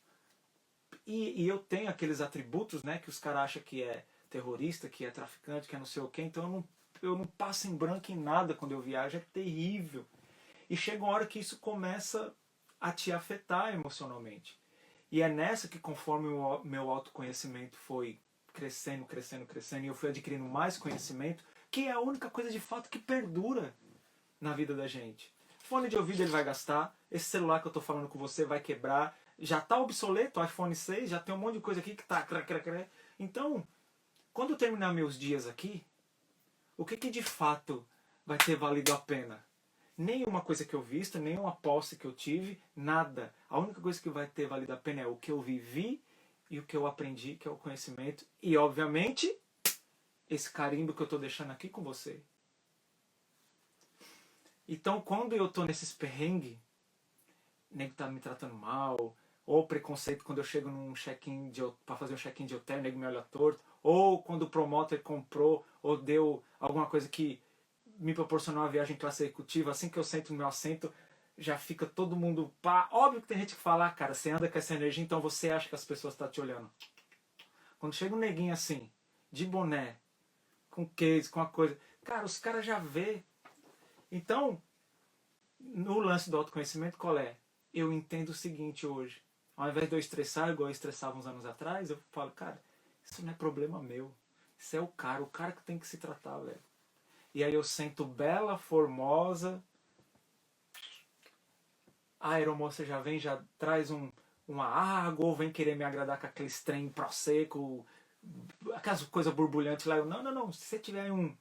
E eu tenho aqueles atributos, né, que os caras acham que é terrorista, que é traficante, que é não sei o quê. Então eu não passo em branco em nada quando eu viajo. É terrível. E chega uma hora que isso começa a te afetar emocionalmente. E é nessa que, conforme o meu autoconhecimento foi crescendo, e eu fui adquirindo mais conhecimento, que é a única coisa de fato que perdura na vida da gente. Fone de ouvido ele vai gastar, esse celular que eu estou falando com você vai quebrar, já está obsoleto, o iPhone 6, já tem um monte de coisa aqui que está... Então, quando eu terminar meus dias aqui, o que de fato vai ter valido a pena? Nenhuma coisa que eu visto, nenhuma posse que eu tive, nada. A única coisa que vai ter valido a pena é o que eu vivi e o que eu aprendi, que é o conhecimento. E, obviamente, esse carimbo que eu estou deixando aqui com você. Então, quando eu estou nesses perrengues, nego tá me tratando mal, ou preconceito quando eu chego num check-in para fazer um check-in de hotel, nego me olha torto, ou quando o promotor comprou ou deu alguma coisa que me proporcionou uma viagem classe executiva, assim que eu sento no meu assento, já fica todo mundo pá. Óbvio que tem gente que fala, cara, você anda com essa energia, então você acha que as pessoas estão te olhando. Quando chega um neguinho assim, de boné, com case, com a coisa, cara, os caras já vê. Então, no lance do autoconhecimento, qual é? Eu entendo o seguinte hoje. Ao invés de eu estressar, igual eu estressava uns anos atrás, eu falo, cara, isso não é problema meu. Isso é o cara que tem que se tratar, velho. E aí eu sento bela, formosa. A aeromoça já vem, já traz uma água, ou vem querer me agradar com aquele trem prosecco, aquelas coisas borbulhantes lá. Eu, não, se você tiver um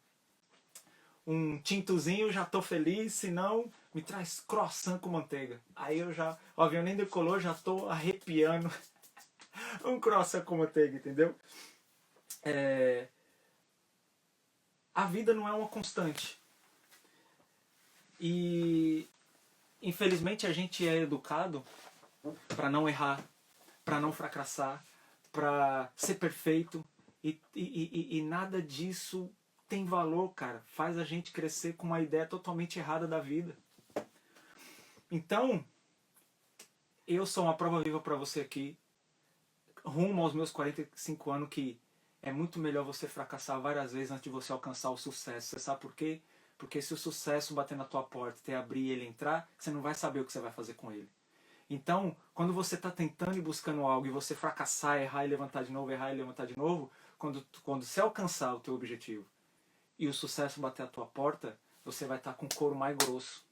tintozinho, eu já tô feliz, senão me traz croissant com manteiga. Aí eu já, o avião nem decolou, já tô arrepiando um croissant com manteiga, entendeu? A vida não é uma constante. E infelizmente a gente é educado para não errar, para não fracassar, para ser perfeito. E nada disso tem valor, cara. Faz a gente crescer com uma ideia totalmente errada da vida. Então, eu sou uma prova viva para você aqui, rumo aos meus 45 anos, que é muito melhor você fracassar várias vezes antes de você alcançar o sucesso. Você sabe por quê? Porque se o sucesso bater na tua porta, te abrir e ele entrar, você não vai saber o que você vai fazer com ele. Então, quando você está tentando e buscando algo e você fracassar, errar e levantar de novo, errar e levantar de novo, quando você alcançar o teu objetivo e o sucesso bater a tua porta, você vai estar com o couro mais grosso.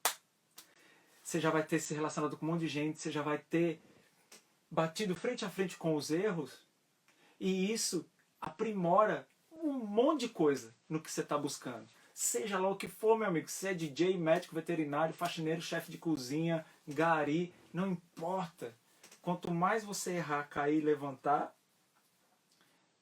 Você já vai ter se relacionado com um monte de gente, você já vai ter batido frente a frente com os erros, e isso aprimora um monte de coisa no que você está buscando. Seja lá o que for, meu amigo, se é DJ, médico, veterinário, faxineiro, chefe de cozinha, gari, não importa. Quanto mais você errar, cair e levantar,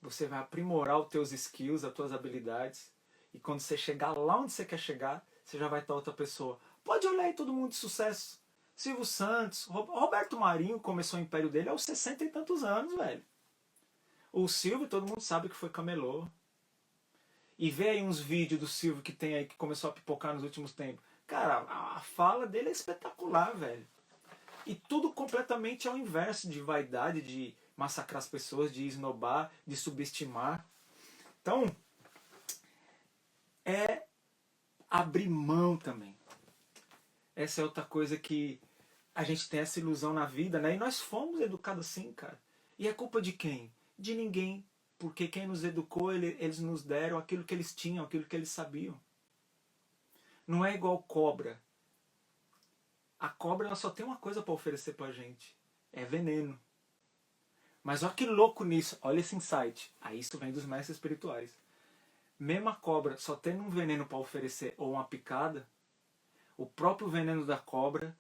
você vai aprimorar os teus skills, as tuas habilidades, e quando você chegar lá onde você quer chegar, você já vai estar outra pessoa. Pode olhar aí todo mundo de sucesso. Silvio Santos, Roberto Marinho começou o império dele aos 60 e tantos anos, velho. O Silvio, todo mundo sabe que foi camelô. E vê aí uns vídeos do Silvio que tem aí, que começou a pipocar nos últimos tempos. Cara, a fala dele é espetacular, velho. E tudo completamente ao inverso de vaidade, de massacrar as pessoas, de esnobar, de subestimar. Então, é abrir mão também. Essa é outra coisa que a gente tem essa ilusão na vida, né? E nós fomos educados assim, cara. E é culpa de quem? De ninguém. Porque quem nos educou, eles nos deram aquilo que eles tinham, aquilo que eles sabiam. Não é igual cobra. A cobra ela só tem uma coisa para oferecer pra gente. É veneno. Mas olha que louco nisso. Olha esse insight. Aí isso vem dos mestres espirituais. Mesmo a cobra só tendo um veneno para oferecer ou uma picada, o próprio veneno da cobra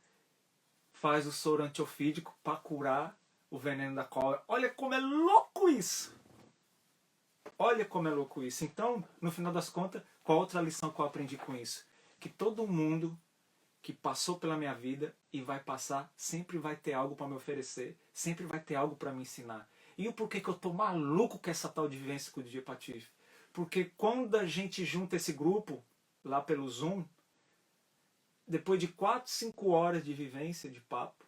faz o soro antiofídico para curar o veneno da cobra. Olha como é louco isso! Olha como é louco isso. Então, no final das contas, qual outra lição que eu aprendi com isso? Que todo mundo que passou pela minha vida e vai passar, sempre vai ter algo para me oferecer, sempre vai ter algo para me ensinar. E o porquê que eu tô maluco com essa tal de vivência com o DJ Patife? Porque quando a gente junta esse grupo, lá pelo Zoom, depois de 4, 5 horas de vivência, de papo,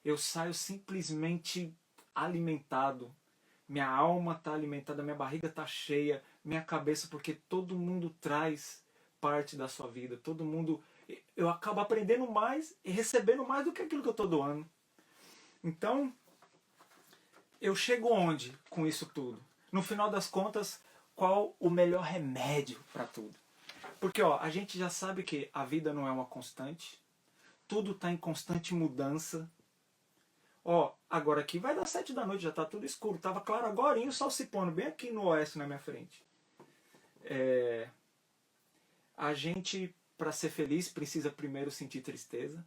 eu saio simplesmente alimentado. Minha alma está alimentada, minha barriga está cheia, minha cabeça, porque todo mundo traz parte da sua vida. Todo mundo... Eu acabo aprendendo mais e recebendo mais do que aquilo que eu estou doando. Então, eu chego onde com isso tudo? No final das contas, qual o melhor remédio para tudo? Porque ó, a gente já sabe que a vida não é uma constante. Tudo está em constante mudança. Ó, agora aqui vai dar 7 da noite, já está tudo escuro. Tava claro agorinha, o sol se pondo bem aqui no oeste na minha frente. A gente, para ser feliz, precisa primeiro sentir tristeza.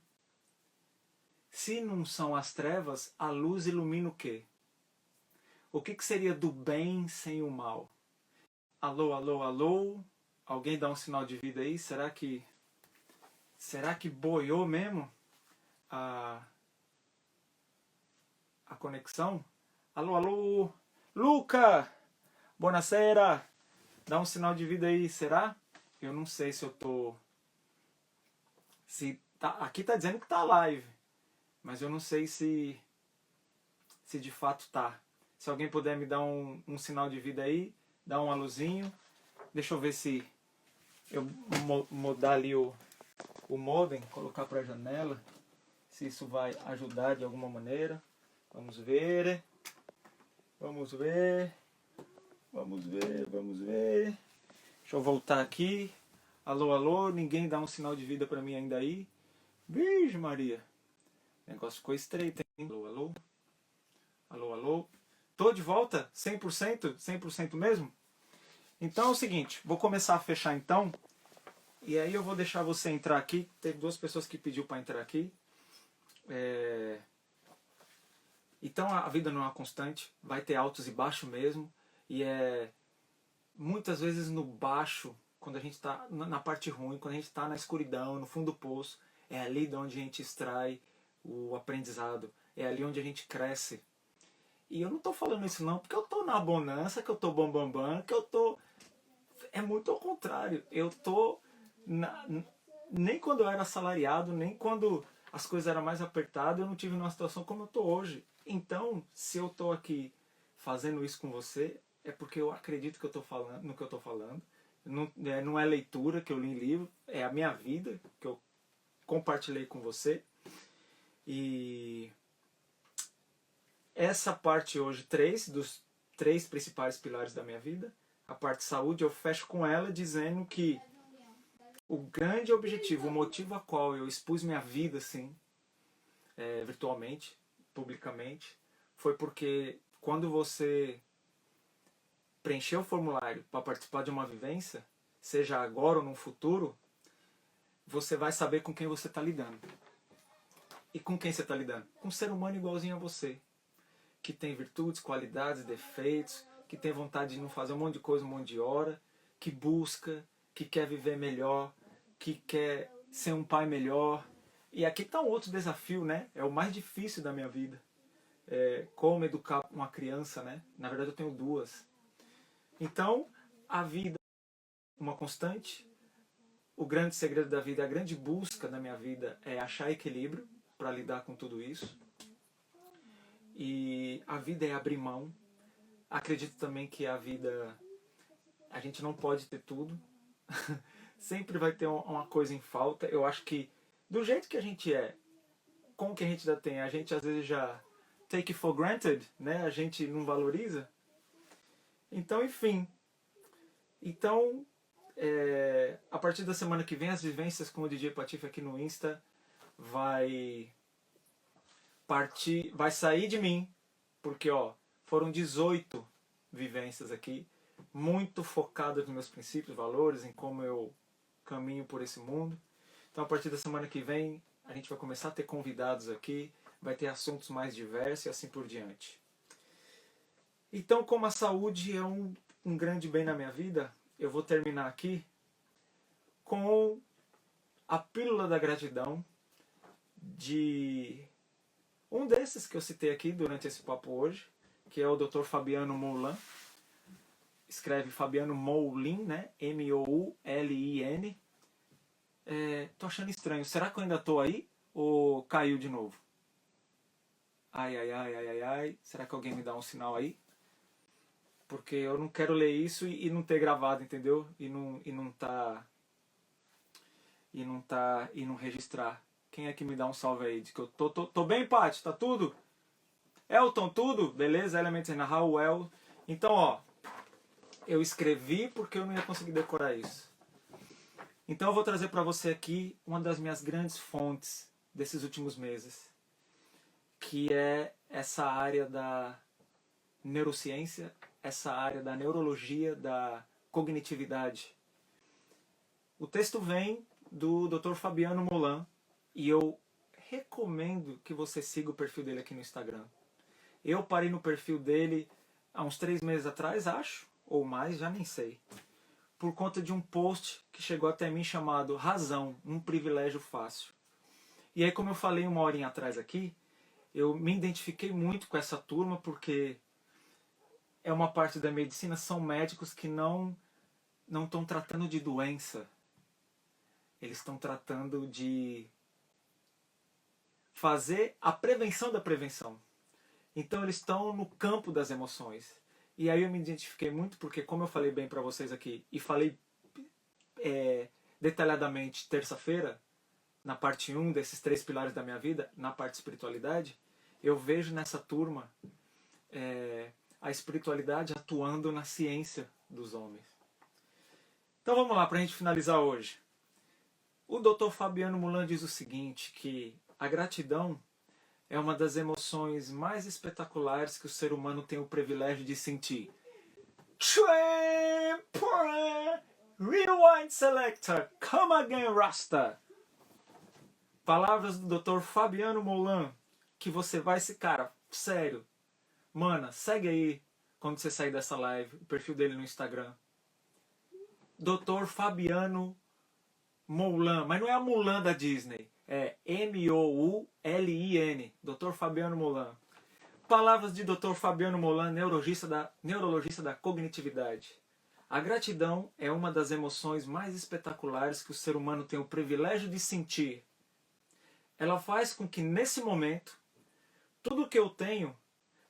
Se não são as trevas, a luz ilumina o quê? O que seria do bem sem o mal? Alô, alô, alô? Alguém dá um sinal de vida aí? Será que boiou mesmo a conexão? Alô, alô? Luca! Buonasera! Dá um sinal de vida aí, será? Eu não sei se eu tô... Aqui tá dizendo que tá live, mas eu não sei se de fato tá. Se alguém puder me dar um sinal de vida aí, dá um alôzinho. Deixa eu ver se eu mudar ali o modem, colocar para a janela, se isso vai ajudar de alguma maneira. Vamos ver. Vamos ver. Vamos ver, vamos ver. Deixa eu voltar aqui. Alô, alô, ninguém dá um sinal de vida para mim ainda aí. Virgem Maria. O negócio ficou estreito, hein? Alô, alô. Alô, alô. Tô de volta? 100%? 100% mesmo? Então é o seguinte, vou começar a fechar então. E aí eu vou deixar você entrar aqui. Teve 2 pessoas que pediu para entrar aqui. Então a vida não é uma constante. Vai ter altos e baixos mesmo. E muitas vezes no baixo, quando a gente está na parte ruim, quando a gente está na escuridão, no fundo do poço, é ali de onde a gente extrai o aprendizado. É ali onde a gente cresce. E eu não tô falando isso não porque eu tô na bonança, que eu tô bambambam, que eu tô... É muito ao contrário. Eu tô... Nem quando eu era assalariado, nem quando as coisas eram mais apertadas, eu não tive uma situação como eu tô hoje. Então, se eu tô aqui fazendo isso com você, é porque eu acredito que eu tô falando, no que eu tô falando. Não é leitura que eu li em livro, é a minha vida que eu compartilhei com você. E essa parte hoje, dos 3 principais pilares da minha vida, a parte de saúde, eu fecho com ela dizendo que o grande objetivo, o motivo a qual eu expus minha vida assim, virtualmente, publicamente, foi porque quando você preencher o formulário para participar de uma vivência, seja agora ou no futuro, você vai saber com quem você está lidando. E com quem você está lidando? Com um ser humano igualzinho a você, que tem virtudes, qualidades, defeitos, que tem vontade de não fazer um monte de coisa, um monte de hora, que busca, que quer viver melhor, que quer ser um pai melhor. E aqui está um outro desafio, né? É o mais difícil da minha vida. Como educar uma criança, né? Na verdade eu tenho 2. Então, a vida é uma constante. O grande segredo da vida, a grande busca da minha vida é achar equilíbrio para lidar com tudo isso. E a vida é abrir mão. Acredito também que a vida, a gente não pode ter tudo. Sempre vai ter uma coisa em falta. Eu acho que do jeito que a gente é, com o que a gente já tem, a gente às vezes já take it for granted, né? A gente não valoriza. Então, enfim. Então, a partir da semana que vem, as vivências com o DJ Patife aqui no Insta vai sair de mim, porque foram 18 vivências aqui, muito focadas nos meus princípios, valores, em como eu caminho por esse mundo. Então, a partir da semana que vem, a gente vai começar a ter convidados aqui, vai ter assuntos mais diversos e assim por diante. Então, como a saúde é um grande bem na minha vida, eu vou terminar aqui com a pílula da gratidão de um desses que eu citei aqui durante esse papo hoje, que é o Dr. Fabiano Moulin. Escreve Fabiano Moulin, né? M-O-U-L-I-N. Tô achando estranho. Será que eu ainda tô aí? Ou caiu de novo? Ai, ai, ai, ai, ai, ai. Será que alguém me dá um sinal aí? Porque eu não quero ler isso e não ter gravado, entendeu? E não registrar. Quem é que me dá um salve aí? De que eu tô bem, Paty? Tá tudo? Elton, tudo? Beleza? Elements in how well? Então, eu escrevi porque eu não ia conseguir decorar isso. Então eu vou trazer para você aqui uma das minhas grandes fontes desses últimos meses, que é essa área da neurociência, essa área da neurologia, da cognitividade. O texto vem do Dr. Fabiano Moulin e eu recomendo que você siga o perfil dele aqui no Instagram. Eu parei no perfil dele há uns 3 meses atrás, acho, ou mais, já nem sei, por conta de um post que chegou até mim chamado Razão, um privilégio fácil. E aí, como eu falei uma horinha atrás aqui, eu me identifiquei muito com essa turma porque é uma parte da medicina, são médicos que não estão tratando de doença. Eles estão tratando de fazer a prevenção da prevenção. Então eles estão no campo das emoções. E aí eu me identifiquei muito porque, como eu falei bem para vocês aqui, e falei detalhadamente terça-feira, na parte 1 desses 3 pilares da minha vida, na parte espiritualidade, eu vejo nessa turma a espiritualidade atuando na ciência dos homens. Então vamos lá, para a gente finalizar hoje. O Dr. Fabiano Moulin diz o seguinte, que a gratidão é uma das emoções mais espetaculares que o ser humano tem o privilégio de sentir. Rewind Selector, come again Rasta. Palavras do Dr. Fabiano Moulin, que você vai se... Cara, sério, mana, segue aí quando você sair dessa live, o perfil dele no Instagram. Dr. Fabiano Moulin, mas não é a Mulan da Disney, é M-O-U-L-I-N, Dr. Fabiano Moulin. Palavras de Dr. Fabiano Molan, neurologista da cognitividade. A gratidão é uma das emoções mais espetaculares que o ser humano tem o privilégio de sentir. Ela faz com que, nesse momento, tudo o que eu tenho,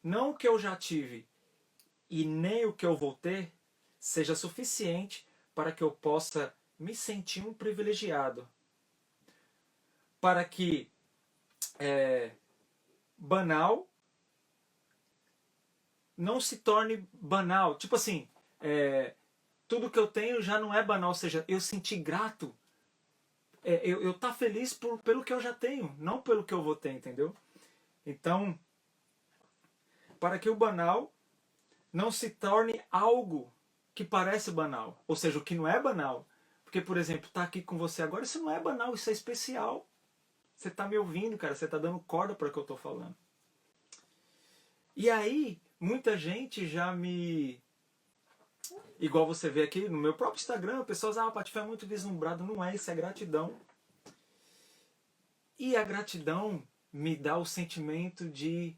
não o que eu já tive e nem o que eu vou ter, seja suficiente para que eu possa me sentir um privilegiado. Para que banal não se torne banal. Tipo assim, tudo que eu tenho já não é banal, ou seja, eu sentir grato, eu tá feliz pelo que eu já tenho, não pelo que eu vou ter, entendeu? Então, para que o banal não se torne algo que parece banal, ou seja, o que não é banal. Porque, por exemplo, estar aqui com você agora, isso não é banal, isso é especial. Você está me ouvindo, cara, você está dando corda para o que eu estou falando. E aí, muita gente já me... Igual você vê aqui no meu próprio Instagram, pessoas, o Patife é muito deslumbrado. Não é, isso é gratidão. E a gratidão me dá o sentimento de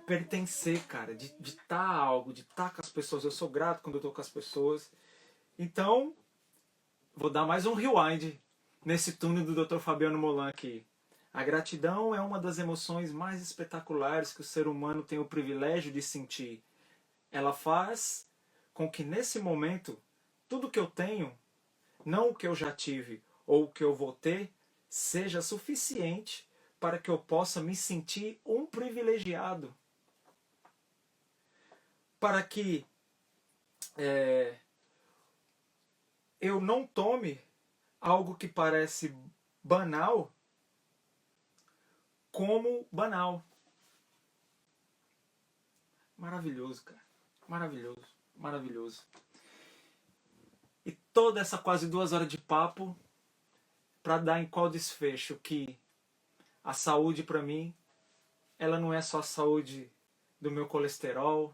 pertencer, cara, de estar algo, de estar com as pessoas. Eu sou grato quando eu estou com as pessoas. Então, vou dar mais um rewind nesse túnel do Dr. Fabiano Molan aqui. A gratidão é uma das emoções mais espetaculares que o ser humano tem o privilégio de sentir. Ela faz com que nesse momento, tudo que eu tenho, não o que eu já tive ou o que eu vou ter, seja suficiente para que eu possa me sentir um privilegiado. Para que eu não tome algo que parece banal como banal. Maravilhoso, cara. Maravilhoso. Maravilhoso. E toda essa quase 2 horas de papo para dar em qual desfecho? Que a saúde para mim, ela não é só a saúde do meu colesterol,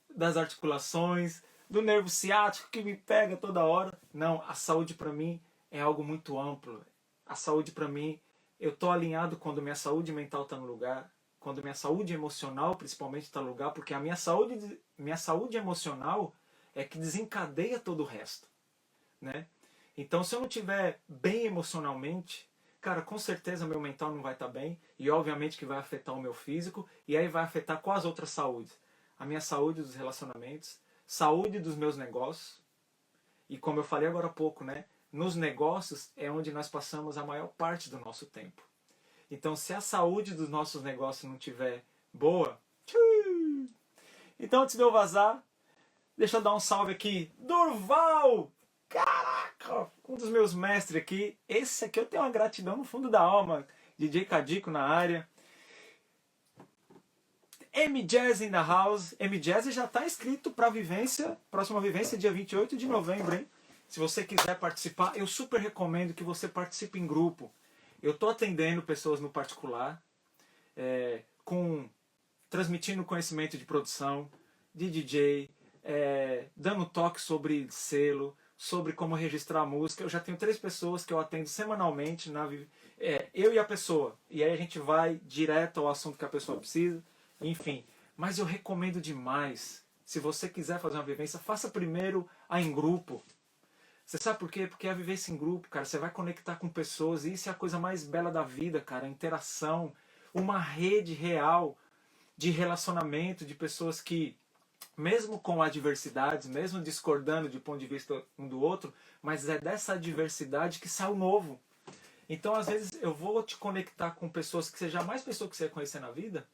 das articulações, do nervo ciático que me pega toda hora. Não, a saúde para mim é algo muito amplo. A saúde para mim, eu estou alinhado quando minha saúde mental está no lugar, quando minha saúde emocional principalmente está no lugar, porque a minha saúde emocional é que desencadeia todo o resto, né? Então, se eu não estiver bem emocionalmente, cara, com certeza meu mental não vai estar bem, e obviamente que vai afetar o meu físico, e aí vai afetar quais outras saúdes? A minha saúde dos relacionamentos, saúde dos meus negócios, e como eu falei agora há pouco, né? Nos negócios é onde nós passamos a maior parte do nosso tempo. Então, se a saúde dos nossos negócios não estiver boa... Então, antes de eu vazar, deixa eu dar um salve aqui. Durval! Caraca! Um dos meus mestres aqui. Esse aqui eu tenho uma gratidão no fundo da alma. DJ Cadico na área. M-Jazz in the house. M-Jazz já está inscrito para a vivência. Próxima vivência, dia 28 de novembro, hein? Se você quiser participar, eu super recomendo que você participe em grupo. Eu estou atendendo pessoas no particular, transmitindo conhecimento de produção, de DJ, dando toque sobre selo, sobre como registrar a música. Eu já tenho 3 pessoas que eu atendo semanalmente, eu e a pessoa. E aí a gente vai direto ao assunto que a pessoa precisa, enfim. Mas eu recomendo demais, se você quiser fazer uma vivência, faça primeiro a em grupo. Você sabe por quê? Porque a vivência em grupo, cara, você vai conectar com pessoas, e isso é a coisa mais bela da vida, cara, a interação, uma rede real de relacionamento, de pessoas que, mesmo com adversidades, mesmo discordando de ponto de vista um do outro, mas é dessa adversidade que sai o novo. Então, às vezes, eu vou te conectar com pessoas que você jamais pensou que você ia conhecer na vida,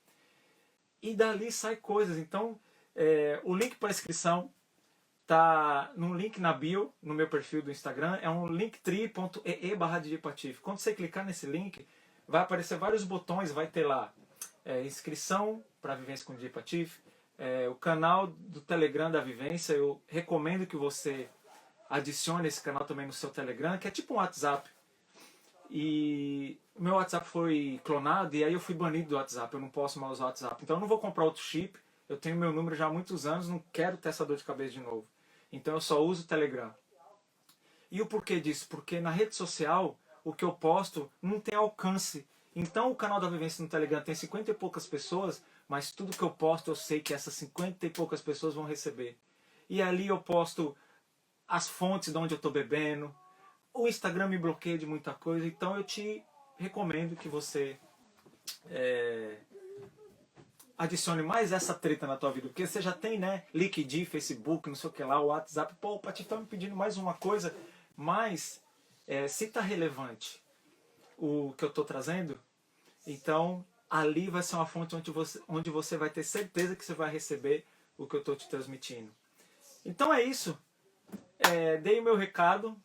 e dali sai coisas. Então, o link para inscrição tá no link na bio, no meu perfil do Instagram, é um linktree.ee/DJPatife. Quando você clicar nesse link, vai aparecer vários botões, vai ter lá inscrição para a Vivência com DJ Patife, o canal do Telegram da Vivência. Eu recomendo que você adicione esse canal também no seu Telegram, que é tipo um WhatsApp. E o meu WhatsApp foi clonado e aí eu fui banido do WhatsApp, eu não posso mais usar o WhatsApp. Então eu não vou comprar outro chip, eu tenho meu número já há muitos anos, não quero ter essa dor de cabeça de novo. Então eu só uso o Telegram. E o porquê disso? Porque na rede social, o que eu posto não tem alcance. Então o canal da Vivência no Telegram tem 50 e poucas pessoas, mas tudo que eu posto eu sei que essas 50 e poucas pessoas vão receber. E ali eu posto as fontes de onde eu estou bebendo. O Instagram me bloqueia de muita coisa, então eu te recomendo que você adicione mais essa treta na tua vida, porque você já tem, né, LinkedIn, Facebook, não sei o que lá, o WhatsApp. Pô, o Patife tá me pedindo mais uma coisa, mas se tá relevante o que eu tô trazendo, então ali vai ser uma fonte onde você vai ter certeza que você vai receber o que eu tô te transmitindo. Então é isso. Dei o meu recado,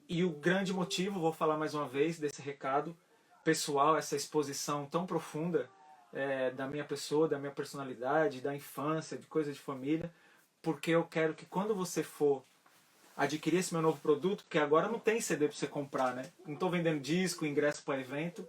e o grande motivo, vou falar mais uma vez desse recado pessoal, essa exposição tão profunda da minha pessoa, da minha personalidade, da infância, de coisa de família, porque eu quero que quando você for adquirir esse meu novo produto, porque agora não tem CD para você comprar, né? Não estou vendendo disco, ingresso para evento.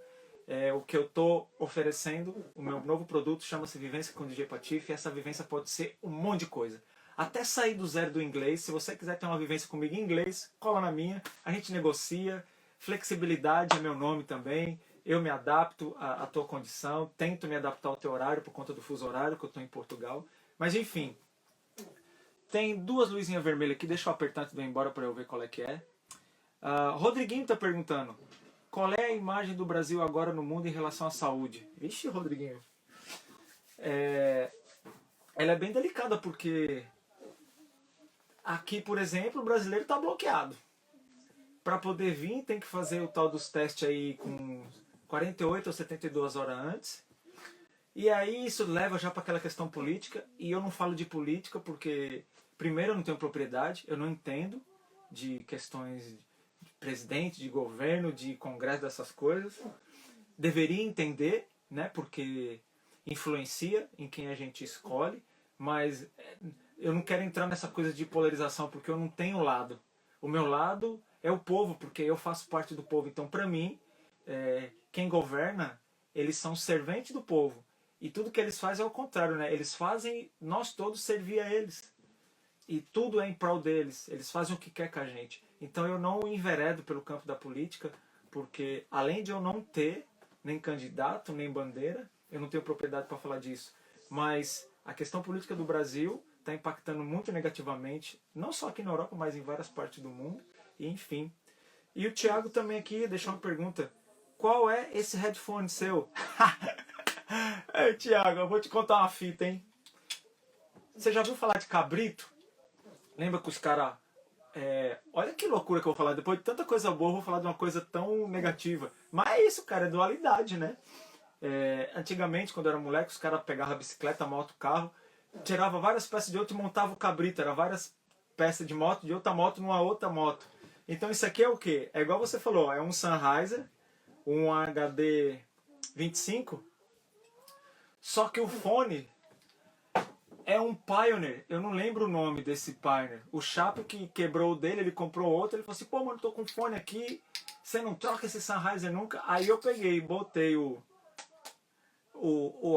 O que eu estou oferecendo, o meu novo produto chama-se Vivência com DJ Patife, e essa vivência pode ser um monte de coisa. Até sair do zero do inglês. Se você quiser ter uma vivência comigo em inglês, cola na minha, a gente negocia. Flexibilidade é meu nome também. Eu me adapto à tua condição, tento me adaptar ao teu horário por conta do fuso horário, que eu estou em Portugal. Mas enfim, tem duas luzinhas vermelhas aqui, deixa eu apertar antes de eu ir embora para eu ver qual é que é. Rodriguinho está perguntando, qual é a imagem do Brasil agora no mundo em relação à saúde? Vixe, Rodriguinho. Ela é bem delicada porque aqui, por exemplo, o brasileiro está bloqueado. Para poder vir, tem que fazer o tal dos testes aí com 48 ou 72 horas antes. E aí isso leva já para aquela questão política. E eu não falo de política porque, primeiro, eu não tenho propriedade, eu não entendo de questões de presidente, de governo, de congresso, dessas coisas. Deveria entender, né, porque influencia em quem a gente escolhe, mas eu não quero entrar nessa coisa de polarização porque eu não tenho lado. O meu lado é o povo, porque eu faço parte do povo. Então, para mim, quem governa, eles são serventes do povo. E tudo que eles fazem é o contrário, né? Eles fazem nós todos servir a eles. E tudo é em prol deles. Eles fazem o que quer com a gente. Então eu não enveredo pelo campo da política, porque além de eu não ter nem candidato, nem bandeira, eu não tenho propriedade para falar disso. Mas a questão política do Brasil está impactando muito negativamente, não só aqui na Europa, mas em várias partes do mundo. E enfim. E o Thiago também aqui deixou uma pergunta. Qual é esse headphone seu? Ei, Thiago, eu vou te contar uma fita, hein? Você já viu falar de cabrito? Lembra que os caras... olha que loucura que eu vou falar. Depois de tanta coisa boa, eu vou falar de uma coisa tão negativa. Mas é isso, cara, é dualidade, né? Antigamente, quando eu era moleque, os caras pegavam a bicicleta, a moto, o carro, tirava várias peças de outro e montava o cabrito. Era várias peças de moto, de outra moto, numa outra moto. Então isso aqui é o quê? É igual você falou, é um Sennheiser, um HD 25, só que o fone é um Pioneer. Eu não lembro o nome desse Pioneer. O Chapo que quebrou o dele, ele comprou outro, ele falou assim, pô, mano, tô com fone aqui, você não troca esse Sennheiser nunca? Aí eu peguei, botei o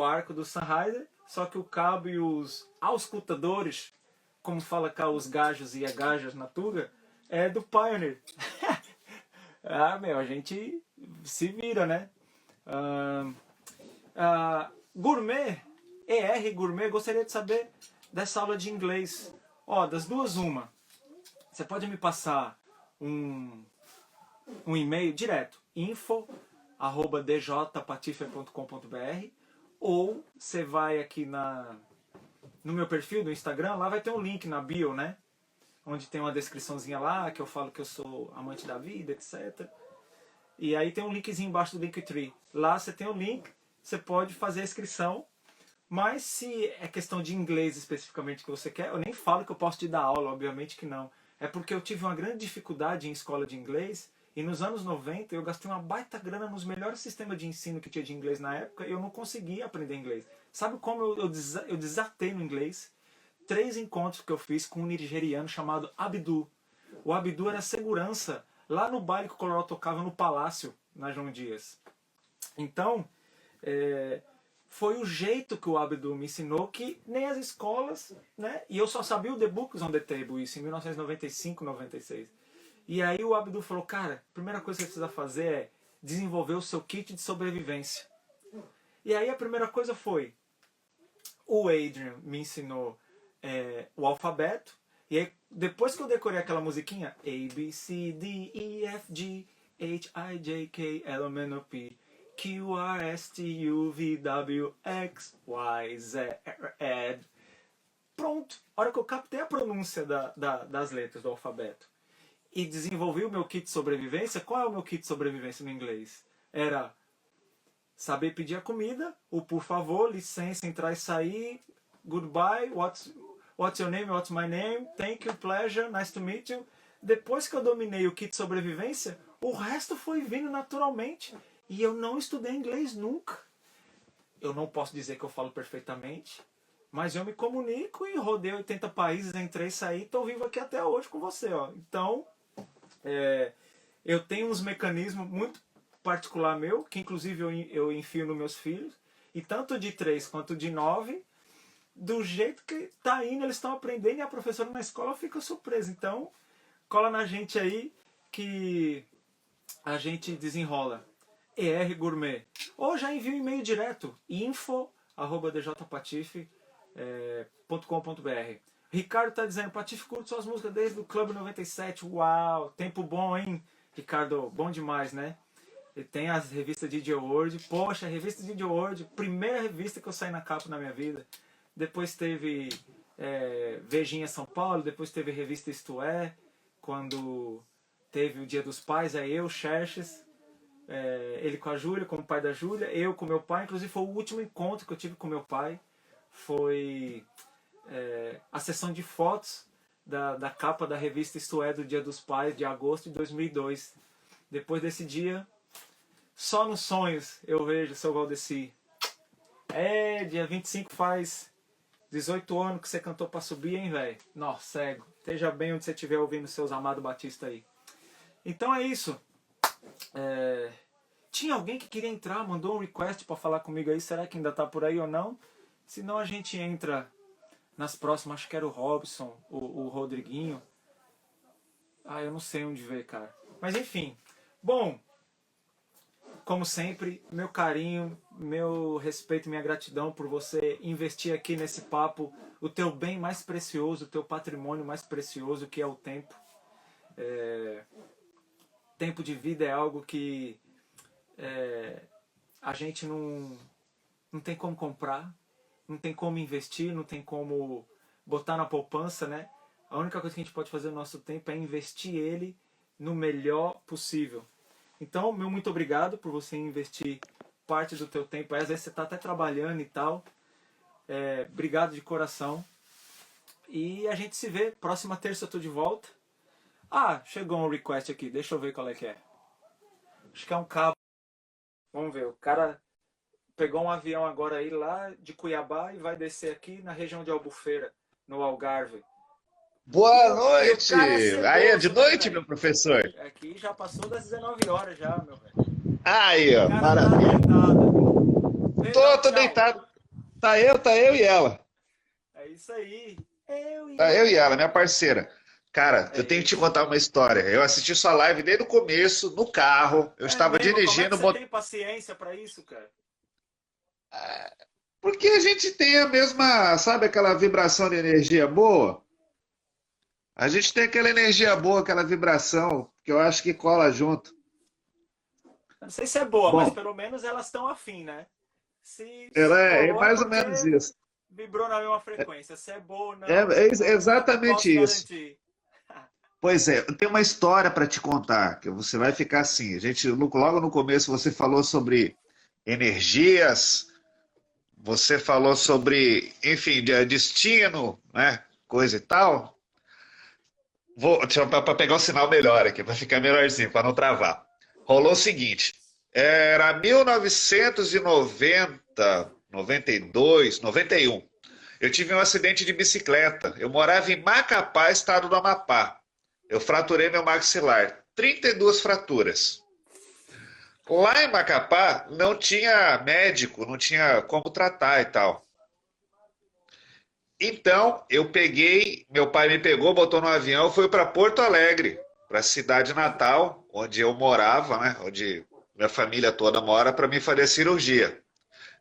arco do Sennheiser, só que o cabo e os auscultadores, como fala cá os gajos e gajas na Tuga, é do Pioneer. A gente se vira, né? Gourmet, Gourmet, gostaria de saber dessa aula de inglês. Das duas, uma. Você pode me passar um e-mail direto, info@djpatife.com.br, ou você vai aqui no meu perfil do Instagram, lá vai ter um link na bio, né? Onde tem uma descriçãozinha lá, que eu falo que eu sou amante da vida, etc. E aí tem um linkzinho embaixo do Linktree. Lá você tem o link, você pode fazer a inscrição. Mas se é questão de inglês especificamente que você quer, eu nem falo que eu posso te dar aula, obviamente que não. É porque eu tive uma grande dificuldade em escola de inglês, e nos anos 90 eu gastei uma baita grana nos melhores sistemas de ensino que tinha de inglês na época, e eu não conseguia aprender inglês. Sabe como eu desatei no inglês? 3 encontros que eu fiz com um nigeriano chamado Abdu. O Abdu era segurança lá no baile que o Coronel tocava no Palácio, na João Dias. Então, foi o jeito que o Abdu me ensinou, que nem as escolas, né? E eu só sabia o The Books on the Table, isso em 1995, 96. E aí o Abdu falou, cara, a primeira coisa que você precisa fazer é desenvolver o seu kit de sobrevivência. E aí a primeira coisa foi, o Adrian me ensinou o alfabeto, e aí depois que eu decorei aquela musiquinha, A, B, C, D, E, F, G, H, I, J, K, L, M, N, O, P, Q, R, S, T, U, V, W, X, Y, Z, R, pronto. A hora que eu captei a pronúncia das letras do alfabeto e desenvolvi o meu kit de sobrevivência, qual é o meu kit de sobrevivência no inglês? Era saber pedir a comida, o por favor, licença, entrar e sair, goodbye, what's your name, what's my name, thank you, pleasure, nice to meet you. Depois que eu dominei o kit de sobrevivência, o resto foi vindo naturalmente. E eu não estudei inglês nunca. Eu não posso dizer que eu falo perfeitamente, mas eu me comunico e rodei 80 países, entrei e saí, estou vivo aqui até hoje com você. Ó. Então, eu tenho uns mecanismos muito particular meu, que inclusive eu enfio nos meus filhos, e tanto de 3 quanto de 9, do jeito que tá indo, eles estão aprendendo, e a professora na escola fica surpresa. Então, cola na gente aí que a gente desenrola. ER Gourmet. Ou já envia um e-mail direto, info@djpatife.com.br. Ricardo tá dizendo, Patife curte suas músicas desde o Clube 97. Uau, tempo bom, hein? Ricardo, bom demais, né? E tem as revistas DJ World. Poxa, a revista DJ World, primeira revista que eu saí na capa na minha vida. Depois teve Vejinha São Paulo, depois teve a revista Isto É, quando teve o Dia dos Pais, aí eu, Xerxes, ele com a Júlia, como pai da Júlia, eu com meu pai, inclusive foi o último encontro que eu tive com meu pai, foi a sessão de fotos da capa da revista Isto É, do Dia dos Pais, de agosto de 2002. Depois desse dia, só nos sonhos eu vejo, seu Valdeci. Dia 25 faz 18 anos que você cantou pra subir, hein, velho? Nossa, cego. Esteja bem onde você estiver ouvindo seus amados Batista aí. Então é isso. Tinha alguém que queria entrar, mandou um request pra falar comigo aí. Será que ainda tá por aí ou não? Senão a gente entra nas próximas. Acho que era o Robson, o Rodriguinho. Eu não sei onde ver, cara. Mas enfim. Bom, como sempre, meu carinho, meu respeito e minha gratidão por você investir aqui nesse papo o teu bem mais precioso, o teu patrimônio mais precioso, que é o tempo. Tempo de vida é algo que a gente não tem como comprar, não tem como investir, não tem como botar na poupança, né? A única coisa que a gente pode fazer no nosso tempo é investir ele no melhor possível. Então, meu muito obrigado por você investir parte do teu tempo. Às vezes você está até trabalhando e tal. Obrigado de coração. E a gente se vê. Próxima terça eu tô de volta. Chegou um request aqui. Deixa eu ver qual é que é. Acho que é um cabo. Vamos ver. O cara pegou um avião agora aí lá de Cuiabá e vai descer aqui na região de Albufeira, no Algarve. Boa noite! Aí é de Ceboso, noite, né, meu professor? aqui já passou das 19 horas já, meu velho. Aí, ó, O cara tá maravilha. deitado. Perdão, Tô tchau. deitado. Tá eu e ela. É isso aí. Tá eu e ela, minha parceira. Cara, eu tenho que te Isso. contar uma história. Eu assisti sua live desde o começo, no carro. Eu É estava mesmo? Como é que dirigindo. você tem paciência pra isso, cara? Porque a gente tem a mesma, sabe aquela vibração de energia boa? A gente tem aquela energia boa, aquela vibração, que eu acho que cola junto. Eu não sei se é boa, mas Bom, pelo menos elas estão afim, né? Se ela é colou é mais ou menos porque isso. vibrou na mesma frequência. Se é boa ou É, não, não exatamente posso isso. garantir. Pois é, eu tenho uma história para te contar, que você vai ficar assim. Logo no começo você falou sobre energias, você falou sobre, enfim, destino, né? Coisa e tal. Para pegar o sinal melhor aqui, para ficar melhorzinho, para não travar. Rolou o seguinte, era 1990, 92, 91. Eu tive um acidente de bicicleta. Eu morava em Macapá, estado do Amapá. Eu fraturei meu maxilar. 32 fraturas. Lá em Macapá não tinha médico, não tinha como tratar e tal. Então eu peguei, meu pai me pegou, botou no avião, fui para Porto Alegre, para a cidade natal, onde eu morava, né? Onde minha família toda mora, para me fazer a cirurgia.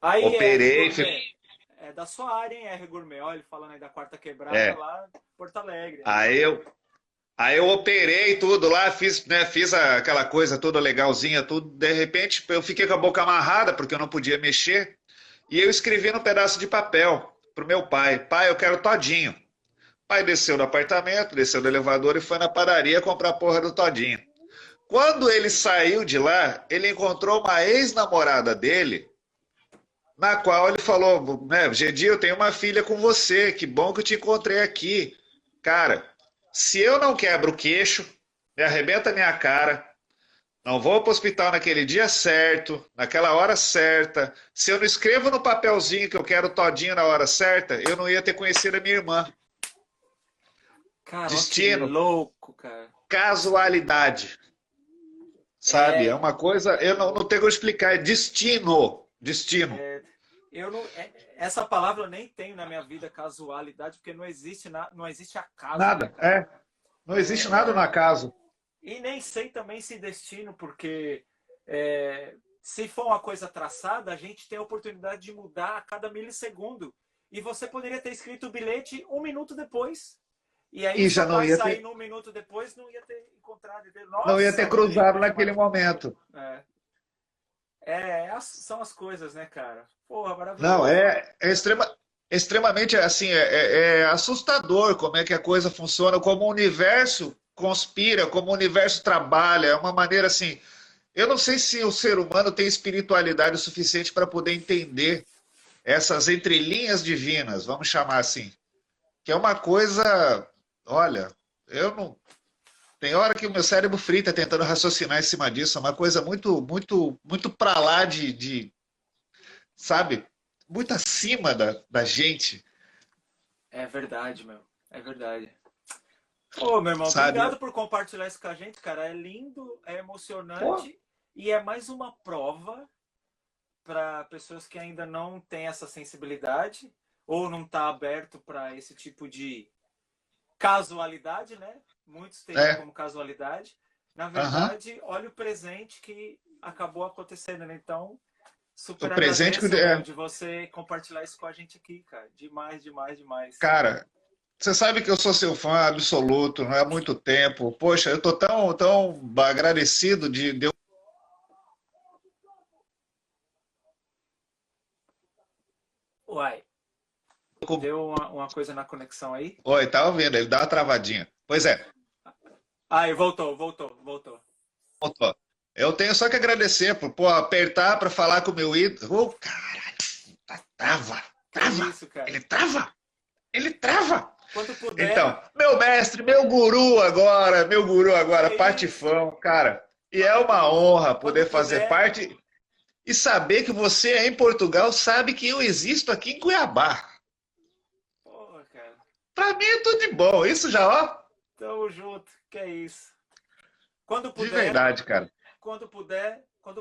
Aí, R Operei, Gourmet, é da sua área, hein, R Gourmet? Olha ele falando aí da Quarta Quebrada é, lá, Porto Alegre, hein? aí eu, aí eu operei tudo lá, fiz, né, fiz aquela coisa toda legalzinha, tudo. De repente, eu fiquei com a boca amarrada porque eu não podia mexer. E eu escrevi num pedaço de papel pro meu pai: pai, eu quero todinho. O pai desceu do apartamento, desceu do elevador e foi na padaria comprar a porra do todinho. Quando ele saiu de lá, ele encontrou uma ex-namorada dele, na qual ele falou, né, Gedi, eu tenho uma filha com você, que bom que eu te encontrei aqui. Cara, se eu não quebro o queixo, me arrebenta a minha cara, não vou para o hospital naquele dia certo, naquela hora certa, se eu não escrevo no papelzinho que eu quero todinho na hora certa, eu não ia ter conhecido a minha irmã. Cara, olha que Destino, louco, cara. casualidade, sabe? É É, uma coisa, eu não tenho como explicar, é destino, destino. eu não, essa palavra eu nem tenho na minha vida, casualidade, porque não existe, não existe acaso, né, Nada, cara? é. Não existe nada no acaso. E nem sei também se destino, porque se for uma coisa traçada, a gente tem a oportunidade de mudar a cada milissegundo. E você poderia ter escrito o bilhete um minuto depois. E aí o E já seu não pai ia ter, saindo um minuto depois não ia ter encontrado ele. não ia ter Nossa, não tem cruzado coisa naquele mais. momento. É, são as coisas, né, cara? Porra, Não, maravilhoso. extremamente assim, é assustador como é que a coisa funciona, como o universo conspira, como o universo trabalha. É uma maneira assim. Eu não sei se o ser humano tem espiritualidade o suficiente para poder entender essas entrelinhas divinas, vamos chamar assim, que é uma coisa, olha, eu não tem hora que o meu cérebro frita tentando raciocinar em cima disso, é uma coisa muito para lá sabe, muito acima da gente, É verdade, meu. É verdade. Ô, meu irmão, sabe? obrigado por compartilhar isso com a gente, cara. É lindo, é Pô, emocionante e é mais uma prova para pessoas que ainda não têm essa sensibilidade ou não tá aberto para esse tipo de casualidade, né? Muitos teriam é, como casualidade. Na aham. verdade, olha o presente que acabou acontecendo, né? Então, O super presente que, agradeço, meu, de você compartilhar isso com a gente aqui, cara. Demais, demais, demais. cara, você sabe que eu sou seu fã absoluto, não é há muito tempo. Poxa, eu tô tão agradecido de eu... Uai, deu uma coisa na conexão aí? Oi, tá ouvindo? Ele dá uma travadinha. Pois é, Aí, voltou. voltou. Eu tenho só que agradecer por pô, apertar para falar com o meu ídolo. Ô, caralho, trava, Que trava. isso, cara. Ele trava, ele trava. Quando puder, Então, meu mestre, meu guru agora, que isso, Patifão, cara. E é quando, uma honra quando poder fazer puder, parte e saber que você é em Portugal, sabe que eu existo aqui em Cuiabá. porra, cara, Pra mim é tudo de bom. Isso já, ó, tamo junto, que é isso. Quando de puder, verdade, cara. quando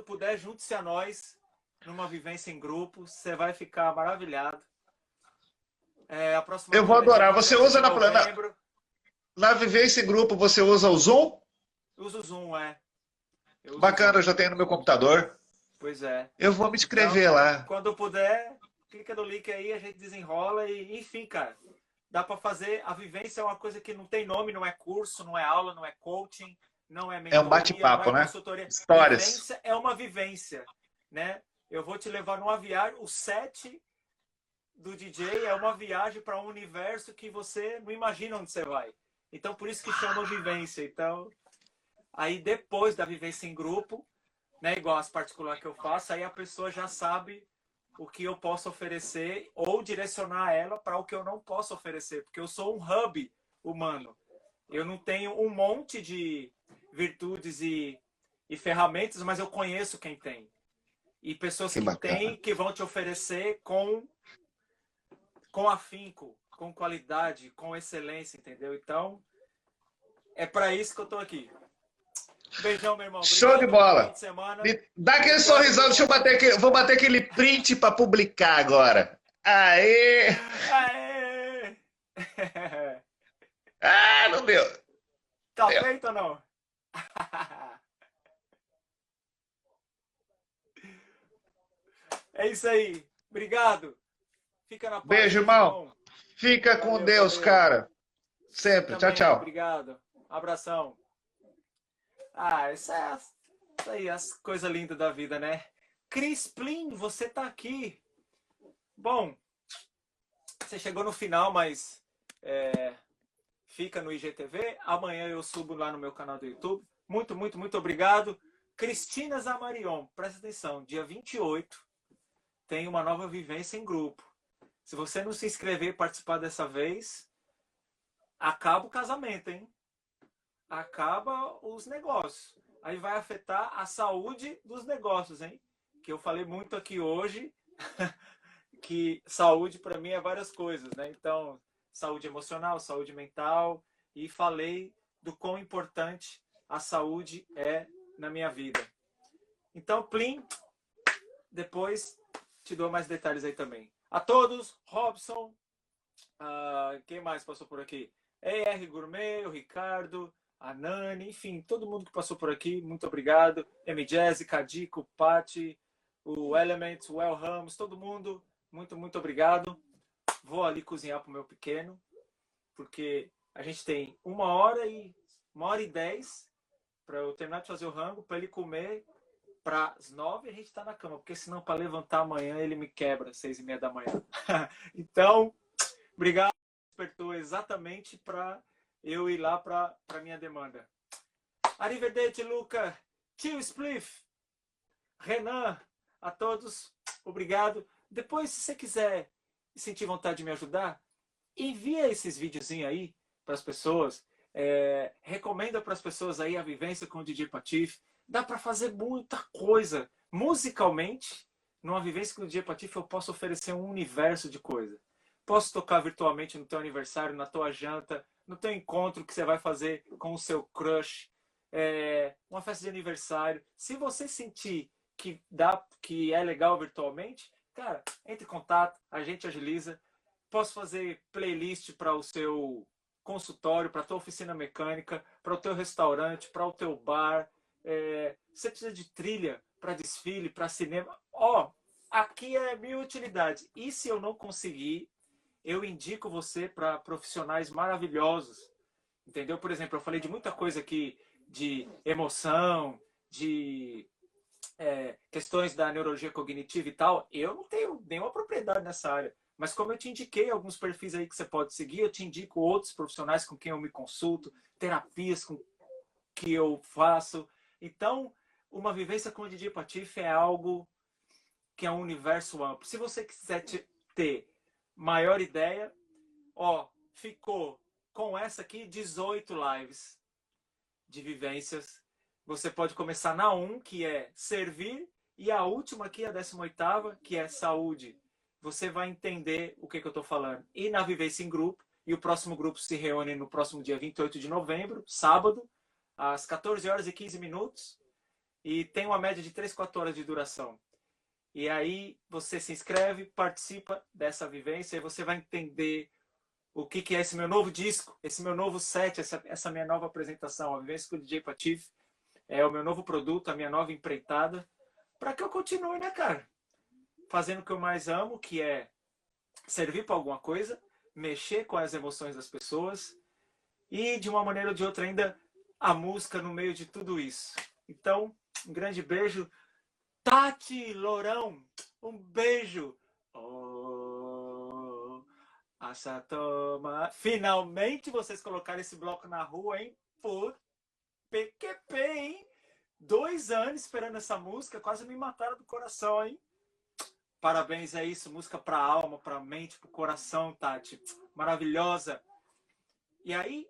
puder, junte-se a nós numa vivência em grupo, você vai ficar maravilhado. A próxima Eu vou vez é dia adorar. Você 28 usa de novembro. na Vivência em Grupo, você usa o Zoom? Uso o Zoom, eu uso o Bacana, Zoom. eu já tenho no meu computador. Pois é. Eu vou me inscrever Então, lá. quando puder, clica no link aí, a gente desenrola e, enfim, cara, dá para fazer. A vivência é uma coisa que não tem nome, não é curso, não é aula, não é coaching, não é É um mentoria, não é bate-papo, né? consultoria. Histórias. Vivência é uma vivência, né? Eu vou te levar numa viagem. O set do DJ é uma viagem para um universo que você não imagina onde você vai. Então, por isso que chama vivência. Então, aí depois da vivência em grupo, né, igual as particulares que eu faço, aí a pessoa já sabe o que eu posso oferecer ou direcionar ela para o que eu não posso oferecer, porque eu sou um hub humano. Eu não tenho um monte de virtudes e ferramentas, mas eu conheço quem tem. E pessoas Que que bacana. têm, que vão te oferecer com afinco, com qualidade, com excelência, entendeu? Então, é para isso que eu tô aqui. Beijão, meu irmão. Show de Obrigado. Bom fim bola. de semana. Dá aquele Obrigado sorrisão, pelo. vou bater aquele print para publicar agora. Aê! Aê! Ah, não deu. Tá Deu. feito ou não? É isso aí. Obrigado. Fica na paz Beijo, aí, irmão. João. Fica com Valeu, Deus, valeu. cara. Você Sempre. Tchau, também, tchau. obrigado. Abração. Ah, isso aí, as coisas lindas da vida, né? Cris Plin, você tá aqui. Bom, você chegou no final, mas fica no IGTV. Amanhã eu subo lá no meu canal do YouTube. Muito, muito, muito obrigado. Cristina Zamarion, presta atenção, dia 28 tem uma nova vivência em grupo. Se você não se inscrever e participar dessa vez, acaba o casamento, hein? Acaba os negócios. Aí vai afetar a saúde dos negócios, hein? Que eu falei muito aqui hoje, que saúde para mim é várias coisas, né? Então, saúde emocional, saúde mental, e falei do quão importante a saúde é na minha vida. Então, Plim, depois te dou mais detalhes aí também. A todos, Robson, quem mais passou por aqui? ER Gourmet, o Ricardo, a Nani, enfim, todo mundo que passou por aqui, muito obrigado. M. Jazzy, Cadico, Pati, o Element, o El Ramos, todo mundo, muito, muito obrigado. Vou ali cozinhar pro meu pequeno, porque a gente tem 1h10 para eu terminar de fazer o rango, para ele comer para as 9 a gente tá na cama, porque senão para levantar amanhã ele me quebra às 6h30 da manhã. Então, obrigado, despertou exatamente para eu ir lá para minha demanda. Arrivederci, Luca. Tio Spliff. Renan, a todos, obrigado. Depois, se você quiser sentir vontade de me ajudar, envia esses videozinhos aí para as pessoas. Recomenda para as pessoas aí a vivência com o DJ Patife. Dá para fazer muita coisa. Musicalmente, numa vivência com o DJ Patife, eu posso oferecer um universo de coisa. Posso tocar virtualmente no teu aniversário, na tua janta, no teu encontro que você vai fazer com o seu crush, uma festa de aniversário. Se você sentir que é legal virtualmente, cara, entre em contato, a gente agiliza. Posso fazer playlist para o seu consultório, para a tua oficina mecânica, para o teu restaurante, para o teu bar. Você precisa de trilha para desfile, para cinema. Aqui é minha utilidade. E se eu não conseguir, eu indico você para profissionais maravilhosos. Entendeu? Por exemplo, eu falei de muita coisa aqui, de emoção, de questões da neurologia cognitiva e tal. Eu não tenho nenhuma propriedade nessa área. Mas como eu te indiquei alguns perfis aí que você pode seguir, eu te indico outros profissionais com quem eu me consulto, terapias que eu faço. Então, uma vivência com o DJ Patife é algo que é um universo amplo. Se você quiser ter maior ideia, ficou com essa aqui 18 lives de vivências. Você pode começar na 1, que é servir, e a última aqui, a 18ª, que é saúde. Você vai entender o que eu estou falando. E na vivência em grupo, e o próximo grupo se reúne no próximo dia 28 de novembro, sábado, às 14h15, e tem uma média de 3, 4 horas de duração. E aí você se inscreve, participa dessa vivência, e você vai entender o que é esse meu novo disco, esse meu novo set, essa minha nova apresentação, a vivência com o DJ Patife. É o meu novo produto, a minha nova empreitada, para que eu continue, né, cara? Fazendo o que eu mais amo, que é servir para alguma coisa, mexer com as emoções das pessoas e, de uma maneira ou de outra, ainda a música no meio de tudo isso. Então, um grande beijo. Tati Lourão, um beijo. Toma. Finalmente vocês colocaram esse bloco na rua, hein? Por PQP, hein? 2 anos esperando essa música, quase me mataram do coração, hein? Parabéns, é isso, música pra alma, pra mente, pro coração, Tati. Maravilhosa. E aí,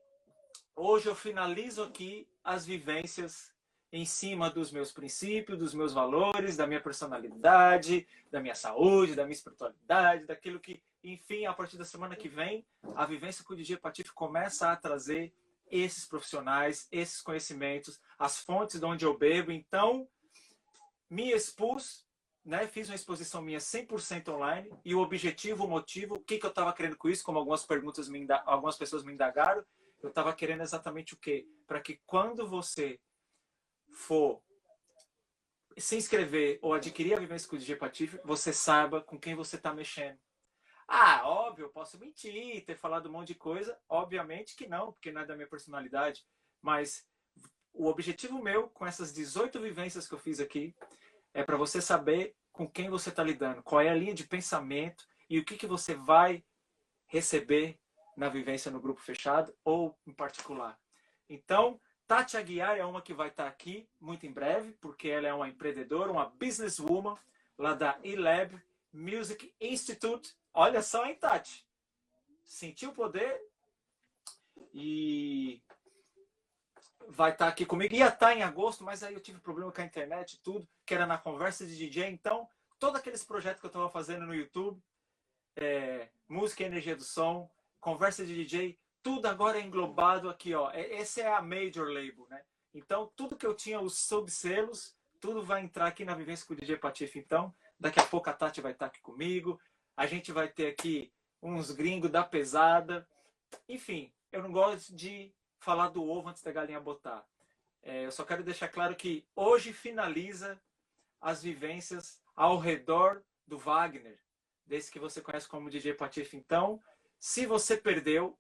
hoje eu finalizo aqui as vivências em cima dos meus princípios, dos meus valores, da minha personalidade, da minha saúde, da minha espiritualidade, daquilo que, enfim, a partir da semana que vem, a vivência com o DJ Patife começa a trazer esses profissionais, esses conhecimentos, as fontes de onde eu bebo. Então, me expus, né? Fiz uma exposição minha 100% online, e o objetivo, o motivo, o que eu estava querendo com isso, como algumas pessoas me indagaram, eu estava querendo exatamente o quê? Para que quando você for se inscrever ou adquirir a Vivência com o DJ Patife, você saiba com quem você está mexendo. Ah, óbvio, eu posso mentir, ter falado um monte de coisa. Obviamente que não, porque não é da minha personalidade. Mas o objetivo meu com essas 18 vivências que eu fiz aqui é para você saber com quem você está lidando, qual é a linha de pensamento e o que você vai receber na vivência no grupo fechado ou em particular. Então, Tati Aguiar é uma que vai estar aqui muito em breve, porque ela é uma empreendedora, uma businesswoman lá da eLab Music Institute. Olha só, hein, Tati? Sentiu o poder? E vai estar aqui comigo. Ia estar em agosto, mas aí eu tive problema com a internet e tudo, que era na conversa de DJ. Então, todos aqueles projetos que eu estava fazendo no YouTube, música e energia do som, conversa de DJ, tudo agora é englobado aqui, ó. Essa é a major label, né? Então, tudo que eu tinha, os subselos, tudo vai entrar aqui na Vivência com o DJ Patife. Então, daqui a pouco a Tati vai estar aqui comigo. A gente vai ter aqui uns gringos da pesada. Enfim, eu não gosto de falar do ovo antes da galinha botar. Eu só quero deixar claro que hoje finaliza as vivências ao redor do Wagner, desse que você conhece como DJ Patife. Então, se você perdeu,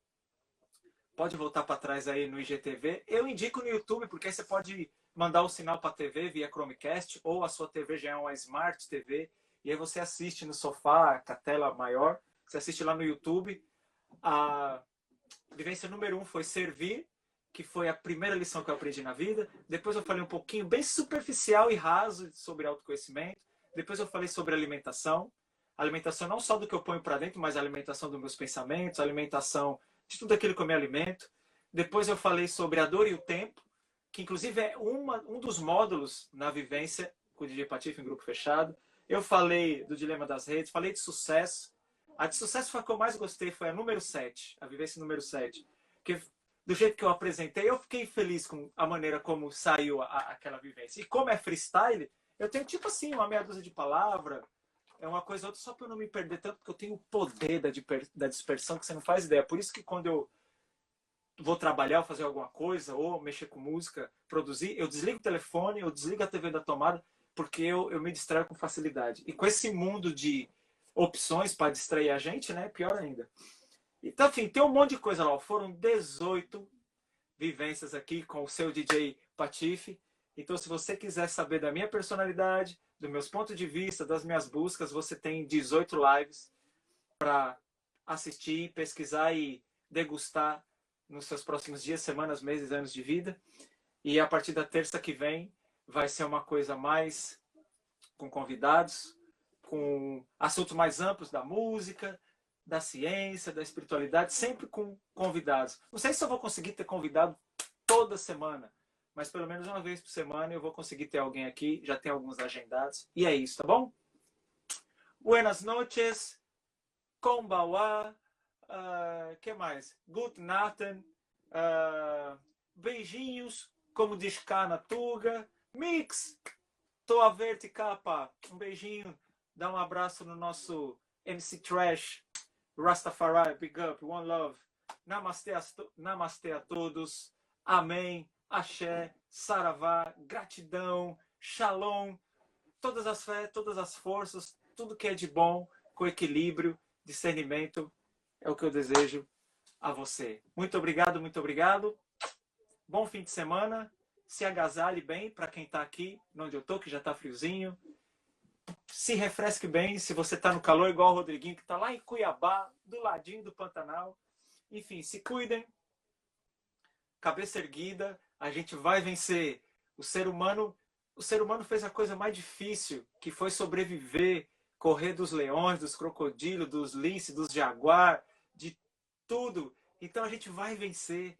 pode voltar para trás aí no IGTV. Eu indico no YouTube, porque aí você pode mandar o sinal para a TV via Chromecast, ou a sua TV já é uma Smart TV, e aí você assiste no sofá, com a tela maior, você assiste lá no YouTube. A vivência número 1 foi servir, que foi a primeira lição que eu aprendi na vida. Depois eu falei um pouquinho, bem superficial e raso, sobre autoconhecimento. Depois eu falei sobre alimentação. Alimentação não só do que eu ponho para dentro, mas a alimentação dos meus pensamentos, a alimentação de tudo aquilo que eu me alimento. Depois eu falei sobre a dor e o tempo, que inclusive é um dos módulos na vivência com o DJ Patife em grupo fechado. Eu falei do dilema das redes, falei de sucesso. A de sucesso foi a que eu mais gostei, foi a número 7, a vivência número 7. Porque do jeito que eu apresentei, eu fiquei feliz com a maneira como saiu aquela vivência. E como é freestyle, eu tenho tipo assim, uma meia dúzia de palavras, é uma coisa ou outra, só para eu não me perder tanto, porque eu tenho o poder da dispersão que você não faz ideia. Por isso que quando eu vou trabalhar, fazer alguma coisa, ou mexer com música, produzir, eu desligo o telefone, eu desligo a TV da tomada, porque eu me distraio com facilidade. E com esse mundo de opções para distrair a gente, né, pior ainda. Então, enfim, tem um monte de coisa lá. Foram 18 vivências aqui com o seu DJ Patife. Então, se você quiser saber da minha personalidade, dos meus pontos de vista, das minhas buscas, você tem 18 lives para assistir, pesquisar e degustar nos seus próximos dias, semanas, meses, anos de vida. E a partir da terça que vem vai ser uma coisa mais com convidados, com assuntos mais amplos da música, da ciência, da espiritualidade, sempre com convidados. Não sei se eu vou conseguir ter convidado toda semana, mas pelo menos uma vez por semana eu vou conseguir ter alguém aqui, já tem alguns agendados. E é isso, tá bom? Buenas noches, konbawa, que mais? Good Natten, beijinhos, como diz cá na Tuga, Mix, tô a ver-te capa, um beijinho, dá um abraço no nosso MC Trash, Rastafari, big up, one love, namastê a todos, amém, axé, saravá, gratidão, shalom, todas as fés, todas as forças, tudo que é de bom, com equilíbrio, discernimento, é o que eu desejo a você. Muito obrigado, muito obrigado. Bom fim de semana. Se agasalhe bem para quem está aqui, onde eu estou, que já está friozinho. Se refresque bem, se você está no calor, igual o Rodriguinho, que está lá em Cuiabá, do ladinho do Pantanal. Enfim, se cuidem. Cabeça erguida, a gente vai vencer. O ser humano fez a coisa mais difícil, que foi sobreviver, correr dos leões, dos crocodilos, dos linces, dos jaguar, de tudo. Então a gente vai vencer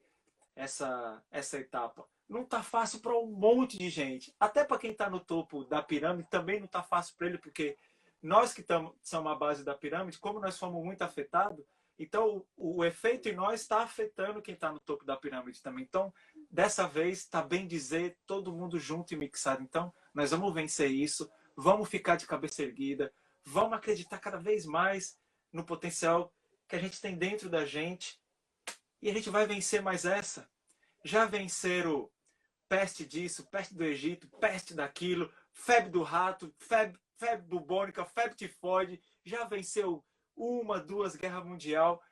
essa etapa. Não está fácil para um monte de gente. Até para quem está no topo da pirâmide também não está fácil para ele, porque nós que somos a base da pirâmide, como nós fomos muito afetados, então o efeito em nós está afetando quem está no topo da pirâmide também. Então, dessa vez, está bem dizer, todo mundo junto e mixado. Então, nós vamos vencer isso, vamos ficar de cabeça erguida, vamos acreditar cada vez mais no potencial que a gente tem dentro da gente, e a gente vai vencer mais essa. Já venceram peste disso, peste do Egito, peste daquilo, febre do rato, febre bubônica, febre tifoide, já venceu 1, 2 guerras mundial.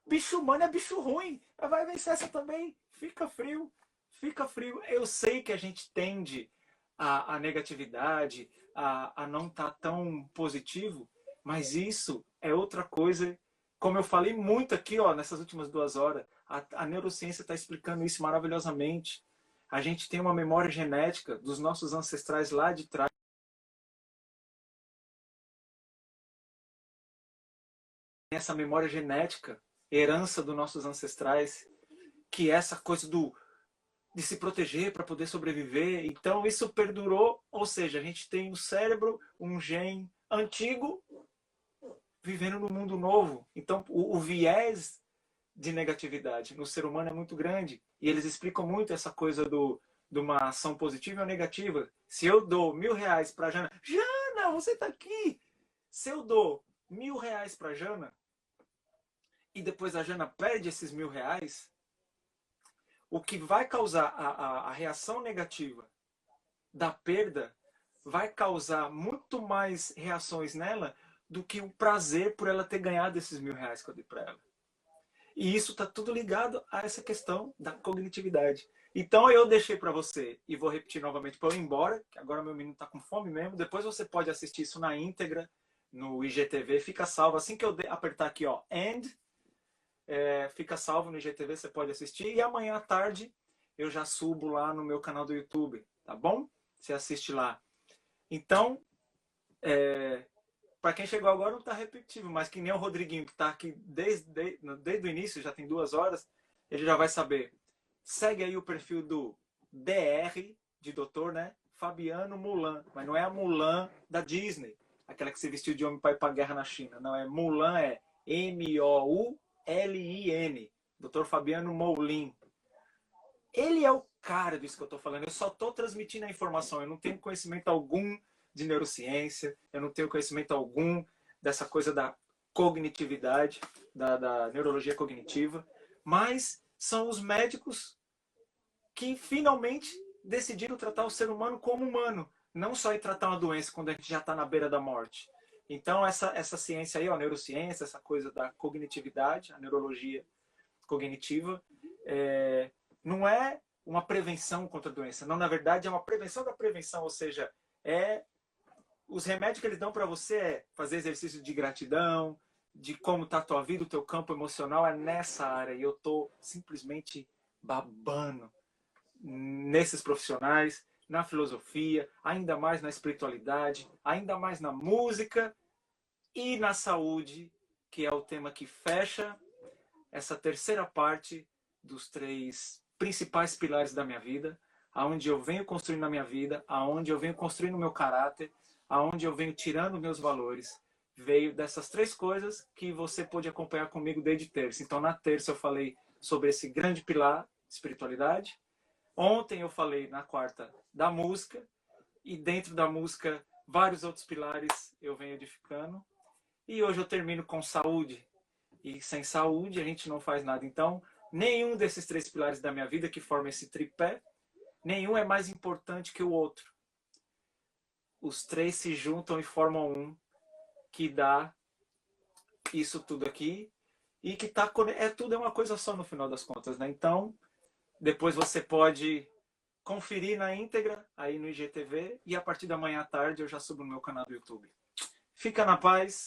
Bicho humano é bicho ruim, vai vencer essa também. Fica frio, fica frio. Eu sei que a gente tende à negatividade, a não estar tão positivo, mas isso é outra coisa. Como eu falei muito aqui, ó, nessas últimas 2 horas, a neurociência está explicando isso maravilhosamente. A gente tem uma memória genética dos nossos ancestrais lá de trás. Essa memória genética, herança dos nossos ancestrais, que é essa coisa de se proteger para poder sobreviver. Então isso perdurou, ou seja, a gente tem um cérebro, um gene antigo vivendo no mundo novo. Então o viés de negatividade no ser humano é muito grande. E eles explicam muito essa coisa de uma ação positiva ou negativa. Se eu dou R$1.000 para Jana, Jana, você está aqui. Se eu dou R$1.000 para Jana e depois a Jana perde esses R$1.000, o que vai causar a reação negativa da perda vai causar muito mais reações nela do que o prazer por ela ter ganhado esses R$1.000 que eu dei para ela. E isso está tudo ligado a essa questão da cognitividade. Então eu deixei para você, e vou repetir novamente para eu ir embora, que agora meu menino está com fome mesmo. Depois você pode assistir isso na íntegra, no IGTV, fica salvo. Assim que eu apertar aqui, ó, End, fica salvo no IGTV, você pode assistir. E amanhã à tarde eu já subo lá no meu canal do YouTube, tá bom? Você assiste lá. Então, para quem chegou agora não está repetitivo, mas que nem o Rodriguinho, que está aqui desde o início, já tem 2 horas, ele já vai saber. Segue aí o perfil do DR, de doutor, né? Fabiano Mulan. Mas não é a Mulan da Disney, aquela que se vestiu de homem para ir para a guerra na China. Não, é Mulan, é Moulin. Doutor Fabiano Moulin. Ele é o cara disso que eu estou falando. Eu só estou transmitindo a informação. Eu não tenho conhecimento algum de neurociência, eu não tenho conhecimento algum dessa coisa da cognitividade, da neurologia cognitiva, mas são os médicos que finalmente decidiram tratar o ser humano como humano, não só ir tratar uma doença quando a gente já está na beira da morte. Então essa ciência aí, a neurociência, essa coisa da cognitividade, a neurologia cognitiva, não é uma prevenção contra a doença, não, na verdade é uma prevenção da prevenção, ou seja, os remédios que eles dão para você é fazer exercício de gratidão, de como está a tua vida, o teu campo emocional é nessa área. E eu estou simplesmente babando nesses profissionais, na filosofia, ainda mais na espiritualidade, ainda mais na música e na saúde, que é o tema que fecha essa terceira parte dos 3 principais pilares da minha vida, aonde eu venho construindo a minha vida, aonde eu venho construindo o meu caráter, aonde eu venho tirando meus valores, veio dessas 3 coisas que você pôde acompanhar comigo desde terça. Então, na terça eu falei sobre esse grande pilar, espiritualidade. Ontem eu falei, na quarta, da música. E dentro da música, vários outros pilares eu venho edificando. E hoje eu termino com saúde. E sem saúde a gente não faz nada. Então, nenhum desses 3 pilares da minha vida que formam esse tripé, nenhum é mais importante que o outro. Os 3 se juntam e formam um que dá isso tudo aqui e que tá tudo é uma coisa só no final das contas, né? Então, depois você pode conferir na íntegra aí no IGTV e a partir da manhã à tarde eu já subo no meu canal do YouTube. Fica na paz.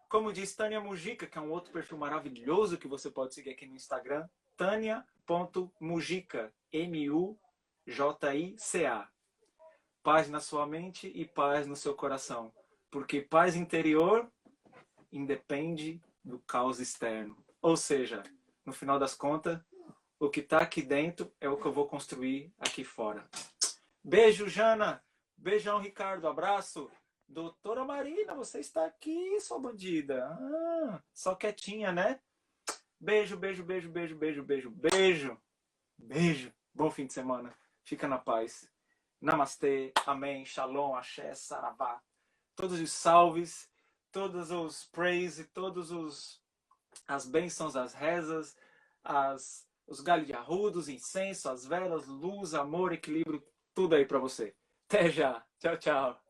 Como diz Tânia Mujica, que é um outro perfil maravilhoso que você pode seguir aqui no Instagram, tania.mujica, Mujica. Paz na sua mente e paz no seu coração. Porque paz interior independe do caos externo. Ou seja, no final das contas, o que está aqui dentro é o que eu vou construir aqui fora. Beijo, Jana. Beijão, Ricardo. Abraço. Doutora Marina, você está aqui, sua bandida. Só quietinha, né? Beijo, beijo, beijo, beijo, beijo, beijo, beijo. Beijo. Bom fim de semana. Fica na paz. Namastê, amém, shalom, axé, saravá. Todos os salves, todos os praise, as bênçãos, as rezas, os galhos de arruda, os incensos, as velas, luz, amor, equilíbrio, tudo aí para você. Até já. Tchau, tchau.